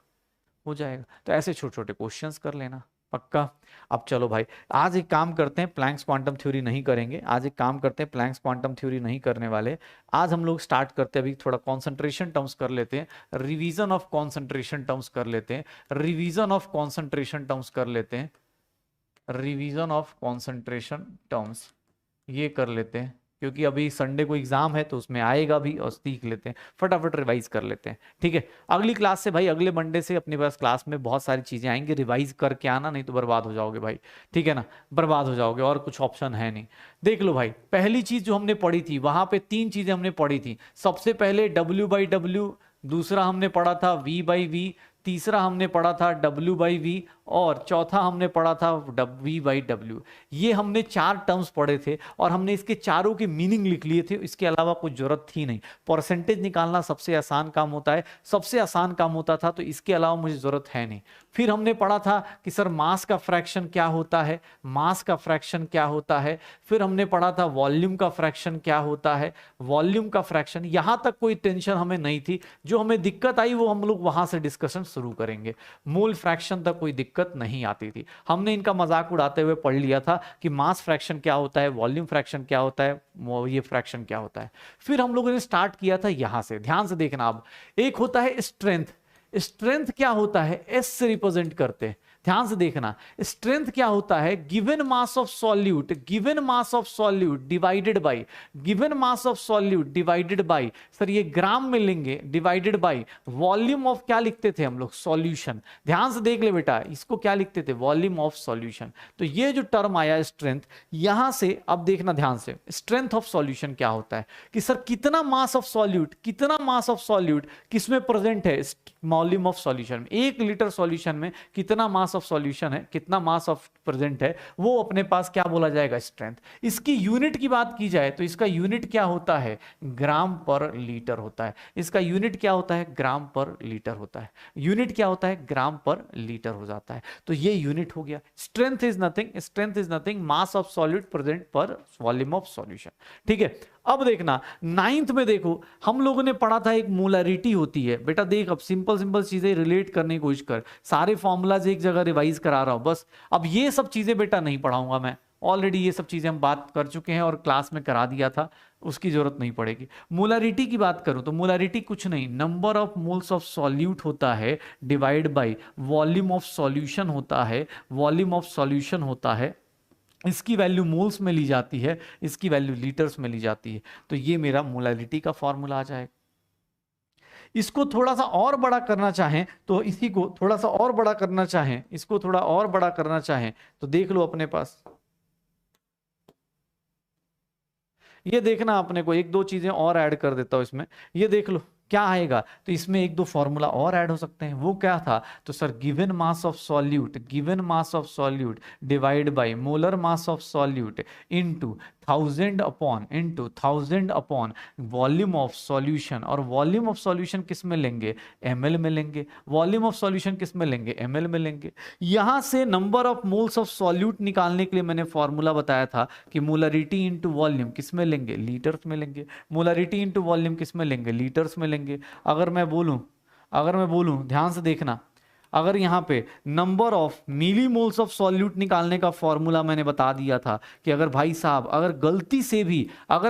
A: हो जाएगा। तो ऐसे छोटे छोटे क्वेश्चंस कर लेना, पक्का। अब चलो भाई, आज एक काम करते हैं, प्लैंक्स क्वांटम थ्योरी नहीं करेंगे, आज एक काम करते हैं, प्लैंक्स क्वांटम थ्योरी नहीं करने वाले। आज हम लोग स्टार्ट करते हैं, अभी थोड़ा कॉन्सेंट्रेशन टर्म्स कर लेते हैं, रिवीजन ऑफ कॉन्सेंट्रेशन टर्म्स कर लेते हैं, रिवीजन ऑफ कॉन्सेंट्रेशन टर्म्स कर लेते हैं, रिवीजन ऑफ कॉन्सेंट्रेशन टर्म्स ये कर लेते हैं, क्योंकि अभी संडे को एग्जाम है तो उसमें आएगा भी, और सीख लेते हैं, फटाफट रिवाइज कर लेते हैं, ठीक है। अगली क्लास से भाई, अगले मंडे से अपने पास क्लास में बहुत सारी चीजें आएंगी, रिवाइज करके आना, नहीं तो बर्बाद हो जाओगे भाई, ठीक है ना, बर्बाद हो जाओगे, और कुछ ऑप्शन है नहीं। देख लो भाई, पहली चीज जो हमने पढ़ी थी, वहां पे 3 चीजें हमने पढ़ी थी। सबसे पहले W/W, दूसरा हमने पढ़ा था V/V, तीसरा हमने पढ़ा था W/V, और चौथा हमने पढ़ा था V/W। ये हमने 4 टर्म्स पढ़े थे, और हमने इसके चारों के मीनिंग लिख लिए थे, इसके अलावा कुछ जरूरत थी नहीं। परसेंटेज निकालना सबसे आसान काम होता है, सबसे आसान काम होता था, तो इसके अलावा मुझे जरूरत है नहीं। फिर हमने पढ़ा था कि सर मास का फ्रैक्शन क्या होता है, मास का फ्रैक्शन क्या होता है। फिर हमने पढ़ा था वॉल्यूम का फ्रैक्शन क्या होता है, वॉल्यूम का फ्रैक्शन। यहां तक कोई टेंशन हमें नहीं थी, जो हमें दिक्कत आई वो हम लोग वहां से डिस्कशन शुरू करेंगे। मोल फ्रैक्शन तक कोई दिक्कत नहीं आती थी, हमने इनका मजाक उड़ाते हुए पढ़ लिया था कि मास फ्रैक्शन क्या होता है, वॉल्यूम फ्रैक्शन क्या होता है, ये फ्रैक्शन क्या होता है। फिर हम लोगों ने स्टार्ट किया था यहां से, ध्यान से देखना। अब एक होता है स्ट्रेंथ, स्ट्रेंथ क्या होता है, एस से रिप्रेजेंट करते हैं, ध्यान से देखना। स्ट्रेंथ क्या होता है, given mass of solute, given mass of solute divided by, given mass of solute divided by, sir ये ग्राम में लेंगे, डिवाइडेड बाय वॉल्यूम ऑफ, क्या लिखते थे हम लोग, सॉल्यूशन। ध्यान से देख ले बेटा, इसको क्या लिखते थे, वॉल्यूम ऑफ सॉल्यूशन। तो ये जो टर्म आया स्ट्रेंथ, यहां से अब देखना ध्यान से, स्ट्रेंथ ऑफ सॉल्यूशन क्या होता है कि सर कितना मास ऑफ सॉल्यूट, कितना मास ऑफ सॉल्यूट किसमें प्रेजेंट है, वॉल्यूम ऑफ सॉल्यूशन में। 1 लीटर सॉल्यूशन में कितना मास ऑफ सॉल्यूशन है, कितना मास ऑफ प्रेजेंट है, वो अपने पास क्या बोला जाएगा, स्ट्रेंथ। इसकी यूनिट की बात की जाए तो इसका यूनिट क्या होता है, ग्राम पर लीटर होता है। इसका यूनिट क्या होता है, ग्राम पर लीटर होता है। यूनिट क्या होता है, ग्राम पर लीटर हो जाता है। तो ये यूनिट हो गया। Strength is nothing, strength is nothing, mass of solute present पर वॉल्यूम ऑफ सॉल्यूशन, ठीक है। अब देखना 9th में, देखो हम लोगों ने पढ़ा था एक मोलरिटी होती है। बेटा देख, अब सिंपल सिंपल चीजें रिलेट करने की कोशिश कर, सारे फॉर्मूलाज एक जगह रिवाइज करा रहा हूं बस। अब ये सब चीजें बेटा नहीं पढ़ाऊंगा मैं, ऑलरेडी ये सब चीजें हम बात कर चुके हैं और क्लास में करा दिया था, उसकी जरूरत नहीं पड़ेगी। मोलरिटी की बात करूं तो मोलरिटी कुछ नहीं, number of moles of solute होता है divide by volume of solution होता है, वॉल्यूम ऑफ सॉल्यूशन होता है। इसकी वैल्यू मोल्स में ली जाती है, इसकी वैल्यू लीटर्स में ली जाती है। तो ये मेरा मोलरिटी का फॉर्मूला आ जाएगा। इसको थोड़ा सा और बड़ा करना चाहें तो, इसी को थोड़ा सा और बड़ा करना चाहें, इसको थोड़ा और बड़ा करना चाहें तो देख लो अपने पास, ये देखना अपने को, 1-2 चीजें और ऐड कर देता हूं इसमें, ये देख लो क्या आएगा। तो इसमें 1-2 फॉर्मूला और ऐड हो सकते हैं। वो क्या था, तो sir given mass of solute, given mass of solute divide by molar mass of solute into 1000 upon volume of solution, और वॉल्यूम ऑफ सॉल्यूशन किस में लेंगे, ml में लेंगे, वॉल्यूम ऑफ सॉल्यूशन किस में लेंगे, ml में लेंगे। यहां से number of moles of solute निकालने के लिए मैंने फॉर्मूला बताया था कि मोलरिटी इनटू वॉल्यूम किस में लेंगे, लीटर्स में लेंगे, मोलरिटी इनटू वॉल्यूम किस में लेंगे, लीटर्स में लेंगे। अगर मैं बोलूं ध्यान से देखना, अगर यहाँ पे number of millimoles of solute निकालने का फॉर्मूला मैंने बता दिया था कि अगर भाई साहब अगर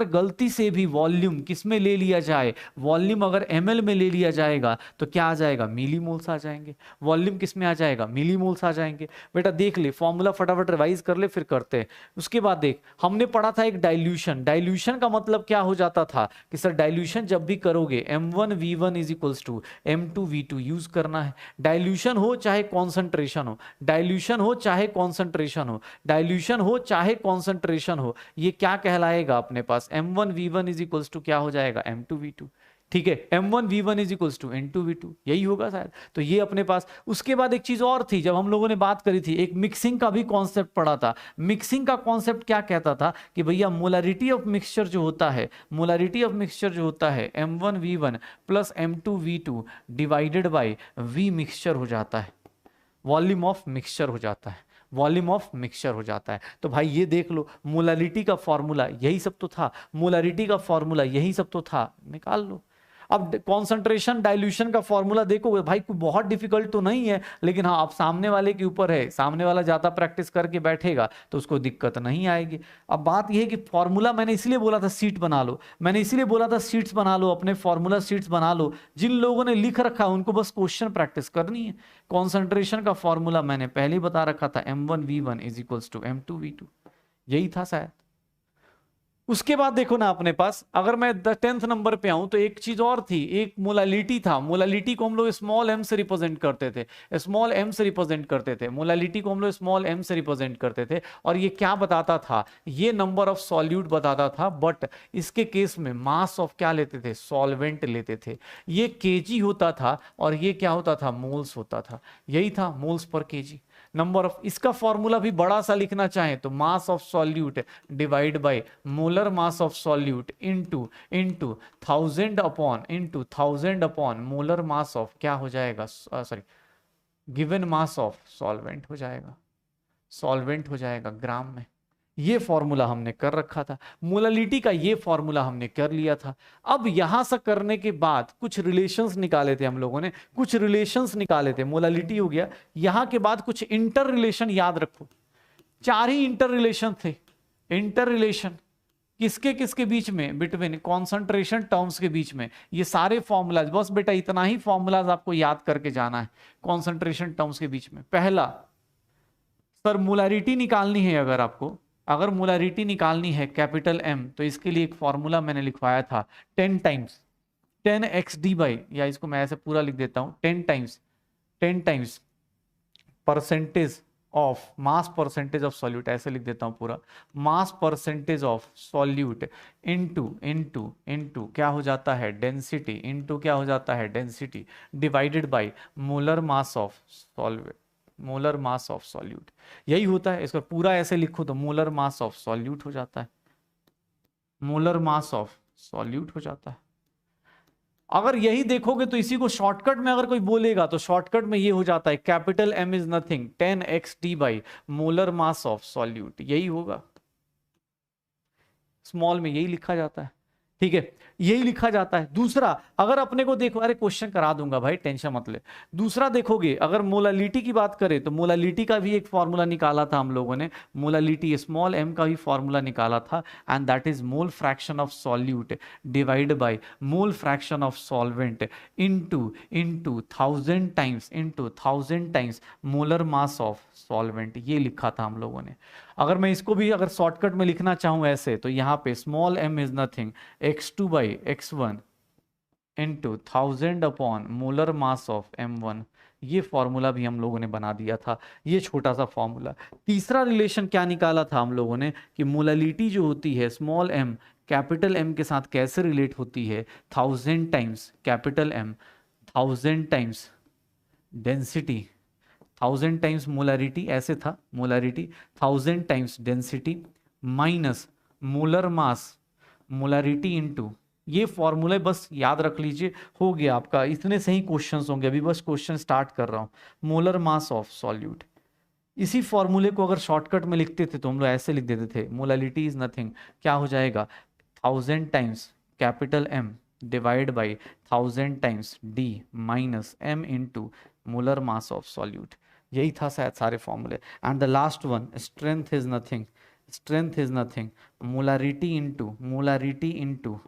A: गलती से भी वॉल्यूम किस में ले लिया जाए, वॉल्यूम अगर ml में ले लिया जाएगा तो क्या आ जाएगा, मिली मोल्स आ जाएंगे। वॉल्यूम किस में आ जाएगा, मिली मोल्स आ जाएंगे। बेटा देख ले फॉर्मूला, फटाफट रिवाइज कर ले फिर करते हैं। उसके बाद देख, हमने पढ़ा था एक डाइल्यूशन। डाइल्यूशन का मतलब क्या हो जाता था कि सर डाइल्यूशन जब भी करोगे m1v1 is equals to m2v2 use करना है। डाइल्यूशन हो चाहे कॉन्सेंट्रेशन हो, डाइल्यूशन हो चाहे कॉन्सेंट्रेशन हो, डाइल्यूशन हो चाहे कॉन्सेंट्रेशन हो, ये क्या कहलाएगा अपने पास, m1v1 इज इक्वल्स टू क्या हो जाएगा, m2v2। ठीक है, m1v1 is equals to n2v2, यही होगा शायद। तो ये अपने पास। उसके बाद एक चीज और थी, जब हम लोगों ने बात करी थी, एक मिक्सिंग का भी कॉन्सेप्ट पढ़ा था। मिक्सिंग का कॉन्सेप्ट क्या कहता था कि भैया मोलरिटी ऑफ मिक्सचर जो होता है, मोलरिटी ऑफ मिक्सचर जो होता है m1v1 plus m2v2 divided by v mixture हो जाता है, वॉल्यूम ऑफ मिक्सचर हो जाता है, वॉल्यूम ऑफ मिक्सचर हो जाता है। तो भाई ये देख लो, मोलरिटी का फॉर्मूला यही सब तो था, मोलरिटी का फॉर्मूला यही सब तो था, निकाल लो। अब कॉन्सेंट्रेशन डाइल्यूशन का फॉर्मूला देखोगे भाई, कोई बहुत डिफिकल्ट तो नहीं है, लेकिन हाँ आप सामने वाले के ऊपर है, सामने वाला ज्यादा प्रैक्टिस करके बैठेगा तो उसको दिक्कत नहीं आएगी। अब बात यह है कि फॉर्मूला मैंने इसलिए बोला था सीट बना लो, मैंने इसलिए बोला था सीट्स बना लो, अपने फॉर्मूला सीट्स बना लो। जिन लोगों ने लिख रखा है उनको बस क्वेश्चन प्रैक्टिस करनी है। कॉन्सेंट्रेशन का फॉर्मूला मैंने पहले ही बता रखा था, m1v1 is equals to m2v2, यही था शायद। उसके बाद देखो ना अपने पास, अगर मैं 10th नंबर पे आऊं तो एक चीज और थी, एक मोलालिटी था। मोलालिटी को हम लोग स्मॉल m से रिप्रेजेंट करते थे, स्मॉल m से रिप्रेजेंट करते थे, मोलालिटी को हम लोग स्मॉल m से रिप्रेजेंट करते थे। और ये क्या बताता था, ये नंबर ऑफ सॉल्यूट बताता था, बट इसके केस में मास ऑफ क्या लेते थे, सॉल्वेंट लेते थे। ये केजी होता था और ये क्या होता था, मोल्स होता था, यही था, moles per KG. Number of, इसका फॉर्मूला भी बड़ा सा लिखना चाहे तो mass of solute divide by molar mass of solute into 1000 upon molar mass of क्या हो जाएगा, sorry given mass of solvent हो जाएगा, सॉल्वेंट हो जाएगा ग्राम में। ये फॉर्मूला हमने कर रखा था, मोलालिटी का ये फॉर्मूला हमने कर लिया था। अब यहां से करने के बाद कुछ रिलेशंस निकाले थे हम लोगों ने, कुछ रिलेशंस निकाले थे, मोलालिटी हो गया। यहां के बाद कुछ इंटर रिलेशन याद रखो, 4 ही इंटर रिलेशन थे। इंटर रिलेशन किसके किसके बीच में, बिटवीन कॉन्सेंट्रेशन टर्म्स के बीच में। ये सारे फॉर्मूलाज, बस बेटा इतना ही फॉर्मूलाज आपको याद करके जाना है कॉन्सेंट्रेशन टर्म्स के बीच में। पहला, सर मोलारिटी निकालनी है, अगर मोलारिटी निकालनी है कैपिटल M, तो इसके लिए एक फॉर्मूला मैंने लिखवाया था 10 टाइम्स 10xd बाई, या इसको मैं ऐसे पूरा लिख देता हूं, 10 times percentage of mass percentage of solute, ऐसे लिख देता हूं पूरा, mass percentage of solute into क्या हो जाता है, डेंसिटी, इनटू क्या हो जाता है, density, divided by molar mass of solvent, molar mass of solute, यही होता है। इसको पूरा ऐसे लिखो तो मोलर मास ऑफ सॉल्यूट हो जाता है, मोलर मास ऑफ सॉल्यूट हो जाता है। अगर यही देखोगे तो इसी को शॉर्टकट में अगर कोई बोलेगा तो शॉर्टकट में ये हो जाता है, capital M is nothing 10xd by molar mass of solute, यही होगा। स्मॉल में यही लिखा जाता है, ठीक है, यही लिखा जाता है। दूसरा, अगर अपने को देखो, अरे क्वेश्चन करा दूंगा भाई, टेंशन मत ले। दूसरा देखोगे, अगर मोलालिटी की बात करें तो मोलालिटी का भी एक फॉर्मूला निकाला था हम लोगों ने, मोलालिटी स्मॉल m का भी फॉर्मूला निकाला था, and that is mole fraction of solute divide by mole fraction of solvent into 1000 times molar mass of solvent, ये लिखा था हम लोगों ने। अगर मैं इसको भी अगर शॉर्टकट में लिखना चाहूं ऐसे, तो यहाँ पे small m is nothing x2 by x1 into 1000 upon molar mass of m1, ये फॉर्मूला भी हम लोगों ने बना दिया था, ये छोटा सा फॉर्मूला। तीसरा रिलेशन क्या निकाला था हम लोगों ने कि मोलालिटी जो होती है स्मॉल m कैपिटल M के साथ कैसे रिलेट होती है, 1000 times capital M, 1000 times density, 1000 times molarity, ऐसे था molarity, 1000 times density minus molar mass, molarity into, ये फॉर्मूला बस याद रख लीजिए, हो गया आपका। इतने से ही क्वेश्चंस होंगे, अभी बस क्वेश्चन स्टार्ट कर रहा हूं। मोलर मास ऑफ सॉल्यूट, इसी फॉर्मूले को अगर शॉर्टकट में लिखते थे तो हम लोग ऐसे लिख देते थे, मोलालिटी इज नथिंग, क्या हो जाएगा 1000 times capital M divide by 1000 times D minus M into molar mass of solute. यही था शायद सारे फॉर्मूले। And the last one, strength is nothing, strength is nothing molarity into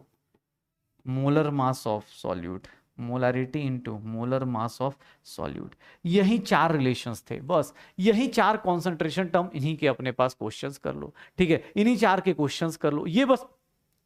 A: molar mass of solute, molarity into molar mass of solute. यही 4 relations थे, बस यही 4 concentration term, इन्हीं के अपने पास क्वेश्चंस कर लो, ठीक है, इन्हीं 4 के क्वेश्चंस कर लो। ये बस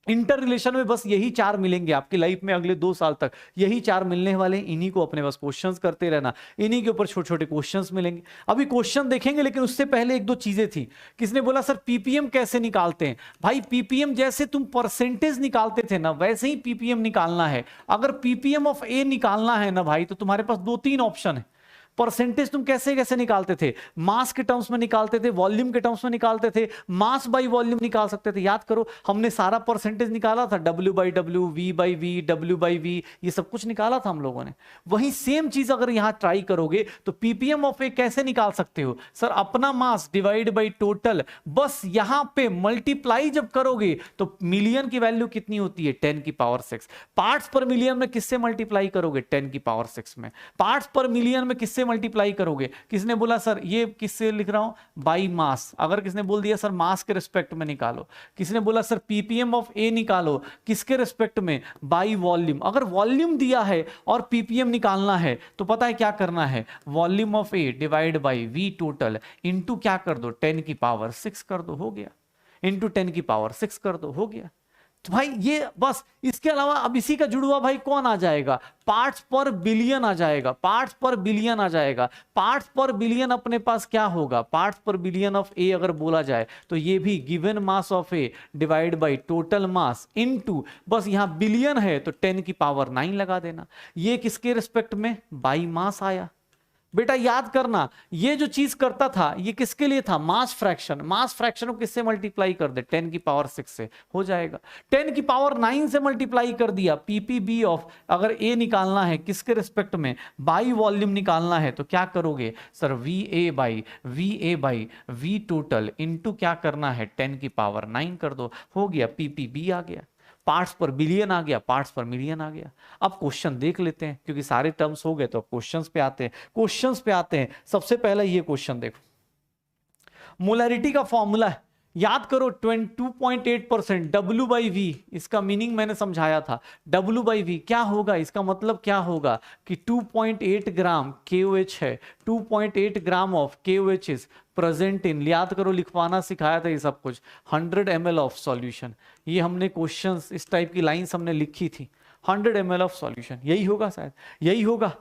A: इंटर रिलेशन में बस यही 4 मिलेंगे आपकी लाइफ में अगले 2 साल तक, यही 4 मिलने वाले, इन्हीं को अपने पास क्वेश्चंस करते रहना, इन्हीं के ऊपर छोटे छोटे क्वेश्चंस मिलेंगे। अभी क्वेश्चन देखेंगे, लेकिन उससे पहले 1-2 चीजें थी। किसने बोला सर पीपीएम कैसे निकालते हैं? भाई पीपीएम जैसे तुम परसेंटेज निकालते थे ना, वैसे ही पीपीएम निकालना है। अगर पीपीएम ऑफ ए निकालना है ना भाई, तो तुम्हारे पास 2-3 ऑप्शन है। परसेंटेज तुम कैसे कैसे निकालते थे? मास के टर्म्स में निकालते थे, वॉल्यूम के टर्म्स में निकालते थे, मास बाई वॉल्यूम निकाल सकते थे। याद करो, हमने सारा परसेंटेज निकाला था, W/W, V/V, W/V, ये सब कुछ निकाला था हम लोगों ने। वही सेम चीज अगर यहां ट्राई करोगे तो पीपीएम ऑफ ए कैसे निकाल सकते हो? सर अपना मास डिवाइड बाई टोटल, बस यहां पे मल्टीप्लाई जब करोगे तो मिलियन की वैल्यू कितनी होती है? 10 की पावर 6। पार्ट्स पर मिलियन में किससे मल्टीप्लाई करोगे? 10 की पावर 6 में। पार्ट्स पर मिलियन में किससे मल्टीप्लाई करोगे? किसने बोला सर ये किससे लिख रहा हूं? By mass. अगर किसने बोल दिया सर मास के रिस्पेक्ट में निकालो, किसने बोला सर पीपीएम ऑफ ए निकालो, किसके रिस्पेक्ट में? By volume. अगर वॉल्यूम दिया है और पीपीएम निकालना है तो पता है क्या करना है? Volume of A divide by V total into क्या कर दो? 10 की पावर 6 कर दो, हो गया। इंटू 10 की पावर 6 कर दो, हो गया। तो भाई ये बस, इसके अलावा अब इसी का जुड़वा भाई कौन आ जाएगा? पार्ट्स पर बिलियन आ जाएगा, पार्ट्स पर बिलियन आ जाएगा। पार्ट्स पर बिलियन अपने पास क्या होगा? पार्ट्स पर बिलियन ऑफ ए अगर बोला जाए तो ये भी given mass of A divide by total mass into, बस यहां बिलियन है तो 10 की पावर 9 लगा देना। ये किसके रिस्पेक्ट में? बाई मास आया। बेटा याद करना, ये जो चीज करता था ये किसके लिए था? Mass fraction. मास फ्रैक्शन को किससे मल्टीप्लाई कर दे? 10 की पावर 6 से, हो जाएगा। 10 की पावर 9 से मल्टीप्लाई कर दिया। पीपीबी ऑफ, अगर ए निकालना है किसके रिस्पेक्ट में? बाई वॉल्यूम निकालना है तो क्या करोगे sir? V A by V total into क्या करना है? 10 की पावर 9 कर दो, हो गया। पीपीबी आ गया। पार्ट्स पर बिलियन आ गया, पार्ट्स पर मिलियन आ गया। अब क्वेश्चन देख लेते हैं, क्योंकि सारे टर्म्स हो गए तो अब क्वेश्चंस पे आते हैं। क्वेश्चंस पे आते हैं, सबसे पहले ये क्वेश्चन देखो, मोलैरिटी का फॉर्मूला है, याद करो 22.8% W/V, इसका मीनिंग मैंने समझाया था। W/V क्या होगा? इसका मतलब क्या होगा कि 2.8 ग्राम KOH है, 2.8 gram of KOH is present in, याद करो लिखवाना सिखाया था ये सब कुछ, 100 ml ऑफ सॉल्यूशन। ये हमने क्वेश्चंस इस टाइप की लाइंस हमने लिखी थी, 100 ml ऑफ सॉल्यूशन। यही होगा शायद, यही होगा,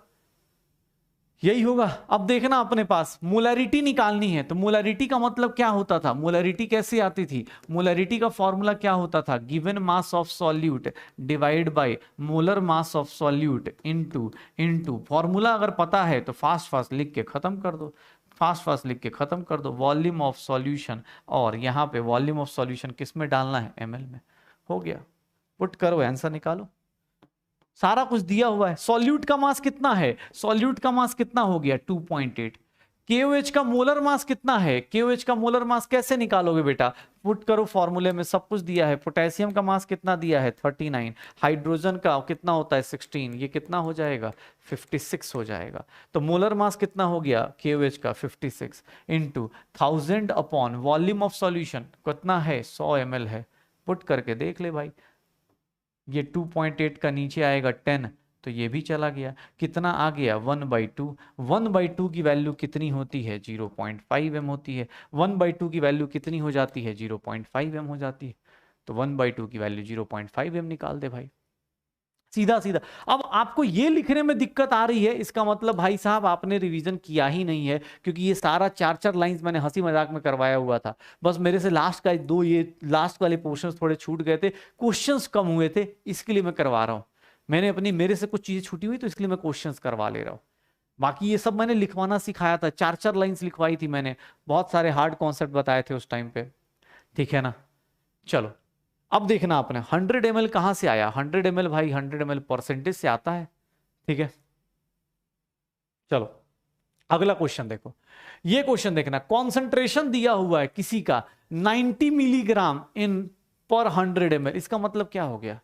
A: यही होगा। अब देखना अपने पास मोलैरिटी निकालनी है, तो मोलैरिटी का मतलब क्या होता था? मोलैरिटी कैसे आती थी? मोलैरिटी का फॉर्मूला क्या होता था? Given mass of solute divide by molar mass of solute into formula अगर पता है तो फास्ट फास्ट लिख के खत्म कर दो, फास्ट फास्ट लिख के खत्म कर दो। वॉल्यूम ऑफ सॉल्यूशन, और यहाँ पे वॉल्यूम ऑफ सॉल्यूशन किस में डालना है? ml में, हो गया। पुट करो, आंसर निकालो, सारा कुछ दिया हुआ है। सॉल्यूट का मास कितना है? सॉल्यूट का मास कितना हो गया? 2.8। KOH का मोलर मास कितना है? KOH का मोलर मास कैसे निकालोगे बेटा? पुट करो, फॉर्मूले में सब कुछ दिया है। पोटेशियम का मास कितना दिया है? 39। हाइड्रोजन का कितना होता है? 16। ये कितना हो जाएगा? 56 हो जाएगा। तो मोलर मास कितना हो गया KOH का? 56 into 1000 upon volume of solution कितना है? 100 ml है। पुट करके देख ले भाई, ये 2.8 का नीचे आएगा 10, तो ये भी चला गया। कितना आ गया? 1/2। 1/2 की वैल्यू कितनी होती है? 0.5 m होती है। 1/2 की वैल्यू कितनी हो जाती है? 0.5 m हो जाती है। तो 1/2 की वैल्यू 0.5 m निकाल दे भाई, सीधा सीधा। अब आपको ये लिखने में दिक्कत आ रही है, इसका मतलब भाई साहब आपने रिवीजन किया ही नहीं है, क्योंकि ये सारा 4-4 लाइंस मैंने हंसी मजाक में करवाया हुआ था। बस मेरे से लास्ट का 2 ये लास्ट वाले पोर्शंस थोड़े छूट गए थे, क्वेश्चंस कम हुए थे, इसके लिए मैं करवा रहा हूं। मेरे से कुछ चीजें छूटी हुई तो इसलिए मैं क्वेश्चंस करवा ले रहा हूं। बाकी ये सब मैंने लिखवाना सिखाया था, 4-4 लाइन्स लिखवाई थी मैंने, बहुत सारे हार्ड कॉन्सेप्ट बताए थे उस टाइम पे, ठीक है ना। चलो अब देखना आपने 100 ml कहां से आया, 100 ml भाई 100 ml परसेंटेज से आता है, ठीक है। चलो अगला क्वेश्चन देखो, ये क्वेश्चन देखना, कॉन्सेंट्रेशन दिया हुआ है किसी का 90 मिलीग्राम इन पर 100 ml, इसका मतलब क्या हो गया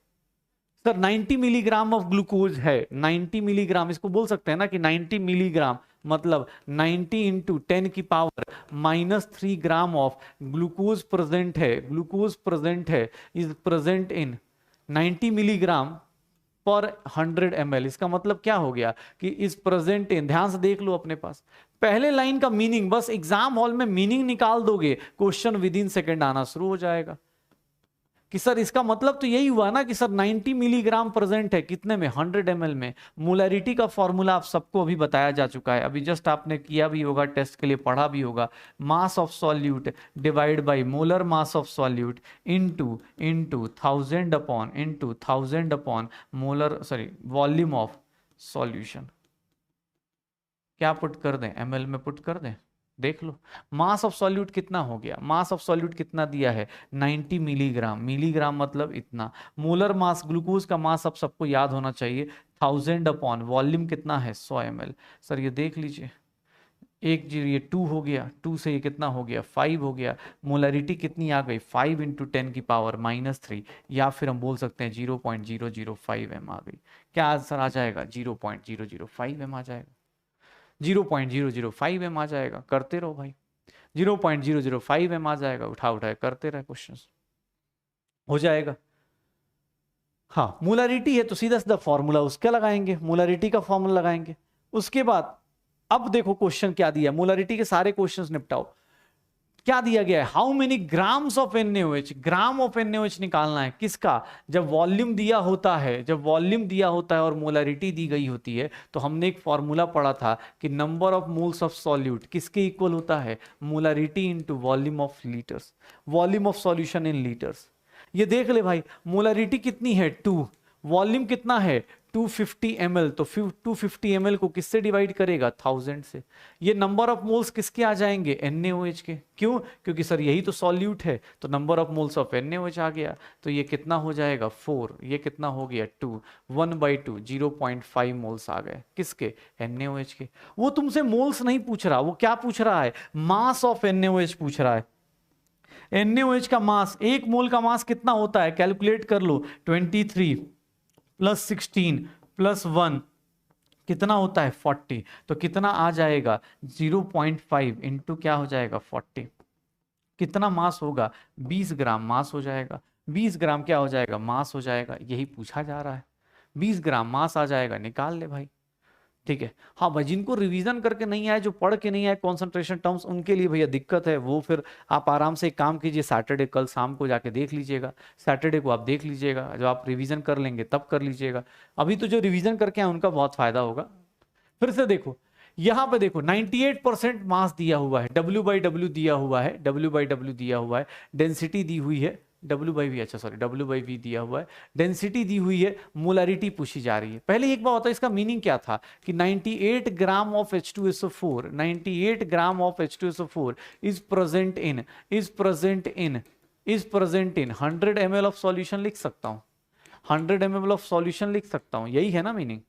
A: सर, 90 मिलीग्राम ऑफ ग्लूकोज है, 90 मिलीग्राम, इसको बोल सकते हैं ना कि 90 मिलीग्राम मतलब 90 इंटू 10 की power -3 gram of glucose present है, ग्लूकोज प्रेजेंट है, इज प्रेजेंट इन 90 मिलीग्राम पर 100 ml। इसका मतलब क्या हो गया कि इज प्रेजेंट इन, ध्यान से देख लो अपने पास, पहले लाइन का मीनिंग, बस एग्जाम हॉल में मीनिंग निकाल दोगे, क्वेश्चन विद इन सेकेंड आना शुरू हो जाएगा कि सर इसका मतलब तो यही हुआ ना कि सर 90 मिलीग्राम प्रेजेंट है कितने में, 100 ml में। मोलैरिटी का फॉर्मूला आप सबको अभी बताया जा चुका है, अभी जस्ट आपने किया भी होगा, टेस्ट के लिए पढ़ा भी होगा, mass of solute divide by molar mass of solute into into 1000 upon molar sorry volume of solution. क्या पुट कर दें, ml में पुट कर दें, देख लो मास ऑफ सॉल्यूट कितना हो गया, मास ऑफ सॉल्यूट कितना दिया है 90 मिलीग्राम, मिलीग्राम मतलब इतना, मोलर मास ग्लूकोज का मास अब सबको याद होना चाहिए 1000 अपॉन वॉल्यूम कितना है 100 ml। सर ये देख लीजिए, एक जीरो ये 2 हो गया, 2 से ये कितना हो गया 5 हो गया, मोलरिटी कितनी आ गई 5 इंटू 10 की पावर -3, या फिर हम बोल सकते हैं 0.005 m आ गई। क्या आंसर आ जाएगा 0.005 m आ जाएगा, 0.005 m आ जाएगा, करते रहो भाई, 0.005 m आ जाएगा, उठा उठाए करते रहे क्वेश्चंस, हो जाएगा। हाँ मोलरिटी है तो सीधा सीधा फॉर्मूला उसका लगाएंगे, मोलरिटी का फॉर्मूला लगाएंगे। उसके बाद अब देखो क्वेश्चन क्या दिया, मोलरिटी के सारे क्वेश्चंस निपटाओ, क्या दिया गया है, how many grams of NaOH, gram of NaOH निकालना है किसका, जब वॉल्यूम दिया होता है, जब वॉल्यूम दिया होता है और मोलरिटी दी गई होती है, तो हमने एक फॉर्मूला पढ़ा था कि number of moles of solute किसके इक्वल होता है, molarity into volume of litres, volume of solution in litres. ये देख ले भाई, मोलरिटी कितनी है 2, वॉल्यूम कितना है 250 ml, तो 250 ml को किससे डिवाइड करेगा 1000 से। ये नंबर ऑफ मोल्स किसके आ जाएंगे NaOH के, क्यों, क्योंकि सर यही तो सॉल्यूट है, तो number of moles of NaOH आ गया, तो ये कितना हो जाएगा 4, ये कितना हो गया 2, 1/2 0.5 मोल्स आ गए किसके NaOH के। वो तुमसे मोल्स नहीं पूछ रहा, वो क्या पूछ रहा है, मास ऑफ NaOH पूछ रहा है। NaOH का मास, एक मोल का मास कितना होता है, कैलकुलेट कर लो, 23 प्लस 16 प्लस 1 कितना होता है 40, तो कितना आ जाएगा 0.5 इंटू क्या हो जाएगा 40, कितना मास होगा 20 ग्राम मास हो जाएगा, 20 ग्राम क्या हो जाएगा मास हो जाएगा, यही पूछा जा रहा है, 20 ग्राम मास आ जाएगा, निकाल ले भाई, ठीक है। हाँ भाई जिनको रिवीजन करके नहीं आए, जो पढ़ के नहीं आए कॉन्सेंट्रेशन टर्म्स, उनके लिए भैया दिक्कत है, वो फिर आप आराम से एक काम कीजिए, सैटरडे कल शाम को जाके देख लीजिएगा, सैटरडे को आप देख लीजिएगा, जब आप रिवीजन कर लेंगे तब कर लीजिएगा। अभी तो जो रिवीजन करके आए उनका बहुत फायदा होगा। फिर से देखो यहां पे देखो 98% मास दिया हुआ है, W/W दिया हुआ है, W/W दिया हुआ है, डेंसिटी दी हुई है, W/V, अच्छा सॉरी W/V दिया हुआ है, डेंसिटी दी हुई है, मोलरिटी पूछी जा रही है। पहले एक बात होता है, इसका मीनिंग क्या था कि 98 gram of H2SO4, 98 gram of H2SO4 is present in 100 ml of solution लिख सकता हूं, 100 ml ऑफ सॉल्यूशन लिख सकता हूं, यही है ना मीनिंग,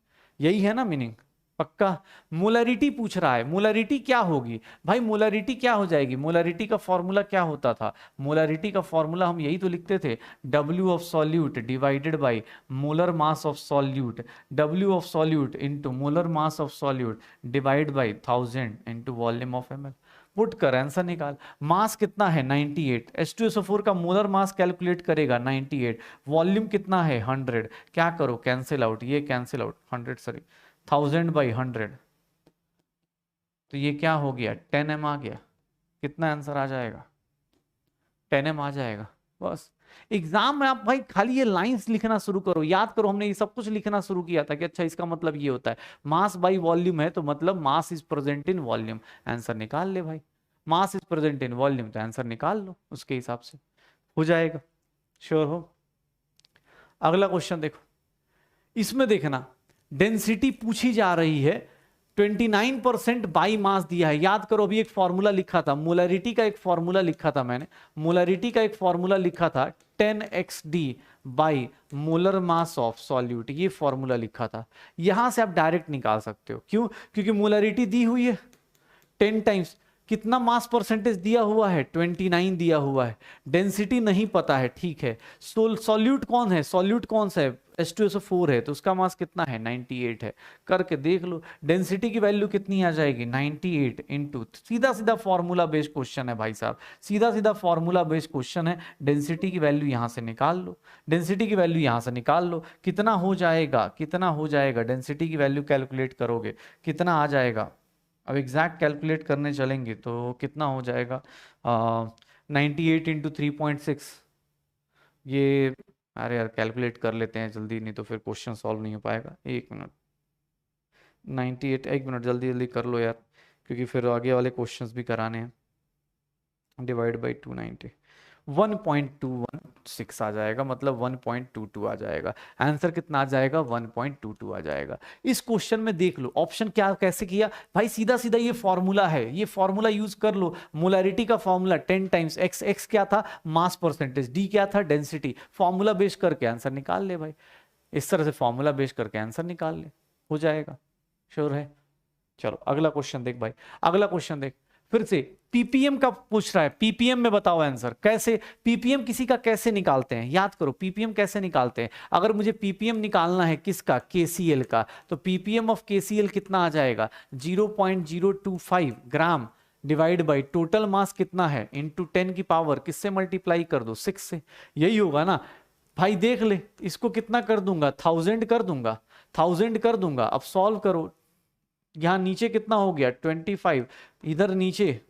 A: यही है ना मीनिंग, पक्का। मोलरिटी पूछ रहा है, मोलरिटी क्या होगी भाई, मोलरिटी क्या हो जाएगी, मोलरिटी का फॉर्मूला क्या होता था, मोलरिटी का फॉर्मूला हम यही तो लिखते थे, W of solute divided by molar mass of solute, W of solute into molar mass of solute divide by 1000 into volume of ml। Put कर आंसर निकाल, मास कितना है 98, H2SO4 का मोलर मास कैलकुलेट करेगा 98, वॉल्यूम कितना है 100, क्या करो कैंसिल आउट, ये कैंसिल आउट 100 सॉरी 1000/100, तो ये क्या हो गया 10 m आ गया, कितना आंसर आ जाएगा 10 m आ जाएगा। बस एग्जाम में आप भाई खाली ये लाइंस लिखना शुरू करो, याद करो हमने ये सब कुछ लिखना शुरू किया था कि अच्छा इसका मतलब ये होता है, मास बाई वॉल्यूम है तो मतलब mass is present in volume, answer निकाल ले भाई, mass is present in volume तो आंसर निकाल लो, उसके हिसाब से हो जाएगा, श्योर हो। अगला क्वेश्चन देखो, इसमें देखना डेंसिटी पूछी जा रही है 29% बाई मास दिया है। याद करो अभी एक फॉर्मूला लिखा था, मोलरिटी का एक फॉर्मूला लिखा था मैंने, मोलरिटी का एक फॉर्मूला लिखा था 10xd by molar mass of solute, ये फॉर्मूला लिखा था। यहां से आप डायरेक्ट निकाल सकते हो, क्यों? क्योंकि मोलरिटी दी हुई है 10 टाइम्स, कितना मास परसेंटेज दिया हुआ है 29 दिया हुआ है, डेंसिटी नहीं पता है, ठीक है। सॉल्यूट कौन है, सॉल्यूट कौन सा है, H2SO4 है, तो उसका मास कितना है 98 है, करके देख लो। डेंसिटी की वैल्यू कितनी आ जाएगी 98 इंटू, सीधा सीधा फॉर्मूला बेस्ड क्वेश्चन है भाई साहब, सीधा सीधा फॉर्मूला बेस्ड क्वेश्चन है। डेंसिटी की वैल्यू यहां से निकाल लो, डेंसिटी की वैल्यू यहां से निकाल लो, कितना हो जाएगा, कितना हो जाएगा, डेंसिटी की वैल्यू कैलकुलेट करोगे कितना आ जाएगा। अब एग्जैक्ट कैलकुलेट करने चलेंगे तो कितना हो जाएगा, 98 इंटू 3.6, ये अरे यार कैलकुलेट कर लेते हैं जल्दी, नहीं तो फिर क्वेश्चन सॉल्व नहीं हो पाएगा। एक मिनट, 98, एक मिनट जल्दी जल्दी कर लो यार, क्योंकि फिर आगे वाले क्वेश्चंस भी कराने हैं। डिवाइड बाई 290, 1.216 आ जाएगा, मतलब 1.22 आ जाएगा। आंसर कितना आ जाएगा 1.22 आ जाएगा। इस क्वेश्चन में देख लो ऑप्शन क्या कैसे किया भाई, सीधा सीधा ये फॉर्मूला है, ये फॉर्मूला यूज कर लो। मोलरिटी का फॉर्मूला 10 टाइम्स x, x क्या था मास परसेंटेज, d क्या था डेंसिटी, फॉर्मूला बेस करके आंसर निकाल ले भाई। इस तरह से फॉर्मूला बेस करके आंसर निकाल ले, हो जाएगा, श्योर है। चलो अगला क्वेश्चन देख भाई, अगला क्वेश्चन देख, फिर से पीपीएम का पूछ रहा है, पीपीएम में बताओ आंसर कैसे, पीपीएम किसी का कैसे निकालते हैं, याद करो पीपीएम कैसे निकालते हैं। अगर मुझे पीपीएम निकालना है किसका, केसीएल का, तो पीपीएम ऑफ केसीएल कितना आ जाएगा 0.025 gram divide by total mass कितना है इंटू 10 की पावर किससे मल्टीप्लाई कर दो 6 से, यही होगा ना भाई। देख ले इसको कितना कर दूंगा 1000 कर दूंगा, 1000 कर दूंगा। अब सॉल्व करो, यहां नीचे कितना हो गया 25, इधर नीचे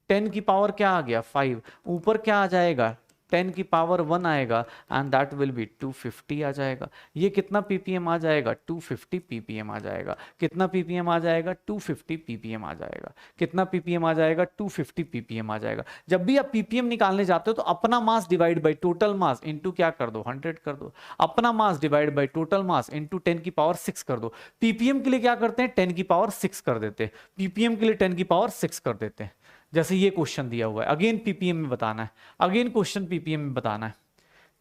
A: 10 की पावर क्या आ गया 5, ऊपर क्या आ जाएगा 10 की पावर 1 आएगा, एंड दैट विल बी 250 आ जाएगा। ये कितना पीपीएम आ जाएगा 250 पीपीएम आ जाएगा, कितना पीपीएम आ जाएगा 250 पीपीएम आ जाएगा, कितना पीपीएम आ जाएगा 250 पीपीएम आ जाएगा। जब भी आप पीपीएम निकालने जाते हो तो अपना mass divide by total mass into क्या कर दो 100 कर दो, अपना mass divide by total mass into 10 की पावर 6 कर दो। पीपीएम के लिए क्या करते हैं 10 की पावर 6 कर देते हैं, पीपीएम के लिए 10 की पावर 6 कर देते हैं। जैसे ये क्वेश्चन दिया हुआ है, अगेन पीपीएम में बताना है, अगेन क्वेश्चन पीपीएम में बताना है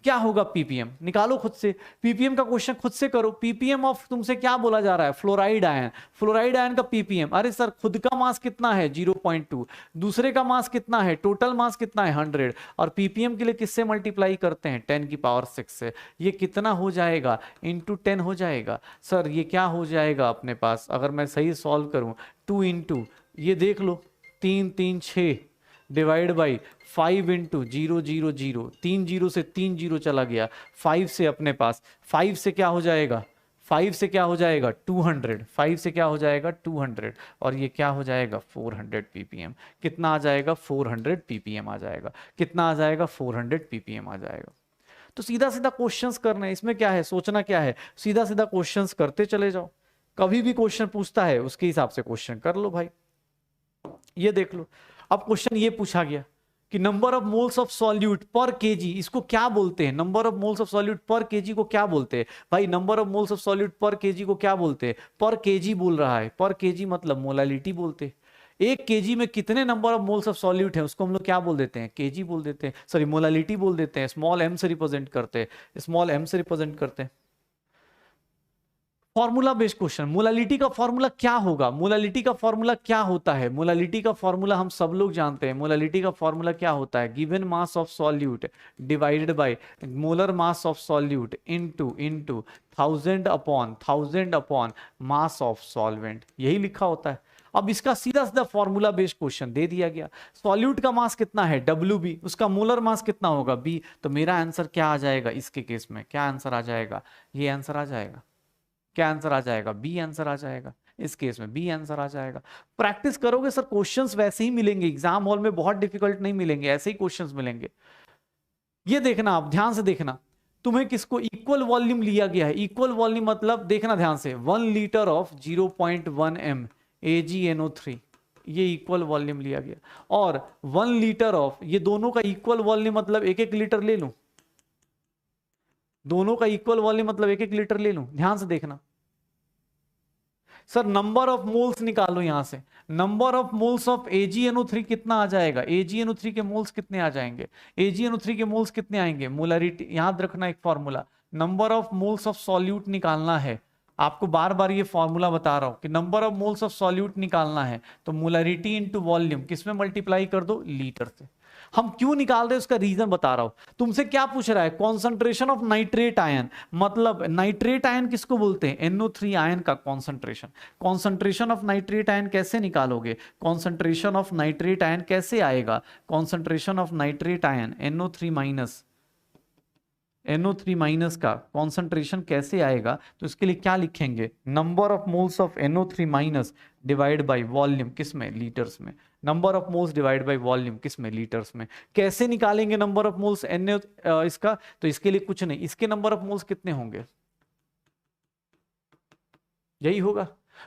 A: क्या होगा। पीपीएम निकालो खुद से, पीपीएम का क्वेश्चन खुद से करो। पीपीएम ऑफ तुमसे क्या बोला जा रहा है फ्लोराइड आयन, फ्लोराइड आयन का पीपीएम, अरे सर खुद का मास कितना है 0.2, दूसरे का मास कितना है, टोटल मास कितना है 100, और पीपीएम के लिए किससे मल्टीप्लाई करते हैं 10 की पावर 6 से। ये कितना हो जाएगा इंटू 10 हो जाएगा। सर ये क्या हो जाएगा अपने पास, अगर मैं सही सॉल्व करूं 2 इंटू ये देख लो 3 3 6 डिवाइड बाई 5 इंटू 0 0 0, 3 जीरो से 3 जीरो चला गया, 5 से अपने पास 5 से क्या हो जाएगा, 5 से क्या हो जाएगा 200, 5 से क्या हो जाएगा 200, और ये क्या हो जाएगा 400 पीपीएम। कितना आ जाएगा 400 पीपीएम आ जाएगा, कितना आ जाएगा 400 पीपीएम आ जाएगा। तो सीधा सीधा क्वेश्चंस करना है, इसमें क्या है सोचना क्या है, सीधा सीधा क्वेश्चंस करते चले जाओ। कभी भी क्वेश्चन पूछता है उसके हिसाब से क्वेश्चन कर लो भाई। ये देख लो, अब क्वेश्चन ये पूछा गया कि number of moles of solute पर केजी, इसको क्या बोलते हैं, number of moles of solute पर केजी को क्या बोलते हैं भाई, number of moles of solute पर केजी को क्या बोलते हैं, पर केजी बोल रहा है, पर केजी मतलब मोलालिटी बोलते हैं। एक केजी में कितने number of moles of solute है उसको हम लोग क्या बोल देते हैं केजी बोल देते हैं, सॉरी मोलालिटी बोल देते हैं, स्मॉल एम से रिप्रेजेंट करते हैं, स्मॉल एम से रिप्रेजेंट करते हैं। फॉर्मूला बेस्ड क्वेश्चन, मोलालिटी का फॉर्मूला क्या होगा, मोलालिटी का फॉर्मूला क्या होता है, मोलालिटी का फॉर्मूला हम सब लोग जानते हैं। मोलालिटी का फॉर्मूला क्या होता है, given mass of solute divided by molar mass of solute into 1000 upon mass of solvent, यही लिखा होता है। अब इसका सीधा सीधा फॉर्मूला बेस्ड क्वेश्चन दे दिया गया, सॉल्यूट का मास कितना है WB, उसका मोलर मास कितना होगा B, तो मेरा आंसर क्या आ जाएगा इसके केस में, क्या आंसर आ जाएगा, ये आंसर आ जाएगा, क्या आंसर आ जाएगा B आंसर आ जाएगा, इस केस में B आंसर आ जाएगा। प्रैक्टिस करोगे सर क्वेश्चंस वैसे ही मिलेंगे, एग्जाम हॉल में बहुत डिफिकल्ट नहीं मिलेंगे, ऐसे ही क्वेश्चंस मिलेंगे। ये देखना आप ध्यान से देखना, तुम्हें किसको इक्वल वॉल्यूम लिया गया है, इक्वल वॉल्यूम मतलब देखना ध्यान से 1 लीटर ऑफ 0.1 m AgNO3, ये इक्वल वॉल्यूम लिया गया, और 1 लीटर ऑफ, ये दोनों का इक्वल वॉल्यूम मतलब 1-1 लीटर ले लूं, दोनों का इक्वल वॉल्यूम मतलब 1-1 लीटर ले लूं, ध्यान से देखना। सर नंबर ऑफ मोल्स निकालो यहां से, number of moles of AgNO3 कितना आ जाएगा, AgNO3 के मोल्स कितने आ जाएंगे, AgNO3 के मोल्स कितने आएंगे, मोलारिटी याद रखना एक formula, number of moles of solute निकालना है, आपको बार बार ये फॉर्मूला बता रहा हूं कि number of moles of solute निकालना है तो मोलारिटी इनटू वॉल्यूम किस में मल्टीप्लाई कर दो, लीटर से। हम क्यों निकाल रहे हैं उसका रीजन बता रहा हूं। तुमसे क्या पूछ रहा है, कॉन्सेंट्रेशन ऑफ नाइट्रेट आयन, मतलब नाइट्रेट आयन किसको बोलते हैं, NO3 आयन का concentration. Concentration of nitrate ion कैसे निकालोगे, कॉन्सेंट्रेशन ऑफ नाइट्रेट आयन कैसे आएगा, concentration of nitrate ion NO3 minus का कॉन्सेंट्रेशन कैसे आएगा, तो इसके लिए क्या लिखेंगे, number of moles of NO3 minus divide by volume किस में, लीटर्स में, number of moles divide by volume किस में, लीटर्स में। कैसे निकालेंगे नंबर ऑफ मोल्स इसका, तो इसके लिए कुछ नहीं, इसके नंबर ऑफ मोल्स कितने होंगे, यही होगा।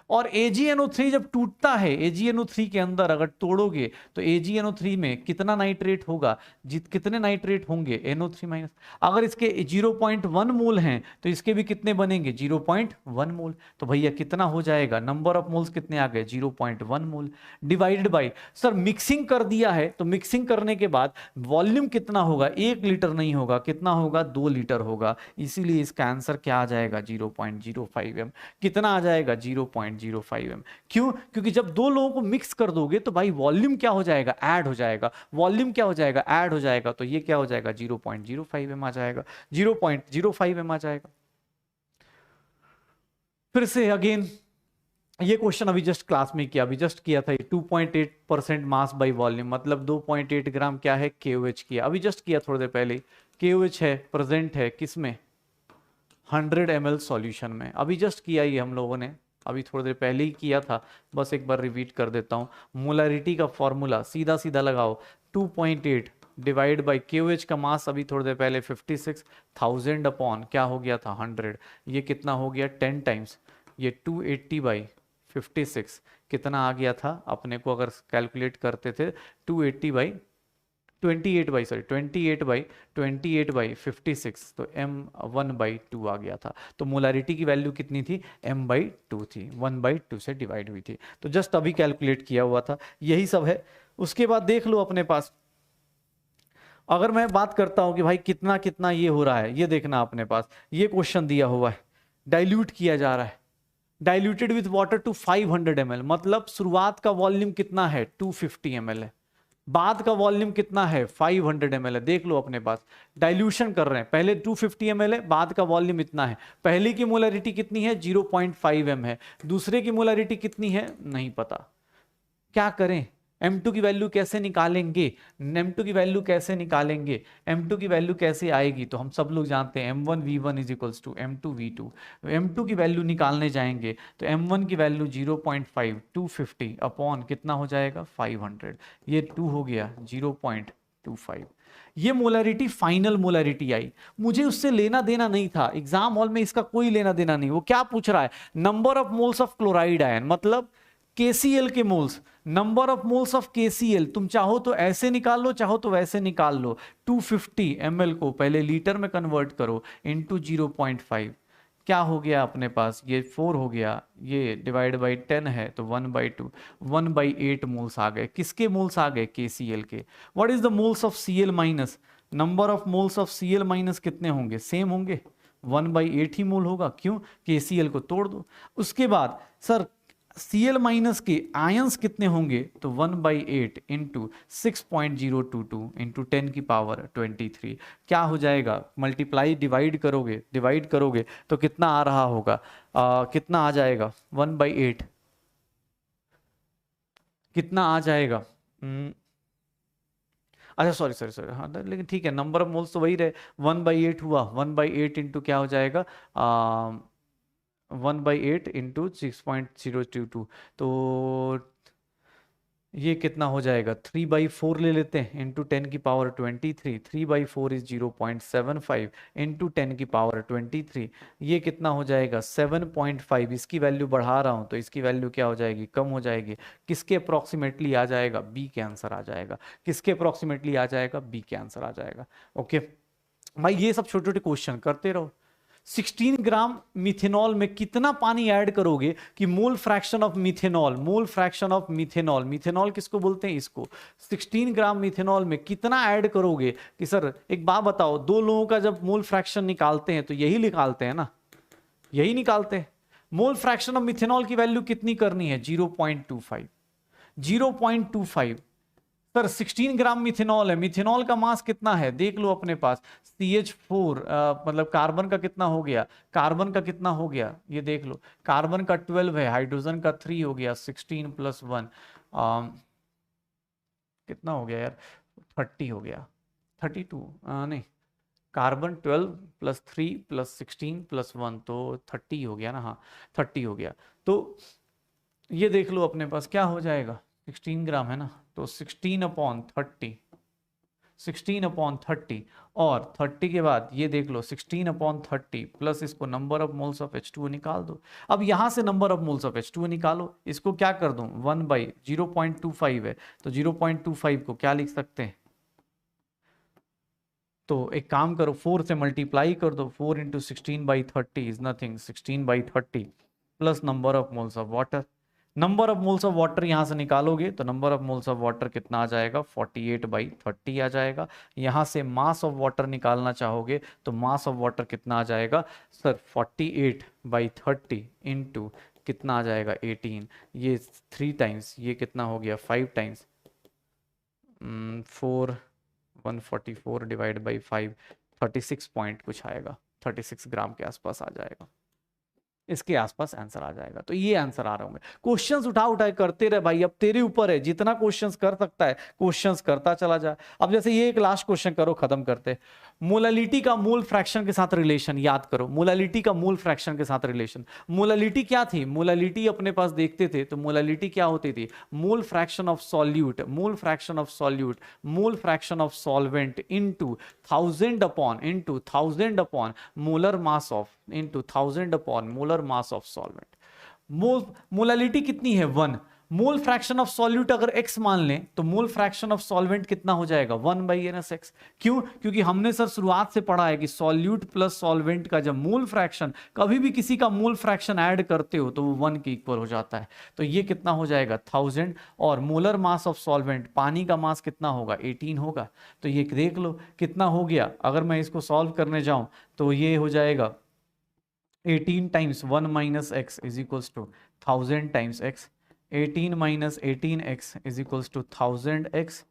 A: और AgNO3 जब टूटता है, AgNO3 के अंदर अगर तोड़ोगे तो AgNO3 में कितना नाइट्रेट होगा, कितने नाइट्रेट होंगे, NO3 माइनस। अगर इसके 0.1 मोल हैं तो इसके भी कितने बनेंगे, 0.1 मोल। तो भैया कितना हो जाएगा, नंबर ऑफ मोल्स कितने आ गए, 0.1 मोल, डिवाइडेड बाय, सर मिक्सिंग कर दिया है तो मिक्सिंग करने के बाद वॉल्यूम कितना होगा, 1 लीटर नहीं होगा, कितना होगा, 2 लीटर होगा, इसीलिए इसका आंसर क्या आ जाएगा, 0.05 m। कितना आ जाएगा, 0.05 m। क्यों, क्योंकि जब दो लोगों को मिक्स कर दोगे तो भाई वॉल्यूम क्या हो जाएगा, ऐड हो जाएगा, वॉल्यूम क्या हो जाएगा, ऐड हो जाएगा, तो ये क्या हो जाएगा, 0.05 m आ जाएगा, 0.05 m आ जाएगा। फिर से अगेन ये क्वेश्चन अभी जस्ट क्लास में किया, अभी जस्ट किया था, 2.8% मास बाय वॉल्यूम, मतलब 2.8 ग्राम क्या है, KOH किया, अभी जस्ट किया थोड़ी देर पहले। KOH है, प्रेजेंट है किसमें, 100 ml सॉल्यूशन में, अभी जस्ट किया ये हम लोगों ने, अभी थोड़ी देर पहले ही किया था, बस एक बार रिपीट कर देता हूँ। मोलारिटी का फॉर्मूला सीधा सीधा लगाओ, 2.8 डिवाइड बाय KOH का मास अभी थोड़ी देर पहले 56,000 अपॉन क्या हो गया था, 100, ये कितना हो गया 10 टाइम्स, ये 280 बाई 56 कितना आ गया था अपने को, अगर कैलकुलेट करते थे 280 बाई 28 बाई 56, तो m1/2 आ गया था। तो मोलारिटी की वैल्यू कितनी थी, m/2 थी, 1/2 से डिवाइड हुई थी, तो जस्ट अभी कैलकुलेट किया हुआ था, यही सब है। उसके बाद देख लो अपने पास, अगर मैं बात करता हूं कि भाई कितना कितना ये हो रहा है, ये देखना अपने पास, ये क्वेश्चन दिया हुआ है, डाइल्यूट किया जा रहा है, diluted with water to 500 ml, मतलब शुरुआत का वॉल्यूम कितना है, 250 ml है, बाद का वॉल्यूम कितना है, 500 ml है। देख लो अपने पास, डाइल्यूशन कर रहे हैं, पहले 250 ml है, बाद का वॉल्यूम इतना है, पहले की मोलारिटी कितनी है, 0.5 m है, दूसरे की मोलारिटी कितनी है नहीं पता, क्या करें, M2 की वैल्यू कैसे निकालेंगे, M2 की वैल्यू कैसे निकालेंगे, M2 की वैल्यू कैसे आएगी, तो हम सब लोग जानते हैं M1V1 is equals to M2V2, M2 की वैल्यू निकालने जाएंगे तो M1 की वैल्यू 0.5 250 अपॉन कितना हो जाएगा 500, ये 2 हो गया 0.25, ये मोलारिटी फाइनल मोलारिटी आई। मुझे उससे लेना देना नहीं था, एग्जाम हॉल में इसका कोई लेना देना नहीं, वो क्या पूछ रहा है, number of moles of chloride ion, मतलब KCl के moles, number of moles of KCl, तुम चाहो तो ऐसे निकाल लो, चाहो तो वैसे निकाल लो, 250 ml को पहले लीटर में कन्वर्ट करो इनटू 0.5, क्या हो गया अपने पास, ये 4 हो गया, ये डिवाइड बाई 10 है तो 1/2, 1/8 मोल्स आ गए, किसके मोल्स आ गए, KCl के। What is the moles of Cl minus, number of moles of Cl minus कितने होंगे, सेम होंगे, 1/8 ही मोल होगा, क्यों, KCl को तोड़ दो। उसके बाद सर Cl माइनस के आयंस कितने होंगे, तो 1/8 इंटू 6.022 इंटू 10 की पावर 23, क्या हो जाएगा, मल्टीप्लाई डिवाइड करोगे तो कितना आ रहा होगा, कितना आ जाएगा 1/8, कितना आ जाएगा, अच्छा सॉरी हाँ, लेकिन ठीक है, नंबर ऑफ मोल्स तो वही रहे, 1/8 हुआ, 1/8 इंटू क्या हो जाएगा, 1/8 इंटू 6.022, तो ये कितना हो जाएगा, 3/4 ले लेते हैं इंटू 10 की पावर 23, 3/4 इज 0.75 इंटू 10 की पावर 23, ये कितना हो जाएगा 7.5, इसकी वैल्यू बढ़ा रहा हूँ तो इसकी वैल्यू क्या हो जाएगी, कम हो जाएगी, किसके अप्रॉक्सीमेटली आ जाएगा, बी के आंसर आ जाएगा, किसके अप्रॉक्सीमेटली आ जाएगा, बी के आंसर आ जाएगा। ओके भाई, ये सब छोटे छोटे क्वेश्चन करते रहो, 16 ग्राम मिथेनॉल में कितना पानी ऐड करोगे कि मोल fraction of methanol, mole fraction of methanol, methanol किसको बोलते हैं इसको, 16 ग्राम मिथेनॉल में कितना ऐड करोगे कि सर एक बात बताओ, दो लोगों का जब मोल फ्रैक्शन निकालते हैं तो यही निकालते हैं ना, यही निकालते हैं। मोल फ्रैक्शन ऑफ मिथेनॉल की वैल्यू कितनी करनी है, 0.25, 0.25। सर 16 ग्राम मिथेनॉल है, मिथेनॉल का मास कितना है देख लो अपने पास, CH4 मतलब कार्बन का कितना हो गया, कार्बन का कितना हो गया ये देख लो, कार्बन का 12 है, हाइड्रोजन का 3 हो गया, 16 + 1 कितना हो गया यार, 30 हो गया, 32 नहीं, कार्बन 12 + 3 + 16 + 1 तो 30 हो गया ना, हाँ 30 हो गया। तो ये देख लो अपने पास क्या हो जाएगा, 16 ग्राम है ना, तो 16/30, 16/30 और 30 के बाद ये देख लो 16/30 प्लस इसको number of moles of H2O निकाल दो। अब यहां से number of moles of H2O निकालो, इसको क्या कर दूं 1/0.25 है, तो 0.25 को क्या लिख सकते हैं, तो एक काम करो 4 से मल्टीप्लाई कर दो, 4 × 16/30 is nothing, 16/30 plus number of moles of water, number of moles of water यहां से निकालोगे तो number of moles of water कितना आ जाएगा, 48/30 आ जाएगा। यहां से मास ऑफ वाटर निकालना चाहोगे तो मास ऑफ वाटर कितना आ जाएगा सर, 48/30 इंटू कितना आ जाएगा 18, ये 3 टाइम्स, ये कितना हो गया 5 टाइम्स, 144 डिवाइड बाई 5, 36 पॉइंट कुछ आएगा, 36 ग्राम के आसपास आ जाएगा, इसके आसपास आंसर आ जाएगा। तो ये आंसर आ रहे होंगे। क्वेश्चंस उठा उठा करते रहे भाई, अब तेरे ऊपर है, जितना क्वेश्चंस कर सकता है क्वेश्चंस करता चला जा। अब जैसे ये एक लास्ट क्वेश्चन करो, खत्म करते। मोलालिटी का मोल फ्रैक्शन के साथ रिलेशन याद करो, मोलालिटी का मोल फ्रैक्शन के साथ रिलेशन। मोलालिटी क्या थी, मोलालिटी अपने पास देखते थे तो मोलालिटी क्या होती थी, मोल fraction of solute, mole fraction of solute, mole fraction of solvent into 1000 upon molar mass of, into 1000 upon molar mass of solvent. Molality कितनी है 1, मोल फ्रैक्शन ऑफ सॉल्यूट अगर x मान लें तो मोल फ्रैक्शन ऑफ सॉल्वेंट कितना हो जाएगा 1/NS(x). क्यों, क्योंकि हमने सर शुरुआत से पढ़ा है कि सॉल्यूट प्लस सॉल्वेंट का जब मोल फ्रैक्शन, कभी भी किसी का मोल फ्रैक्शन ऐड करते हो तो वो 1 के इक्वल हो जाता है। तो ये कितना हो जाएगा 1000, और मोलर मास ऑफ सॉल्वेंट, पानी का मास कितना होगा 18 होगा। तो ये देख लो कितना हो गया, अगर मैं इसको सॉल्व करने जाऊं तो ये हो जाएगा 18 times 1 - x is equals to 1000 times x, 18 - 18x is equals to 1000x,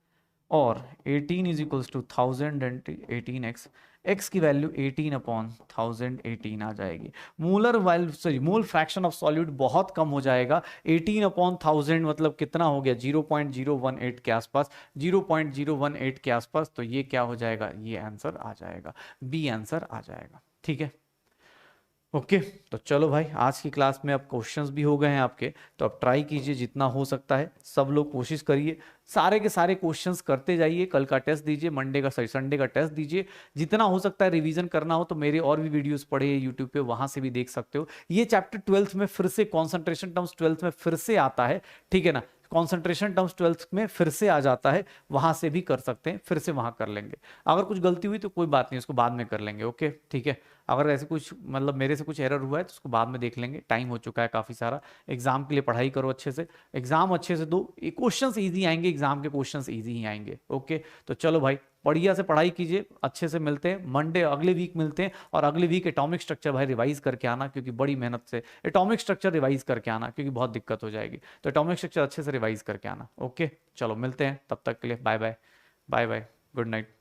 A: और 18 is equals to 1000 × 18x, x की वैल्यू 18/1018 आ जाएगी। Molar value sorry mole fraction of solute बहुत कम हो जाएगा, 18/1000 मतलब कितना हो गया 0.018 के आसपास, 0.018 के आसपास। तो ये क्या हो जाएगा, ये आंसर आ जाएगा, बी आंसर आ जाएगा। ठीक है, ओके तो चलो भाई, आज की क्लास में अब क्वेश्चंस भी हो गए हैं आपके, तो अब ट्राई कीजिए जितना हो सकता है, सब लोग कोशिश करिए, सारे के सारे क्वेश्चंस करते जाइए। कल का टेस्ट दीजिए, मंडे का सॉरी संडे का टेस्ट दीजिए, जितना हो सकता है रिवीजन करना हो तो मेरे और भी वीडियोस पड़े यूट्यूब पे, वहां से भी देख सकते हो। ये चैप्टर 12th में फिर से, कॉन्सेंट्रेशन टर्म्स 12th में फिर से आता है, ठीक है ना, कॉन्सेंट्रेशन टर्म्स 12th में फिर से आ जाता है, वहां से भी कर सकते हैं, फिर से वहां कर लेंगे। अगर कुछ गलती हुई तो कोई बात नहीं, उसको बाद में कर लेंगे, ओके ठीक है। अगर ऐसे कुछ मतलब मेरे से कुछ एरर हुआ है तो उसको बाद में देख लेंगे, टाइम हो चुका है काफ़ी सारा। एग्जाम के लिए पढ़ाई करो अच्छे से, एग्जाम अच्छे से दो, क्वेश्चंस इजी आएंगे, एग्जाम के क्वेश्चंस इजी ही आएंगे। ओके तो चलो भाई, बढ़िया से पढ़ाई कीजिए, अच्छे से मिलते हैं मंडे, अगले वीक मिलते हैं। और अगले वीक एटॉमिक स्ट्रक्चर भाई रिवाइज करके आना, क्योंकि बड़ी मेहनत से एटॉमिक स्ट्रक्चर रिवाइज करके आना, क्योंकि बहुत दिक्कत हो जाएगी। तो एटॉमिक स्ट्रक्चर अच्छे से रिवाइज करके आना। ओके चलो मिलते हैं, तब तक के लिए bye bye, bye bye, good night.